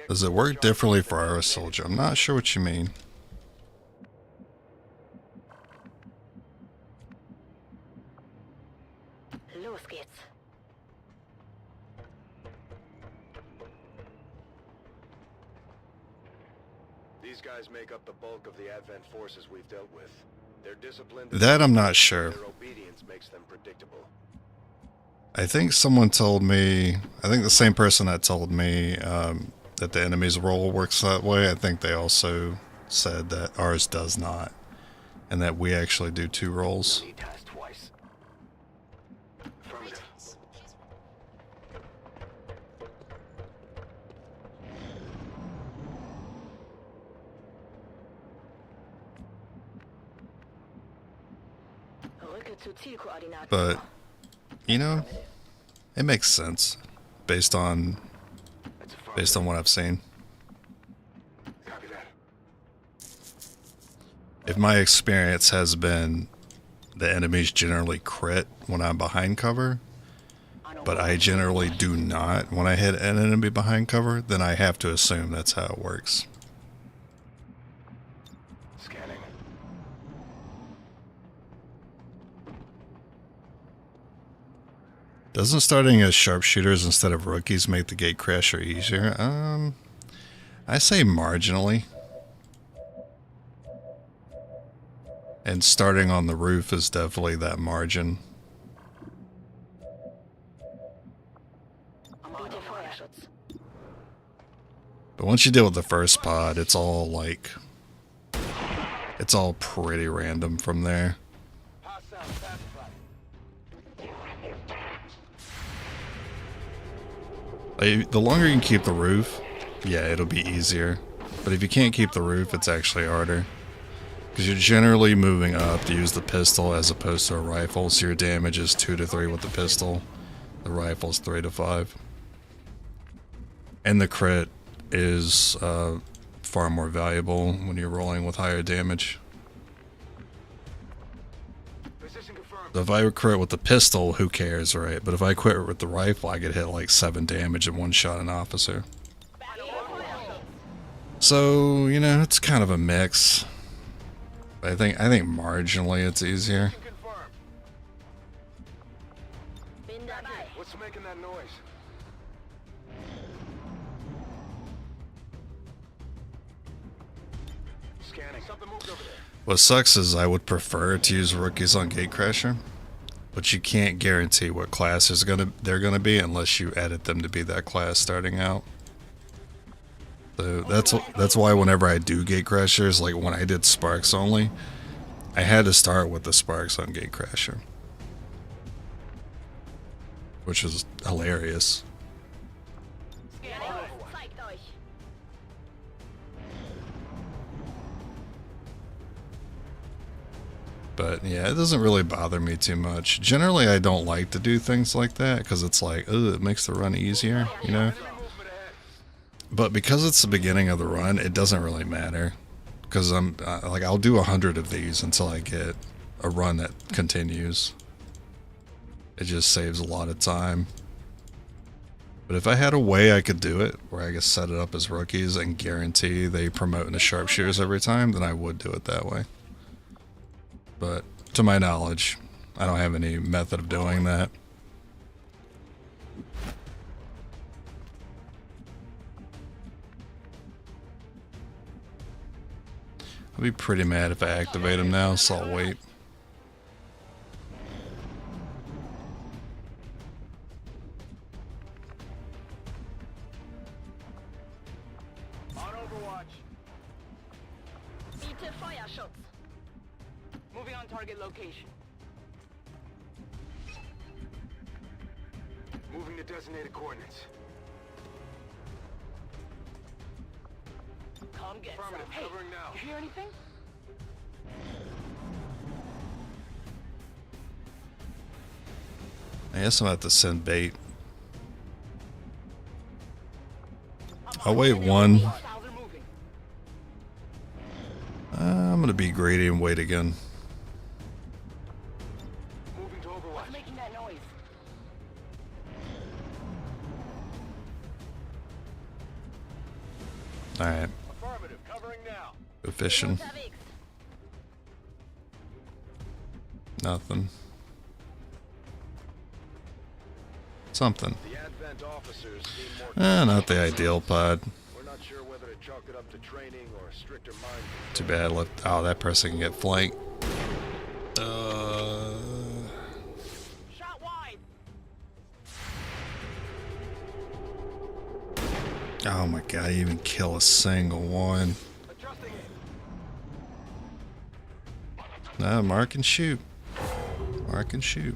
Does it work differently for our soldier? I'm not sure what you mean. Los geht's. These guys make up the bulk of the Advent forces we've dealt with. Their discipline, That I'm not sure. their obedience makes them predictable. I think someone told me, I think the same person that told me that the enemy's role works that way, I think they also said that ours does not. And that we actually do 2 roles. Twice. Affirmative. Rücke zu Zielkoordinaten. But, you know, it makes sense based on what I've seen. Copy that. If my experience has been the enemies generally crit when I'm behind cover, but I generally do not when I hit an enemy behind cover, then I have to assume that's how it works. Scanning. Doesn't starting as sharpshooters instead of rookies make the gatecrasher easier? I say marginally. And starting on the roof is definitely that margin. But once you deal with the first pod, it's all like... it's all pretty random from there. Like, the longer you can keep the roof, yeah, it'll be easier. But if you can't keep the roof, it's actually harder. Because you're generally moving up to use the pistol as opposed to a rifle, so your damage is 2 to 3 with the pistol. The rifle's 3 to 5. And the crit is far more valuable when you're rolling with higher damage. So if I crit with the pistol, who cares, right? But if I quit with the rifle, I could hit like 7 damage in one shot an officer. So, you know, it's kind of a mix. But I think marginally it's easier. What's making that noise? Scanning. Something moved over there. What sucks is I would prefer to use rookies on Gatecrasher, but you can't guarantee what class they're gonna be unless you edit them to be that class starting out. So that's why whenever I do Gatecrashers, like when I did Sparks only, I had to start with the Sparks on Gatecrasher, which was hilarious. But yeah, it doesn't really bother me too much. Generally, I don't like to do things like that because it's like, ugh, it makes the run easier, you know? But because it's the beginning of the run, it doesn't really matter. Because I'm like, I'll do 100 of these until I get a run that continues. It just saves a lot of time. But if I had a way I could do it, where I could set it up as rookies and guarantee they promote into sharpshooters every time, then I would do it that way. But to my knowledge, I don't have any method of doing that. I'll be pretty mad if I activate him now, so I'll wait. On Overwatch. Bitte Feuerschutz. Moving on target location. Moving to designated coordinates. Come get some. Affirmative, Hey, covering now. you hear anything? I guess I'm about to send bait. I'll wait one. I'm gonna be greedy and wait again. Moving to Overwatch. What's making that noise? Alright. Affirmative, covering now. Go fishing. Nothing. Something. The Advent officers seem more Not the ideal pod. We're not sure whether to chalk it up to training or stricter mind. Too bad. Oh, that person can get flanked. Shot wide. Oh my god, you even kill a single one. Nah, mark and shoot. Mark and shoot.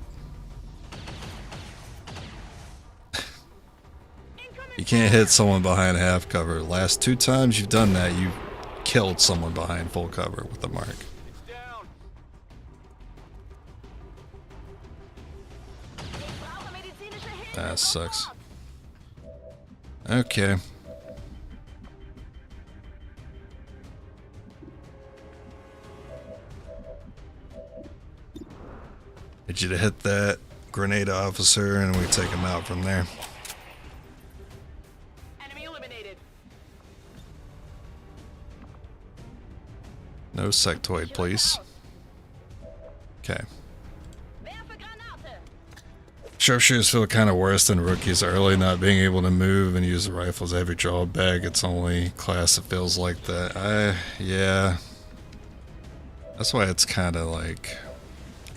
You can't hit someone behind half cover. Last 2 times you've done that, you've killed someone behind full cover with the mark. That sucks. Okay. Need you to hit that grenade officer and we take him out from there. Enemy eliminated. No sectoid, please. Okay. Sharpshooters feel kind of worse than rookies early, not being able to move and use the rifles every drawback. It's only class that feels like that. Yeah. That's why it's kind of like,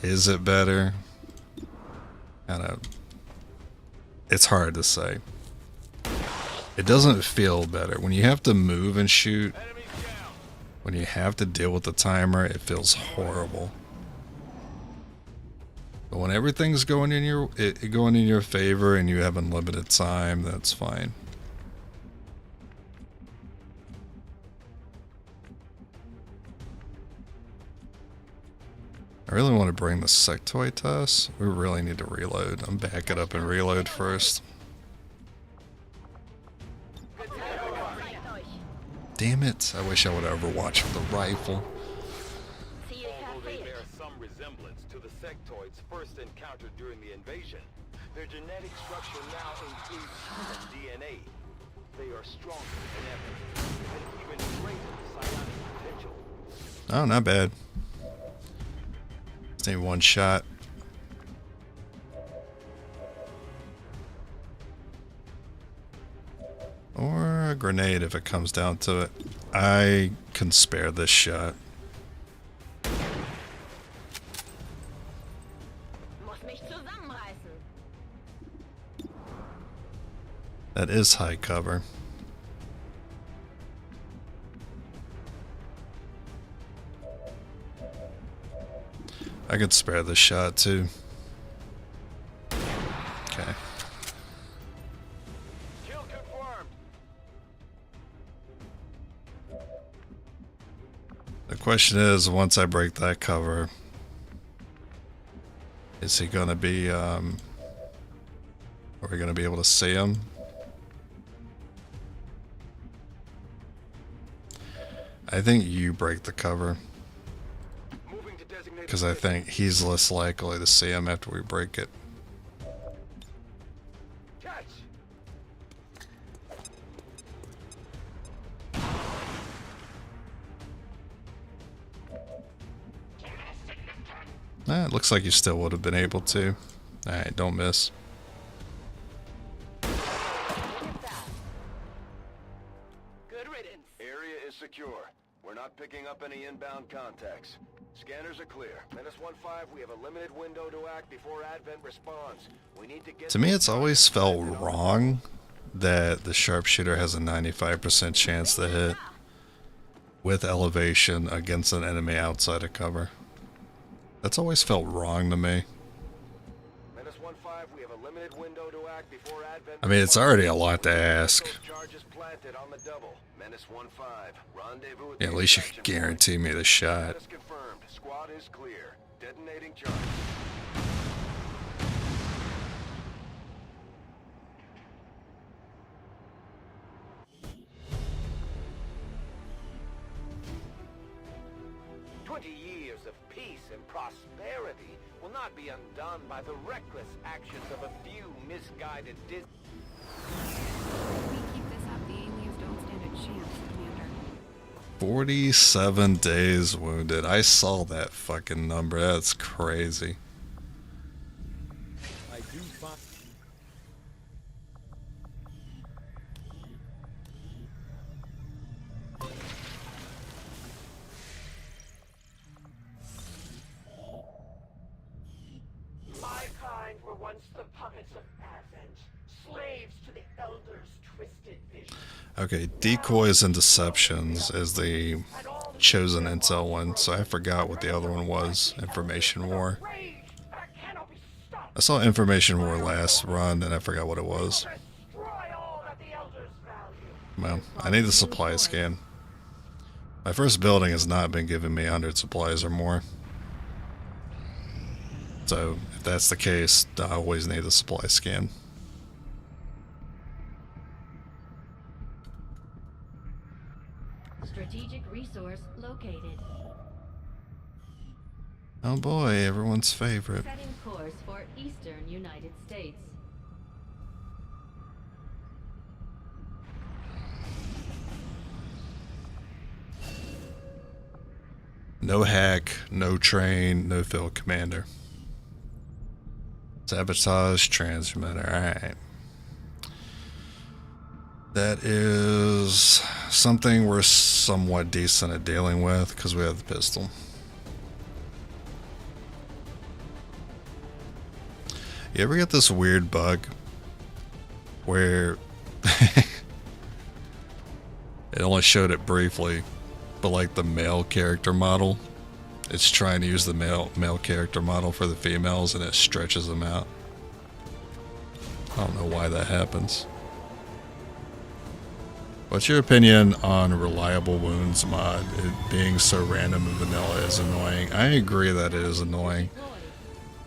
is it better? Kind of, it's hard to say. It doesn't feel better. When you have to move and shoot, when you have to deal with the timer, it feels horrible. But when everything's going in your favor and you have unlimited time, that's fine. I really want to bring the sectoid to us. We really need to reload. I'm back it up and reload first. Damn it. I wish I would Overwatch with a rifle. Although they bear some resemblance to the sectoids first encountered during the invasion, their genetic structure now includes human DNA. They are stronger than ever, with an even greater psionic potential. Oh, not bad. Just need one shot. Or a grenade if it comes down to it. I can spare this shot. That is high cover. I could spare this shot too. Okay. Kill confirmed. The question is, once I break that cover, is he gonna be, are we gonna be able to see him? I think you break the cover. Because I think he's less likely to see him after we break it. It looks like you still would have been able to. Alright, don't miss. Good riddance. Area is secure. We're not picking up any inbound contacts. Scanners are clear. -15, we have a limited window to act before Advent responds. We need to get... To me, it's always felt wrong that the sharpshooter has a 95% chance to hit with elevation against an enemy outside of cover. That's always felt wrong to me. -15, we have a limited window to act before Advent. I mean, it's already a lot to ask. Charges planted on the double. -15, rendezvous. Yeah, at least you can guarantee me the shot. Confirmed. Squad is clear. Detonating charge. 20 years of peace and prosperity will not be undone by the reckless actions of a few misguided If we keep this up, the aliens don't stand a chance, Commander. 47 days wounded. I saw that fucking number. That's crazy. I do find My kind were once the puppets of Advent, slaves to the Elders' twisted vision. Okay, decoys and deceptions is the chosen intel one, so I forgot what the other one was. Information war. I saw information war last run and I forgot what it was. Well, I need the supply scan. My first building has not been giving me 100 supplies or more. So, if that's the case, I always need the supply scan. Strategic resource located. Oh boy, everyone's favorite. Setting course for eastern United States. No hack, no train, no field commander. Sabotage transmitter, alright. That is something we're somewhat decent at dealing with because we have the pistol. You ever get this weird bug where it only showed it briefly, but like the male character model, it's trying to use the male character model for the females and it stretches them out. I don't know why that happens. What's your opinion on Reliable Wounds mod? It being so random and vanilla is annoying. I agree that it is annoying.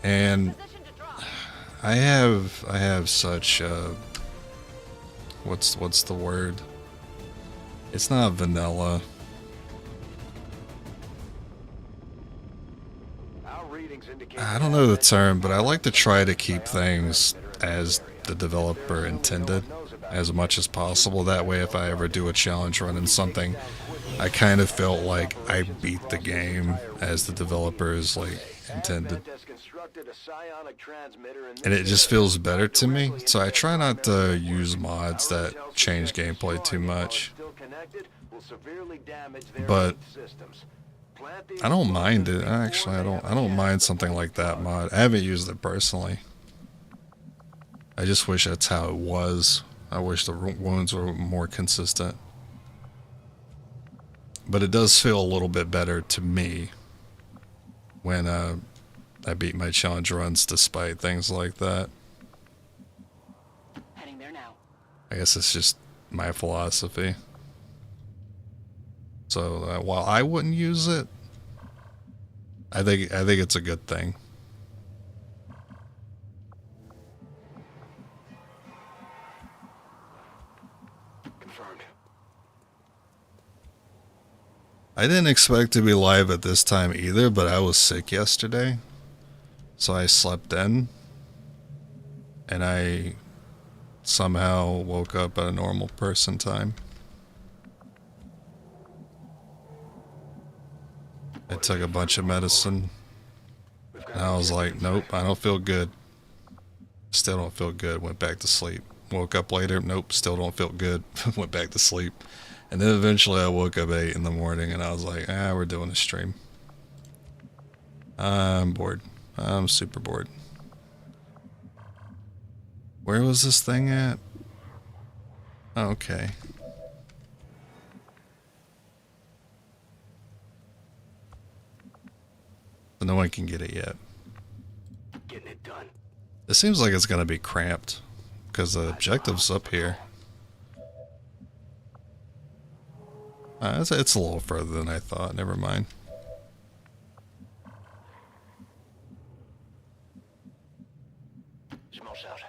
And I have such what's the word? It's not vanilla. I don't know the term, but I like to try to keep things as the developer intended as much as possible. That way, if I ever do a challenge run in something, I kind of felt like I beat the game as the developers like intended. And it just feels better to me. So I try not to use mods that change gameplay too much. But I don't mind it. Actually, I don't mind something like that mod. I haven't used it personally. I just wish that's how it was. I wish the wounds were more consistent. But it does feel a little bit better to me when I beat my challenge runs despite things like that. Heading there now. I guess it's just my philosophy. So while I wouldn't use it, I think it's a good thing. Confirmed. I didn't expect to be live at this time either, but I was sick yesterday. So I slept in. And I somehow woke up at a normal person time. I took a bunch of medicine. And I was like, nope, I don't feel good. Still don't feel good. Went back to sleep. Woke up later. Nope, still don't feel good. Went back to sleep. And then eventually I woke up 8 in the morning and I was like, we're doing a stream. I'm bored. I'm super bored. Where was this thing at? Okay. So no one can get it yet. Getting it done. It seems like it's going to be cramped because the objective's up here. It's a little further than I thought. Never mind. Small shot.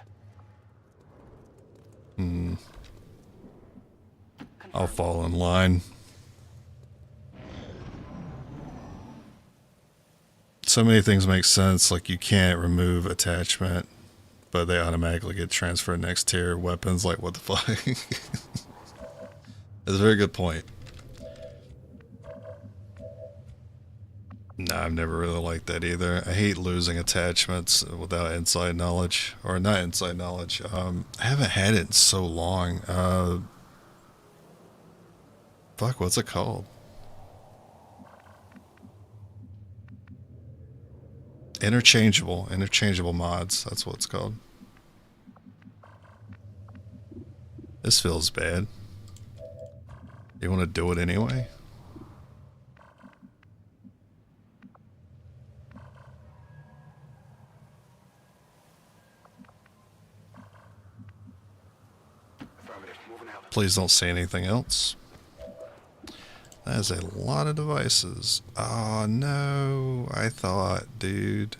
I'll fall in line. So many things make sense, like you can't remove attachment, but they automatically get transferred next tier weapons, like what the fuck? That's a very good point. No, I've never really liked that either. I hate losing attachments without inside knowledge, or not inside knowledge. I haven't had it in so long. Fuck, what's it called? Interchangeable mods. That's what it's called. This feels bad. You want to do it anyway? Please don't say anything else. That is a lot of devices. Oh no, I thought, dude.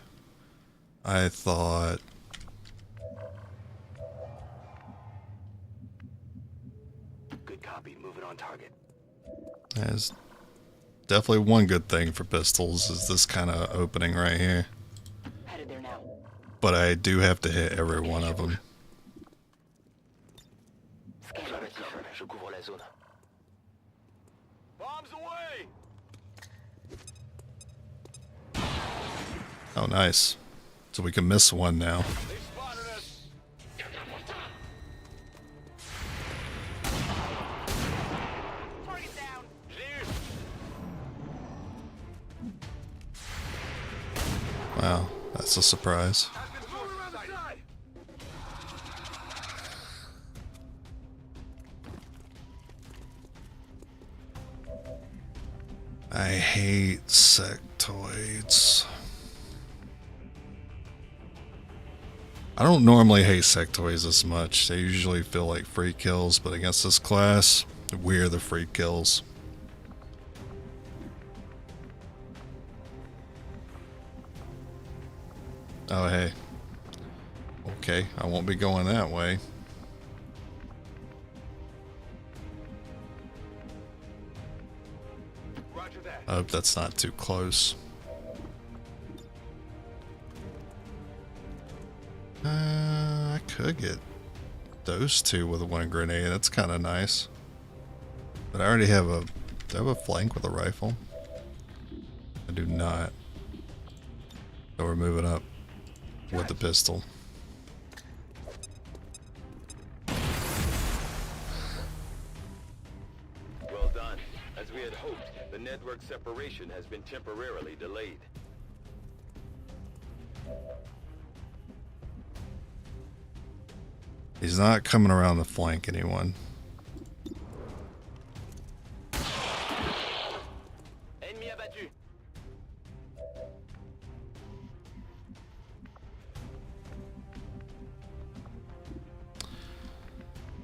I thought. Good copy. Moving on target. There's definitely one good thing for pistols is this kind of opening right here. Headed there now. But I do have to hit every one of them. Je couvre la zone. Bombs away! Oh, nice. So we can miss one now. They spotted us. Target down. Clear. Wow, that's a surprise. I hate sectoids. I don't normally hate sectoids this much. They usually feel like free kills, but against this class, we're the free kills. Oh, hey. Okay, I won't be going that way. Roger that. I hope that's not too close. I could get those two with one grenade. That's kind of nice. But I already have a... Do I have a flank with a rifle? I do not. So we're moving up with the pistol. Well done. As we had hoped, the network separation has been temporarily delayed. He's not coming around the flank, anyone. Ennemi abattu.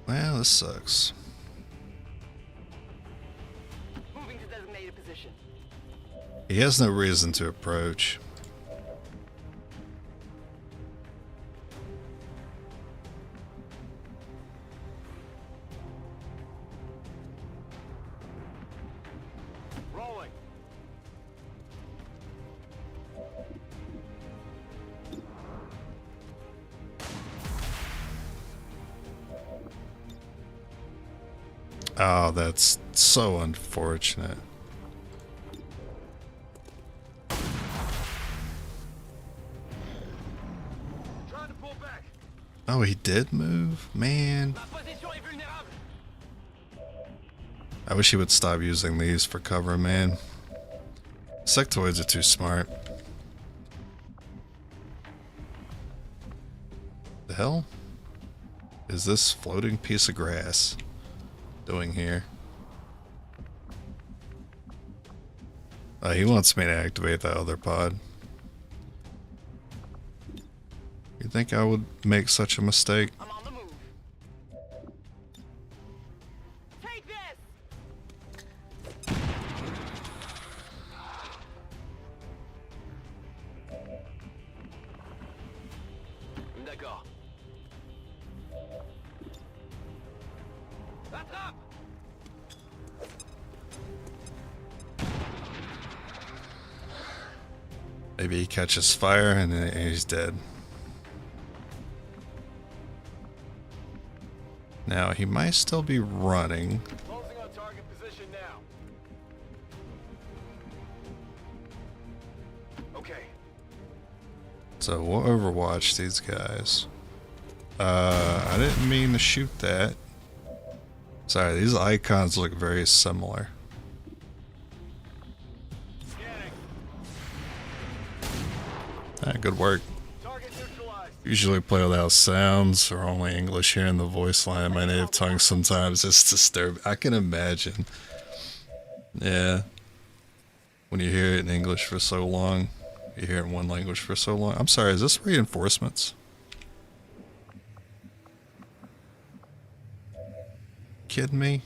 Well, this sucks. Moving to designated position. He has no reason to approach. Rolling. Oh, that's so unfortunate. Trying to pull back. Oh, he did move? Man. Ma position est vulnérable. I wish he would stop using these for cover, man. Sectoids are too smart. The hell is this floating piece of grass doing here? He wants me to activate that other pod. You think I would make such a mistake? I'm on the move. Take this! D'accord. Attrape! Maybe he catches fire and then he's dead. Now, he might still be running. Closing on target position now. Okay. So we'll overwatch these guys. I didn't mean to shoot that. Sorry, these icons look very similar. Good work. Usually play without sounds or only English here in the voice line. My native tongue sometimes is disturbing. I can imagine. Yeah. When you hear it in English for so long, you hear it in one language for so long. I'm sorry, is this reinforcements? Kidding me?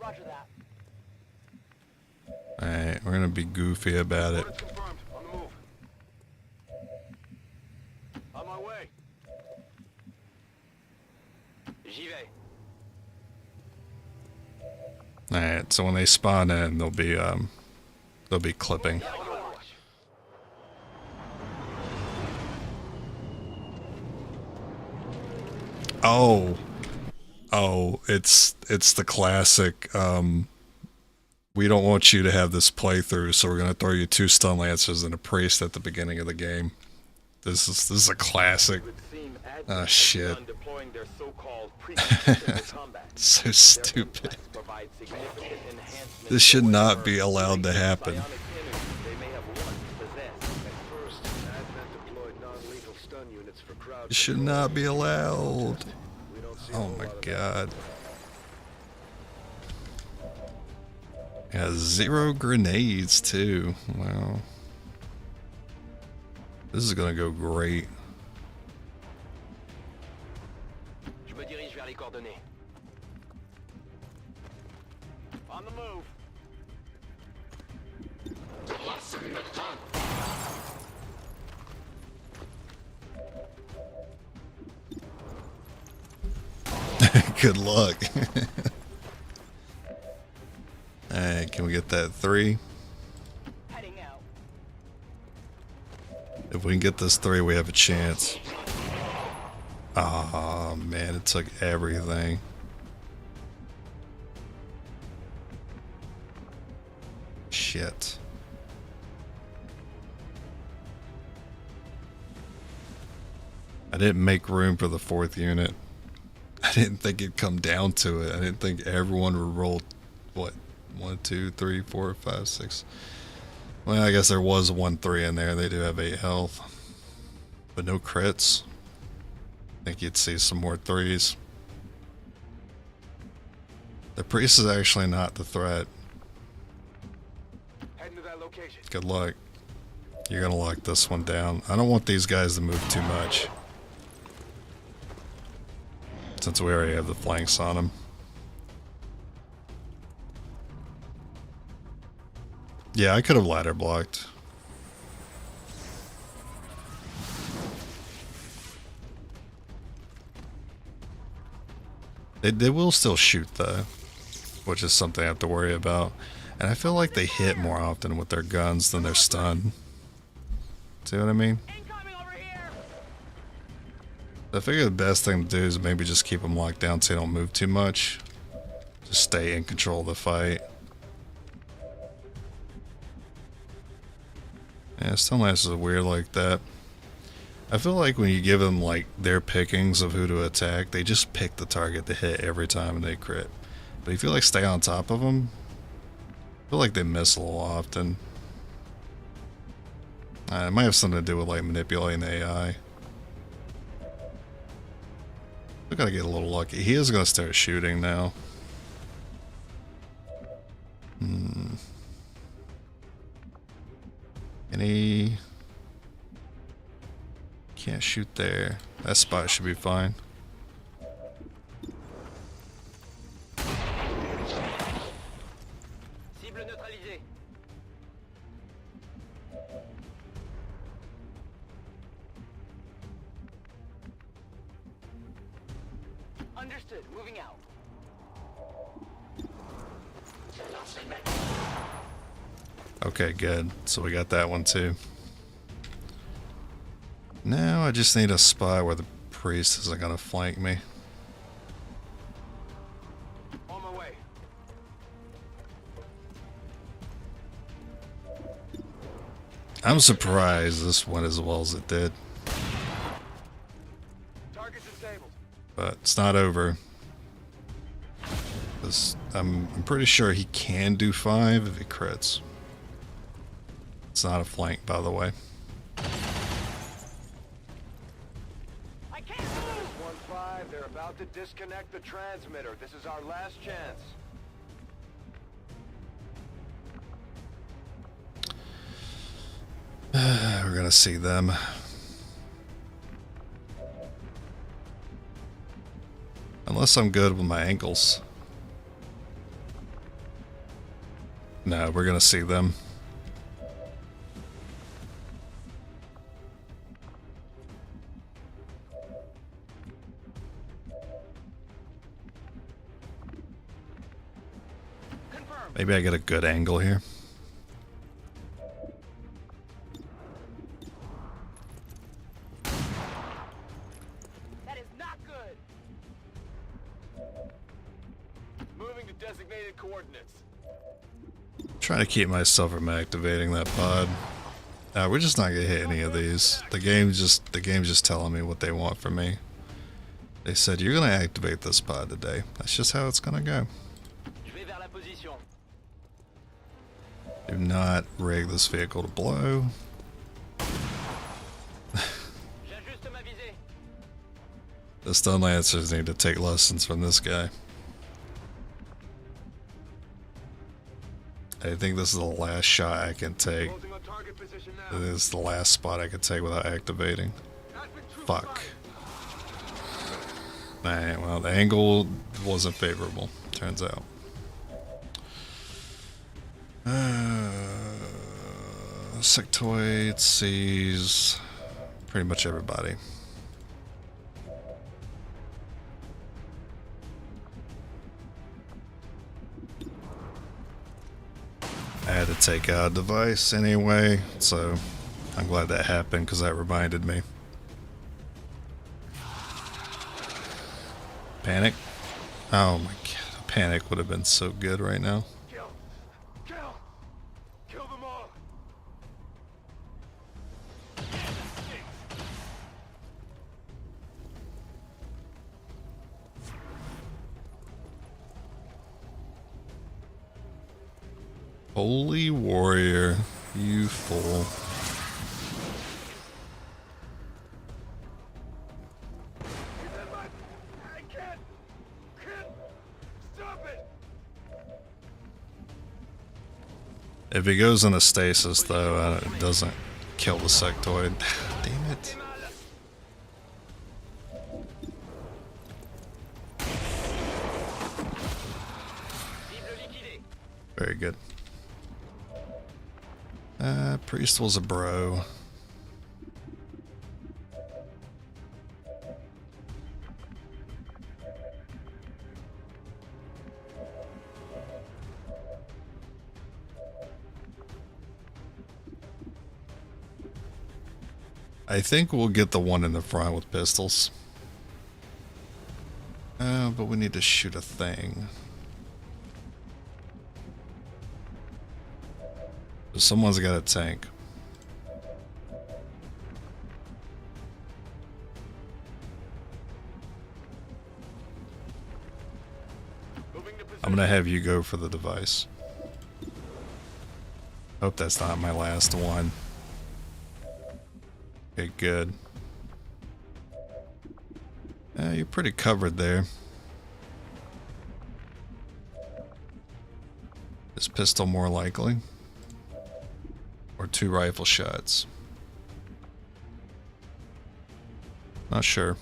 Roger that. Alright, we're gonna be goofy about it. On my way. J'y vais. Alright, so when they spawn in, they'll be clipping. Oh, it's the classic, we don't want you to have this playthrough, so we're gonna throw you 2 stun lancers and a priest at the beginning of the game. This is a classic. Oh shit. So stupid. This should not be allowed to happen. It should not be allowed. Oh my god. Yeah, 0 grenades too. Wow. This is gonna go great. Je me dirige vers les coordonnées. On the move. Good luck. Alright, can we get that 3? Heading out. If we can get this 3, we have a chance. Oh man, it took everything. Shit. I didn't make room for the 4th unit. I didn't think it'd come down to it. I didn't think everyone would roll, what, 1, 2, 3, 4, 5, 6. Well, I guess there was 1 3 in there. They do have 8 health. But no crits. I think you'd see some more 3s. The priest is actually not the threat. Heading to that location. Good luck. You're gonna lock this one down. I don't want these guys to move too much, since we already have the flanks on them. Yeah, I could have ladder blocked. They will still shoot though, which is something I have to worry about. And I feel like they hit more often with their guns than their stun. See what I mean? I figure the best thing to do is maybe just keep them locked down so they don't move too much. Just stay in control of the fight. Yeah, stun lancers are weird like that. I feel like when you give them like their pickings of who to attack, they just pick the target to hit every time and they crit. But if you like stay on top of them, I feel like they miss a little often. It might have something to do with like manipulating the AI. We gotta get a little lucky. He is gonna start shooting now. Any... Can't shoot there. That spot should be fine. Cible neutralisée. Understood. Moving out. Okay, good. So we got that one too. Now I just need a spot where the priest isn't gonna flank me. On my way. I'm surprised this went as well as it did. Target's disabled. But it's not over. I'm pretty sure he can do 5 if he crits. It's not a flank, by the way. I can't move! 1-5, they're about to disconnect the transmitter. This is our last chance. We're gonna see them. Unless I'm good with my ankles. No, we're gonna see them. Maybe I get a good angle here. That is not good. Moving to designated coordinates. Trying to keep myself from activating that pod. We're just not gonna hit any of these. The game's just telling me what they want from me. They said you're gonna activate this pod today. That's just how it's gonna go. Do not rig this vehicle to blow. The stun lancers need to take lessons from this guy. I think this is the last shot I can take. This is the last spot I can take without activating. Fuck. Alright, well, the angle wasn't favorable, turns out. Sectoid sees pretty much everybody. I had to take out a device anyway, so I'm glad that happened because that reminded me. Panic? Oh my god, a panic would have been so good right now. Kill them all. Holy warrior, you fool. I can't stop it. If he goes into stasis though, it doesn't kill the sectoid. Damn it. Very good. Priest was a bro. I think we'll get the one in the front with pistols. But we need to shoot a thing. Someone's got a tank. I'm gonna have you go for the device. Hope that's not my last one. Okay, good. You're pretty covered there. Is pistol more likely? Or 2 rifle shots? Not sure.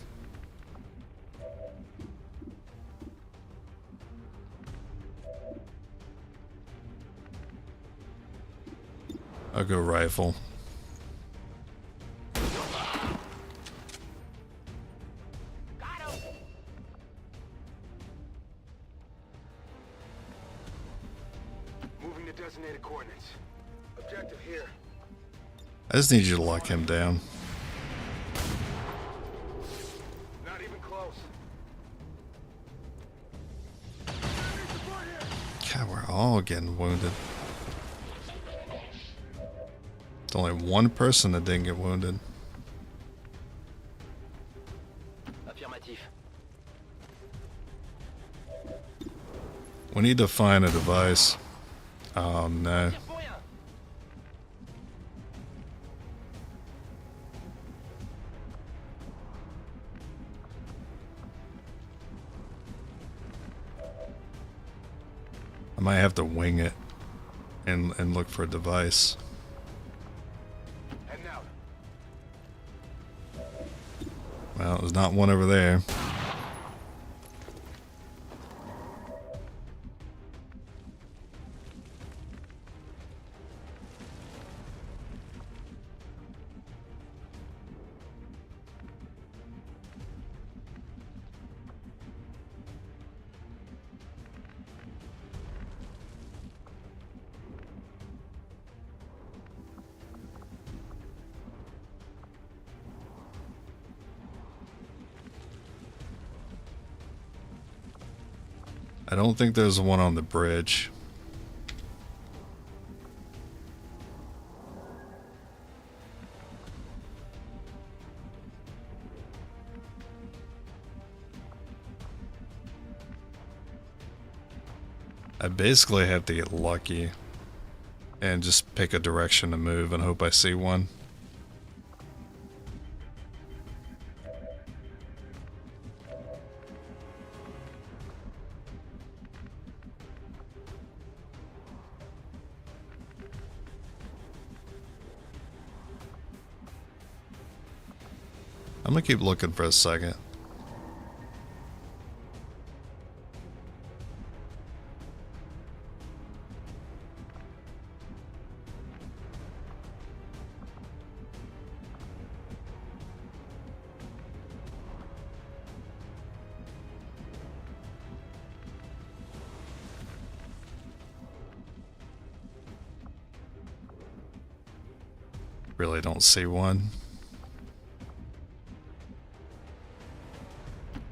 I'll go rifle. Moving to designated coordinates. Objective here. I just need you to lock him down. God, we're all getting wounded. There's only one person that didn't get wounded. Affirmatif. We need to find a device. Oh no. I might have to wing it and look for a device. Heading out. Well, there's not one over there. I don't think there's one on the bridge. I basically have to get lucky and just pick a direction to move and hope I see one. I'm gonna keep looking for a second. Really don't see one.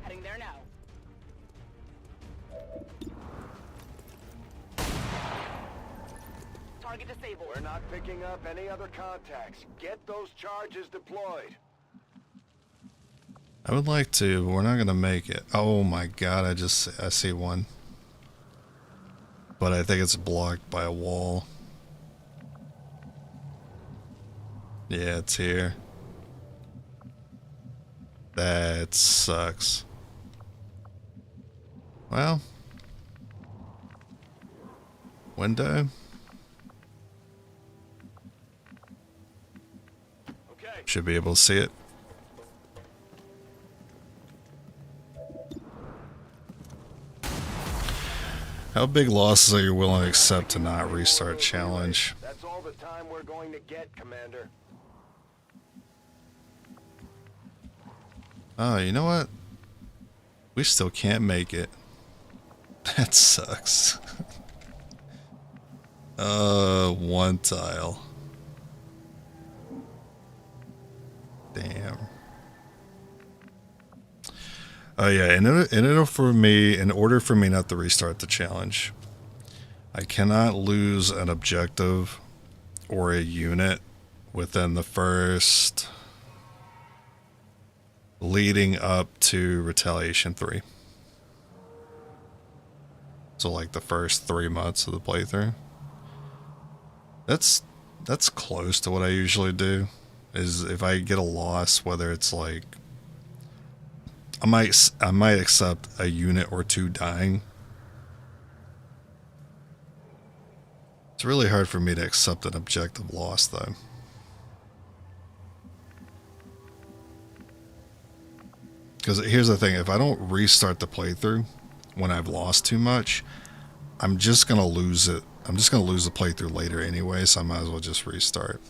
Heading there now. Target disabled. We're not picking up any other contacts. Get those charges deployed. I would like to, but we're not gonna make it. Oh my god, I see one. But I think it's blocked by a wall. Yeah, it's here. That sucks. Well. Window. Okay. Should be able to see it. How big losses are you willing to accept to not restart challenge? That's all the time we're going to get, Commander. Oh, you know what? We still can't make it. That sucks. One tile. Damn. Oh yeah, in order for me not to restart the challenge, I cannot lose an objective or a unit within the first leading up to Retaliation 3. So like the first 3 months of the playthrough. That's close to what I usually do. Is if I get a loss, whether it's like I might accept a unit or two dying. It's really hard for me to accept an objective loss though. Because here's the thing, if I don't restart the playthrough when I've lost too much, I'm just going to lose it. I'm just going to lose the playthrough later anyway, so I might as well just restart.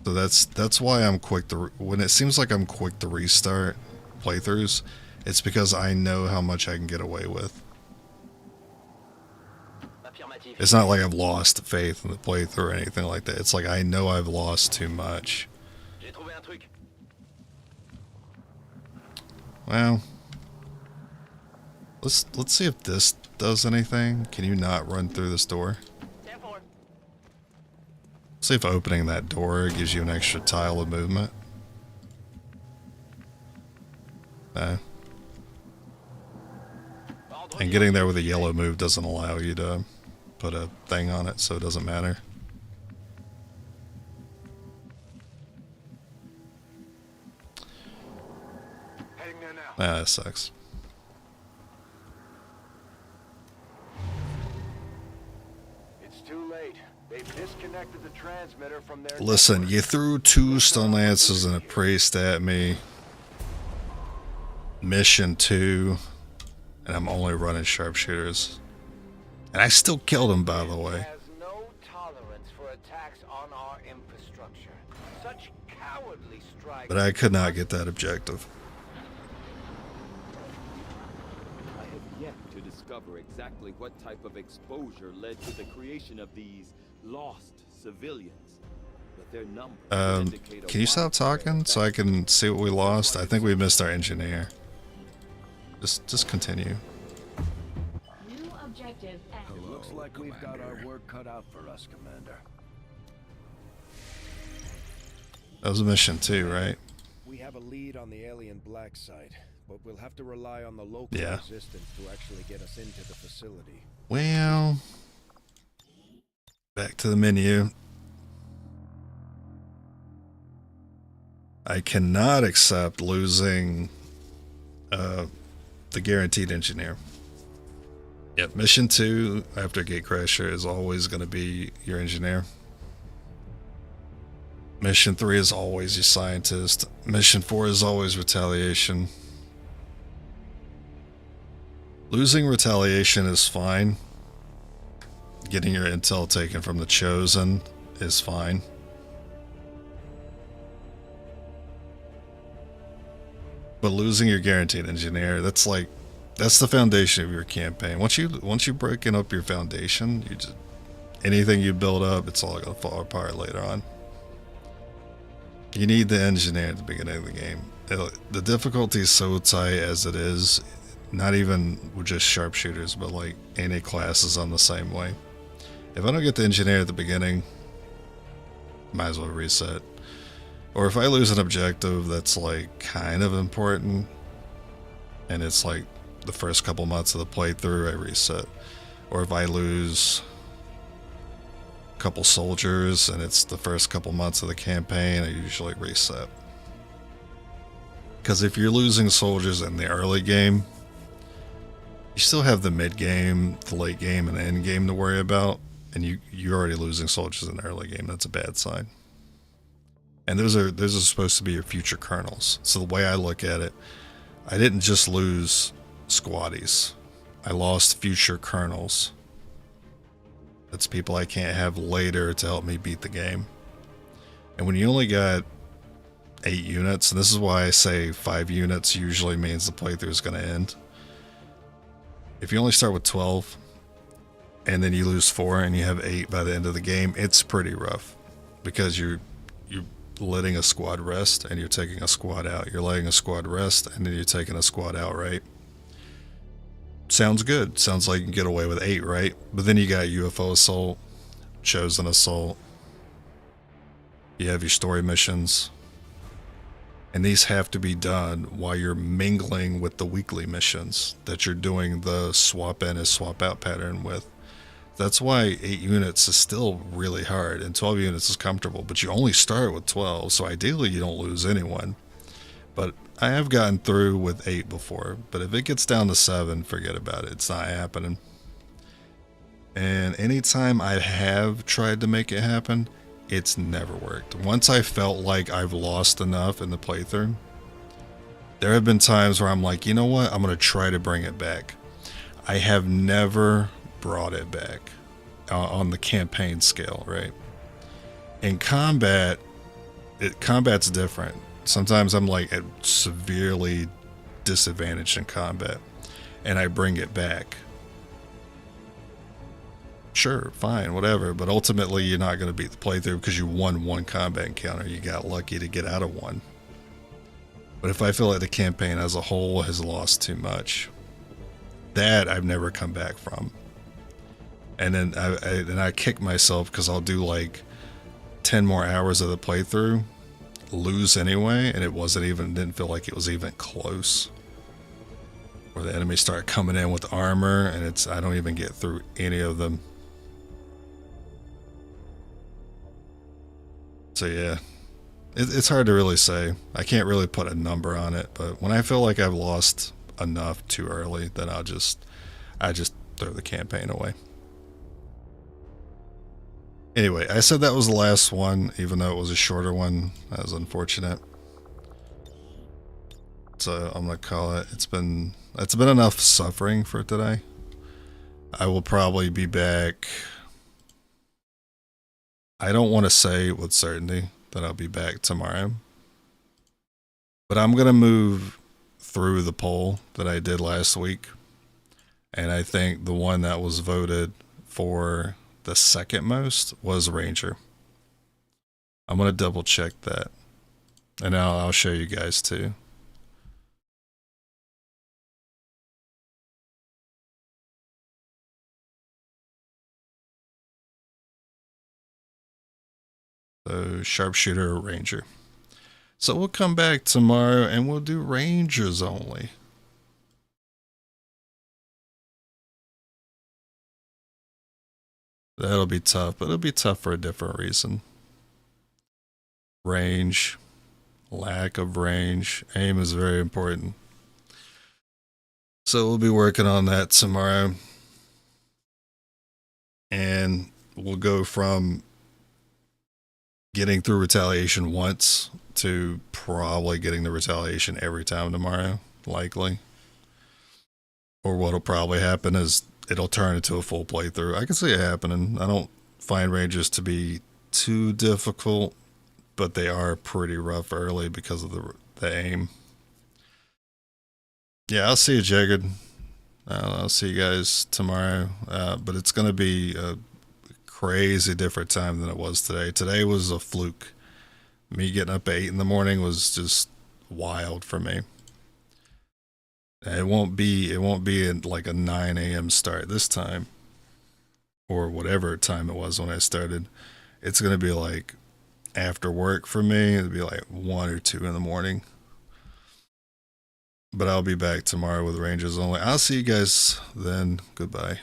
So that's why I'm quick to... When it seems like I'm quick to restart playthroughs, it's because I know how much I can get away with. It's not like I've lost faith in the playthrough or anything like that. It's like I know I've lost too much. Well, let's see if this does anything. Can you not run through this door? See if opening that door gives you an extra tile of movement. No. And getting there with a yellow move doesn't allow you to put a thing on it, so it doesn't matter. Heading there now. Ah, that sucks. It's too late. They've disconnected the transmitter from their Listen, network. you threw 2 stun lances and a priest at me. Mission 2. And I'm only running sharpshooters. And I still killed him, by the way. Has no tolerance for attacks on our infrastructure. Such cowardly strikes. But I could not get that objective. I have yet to discover exactly what type of exposure led to the creation of these lost civilians. But their numbers indicate a Can you stop talking so I can see what we lost? I think we missed our engineer. Just continue. New objective active. Looks like we've got our work cut out for us, Commander. That was mission 2, right? We have a lead on the alien black site, but we'll have to rely on the local Yeah. resistance to actually get us into the facility. Well, back to the menu. I cannot accept losing the guaranteed engineer. Yep, mission 2 after Gatecrasher is always going to be your engineer. Mission 3 is always your scientist. Mission 4 is always retaliation. Losing retaliation is fine. Getting your intel taken from the Chosen is fine. But losing your guaranteed engineer, that's the foundation of your campaign. Once you breaking up your foundation, you just anything you build up, it's all gonna fall apart later on. You need the engineer at the beginning of the game. The difficulty is so tight as it is, not even with just sharpshooters, but like any classes on the same way. If I don't get the engineer at the beginning, might as well reset. Or if I lose an objective that's like kind of important, and it's like the first couple months of the playthrough, I reset. Or if I lose a couple soldiers and it's the first couple months of the campaign, I usually reset. Because if you're losing soldiers in the early game, you still have the mid game, the late game, and the end game to worry about, and you're already losing soldiers in the early game. That's a bad sign. And those are supposed to be your future colonels. So the way I look at it, I didn't just lose squaddies. I lost future colonels. That's people I can't have later to help me beat the game. And when you only got 8 units, and this is why I say 5 units usually means the playthrough is going to end. If you only start with 12, and then you lose 4 and you have 8 by the end of the game, it's pretty rough. Because you're letting a squad rest and you're taking a squad out. You're letting a squad rest and then you're taking a squad out, right? Sounds good. Sounds like you can get away with 8, right? But then you got UFO assault, chosen assault. You have your story missions. And these have to be done while you're mingling with the weekly missions that you're doing the swap in and swap out pattern with. That's why 8 units is still really hard and 12 units is comfortable, but you only start with 12, so ideally you don't lose anyone. But I have gotten through with 8 before, but if it gets down to 7, forget about it. It's not happening. And anytime I have tried to make it happen, it's never worked. Once I felt like I've lost enough in the playthrough, there have been times where I'm like, you know what, I'm going to try to bring it back. I have never brought it back on the campaign scale, right? In combat, combat's different. Sometimes I'm like at severely disadvantaged in combat and I bring it back. Sure, fine, whatever, but ultimately you're not going to beat the playthrough because you won 1 combat encounter. You got lucky to get out of 1. But if I feel like the campaign as a whole has lost too much, that I've never come back from. And then I kick myself because I'll do like 10 more hours of the playthrough, lose anyway, and didn't feel like it was even close. Or the enemies start coming in with armor, and I don't even get through any of them. So yeah, it's hard to really say. I can't really put a number on it, but when I feel like I've lost enough too early, then I just throw the campaign away. Anyway, I said that was the last one, even though it was a shorter one. That was unfortunate. So I'm gonna call it. It's been enough suffering for today. I will probably be back. I don't want to say with certainty that I'll be back tomorrow, but I'm gonna move through the poll that I did last week, and I think the one that was voted for the second most was Ranger. I'm gonna double check that, and I'll show you guys too. So Sharpshooter or Ranger. So we'll come back tomorrow and we'll do Rangers only. That'll be tough, but it'll be tough for a different reason. Range, lack of range, aim is very important. So we'll be working on that tomorrow. And we'll go from getting through retaliation once to probably getting the retaliation every time tomorrow, likely. Or what'll probably happen is it'll turn into a full playthrough. I can see it happening. I don't find Rangers to be too difficult, but they are pretty rough early because of the aim. Yeah, I'll see you, Jagged. I'll see you guys tomorrow. But it's going to be a crazy different time than it was today. Today was a fluke. Me getting up at 8 in the morning was just wild for me. It won't be like a 9 a.m. start this time, or whatever time it was when I started. It's going to be like after work for me. It'll be like 1 or 2 in the morning. But I'll be back tomorrow with Rangers only. I'll see you guys then. Goodbye.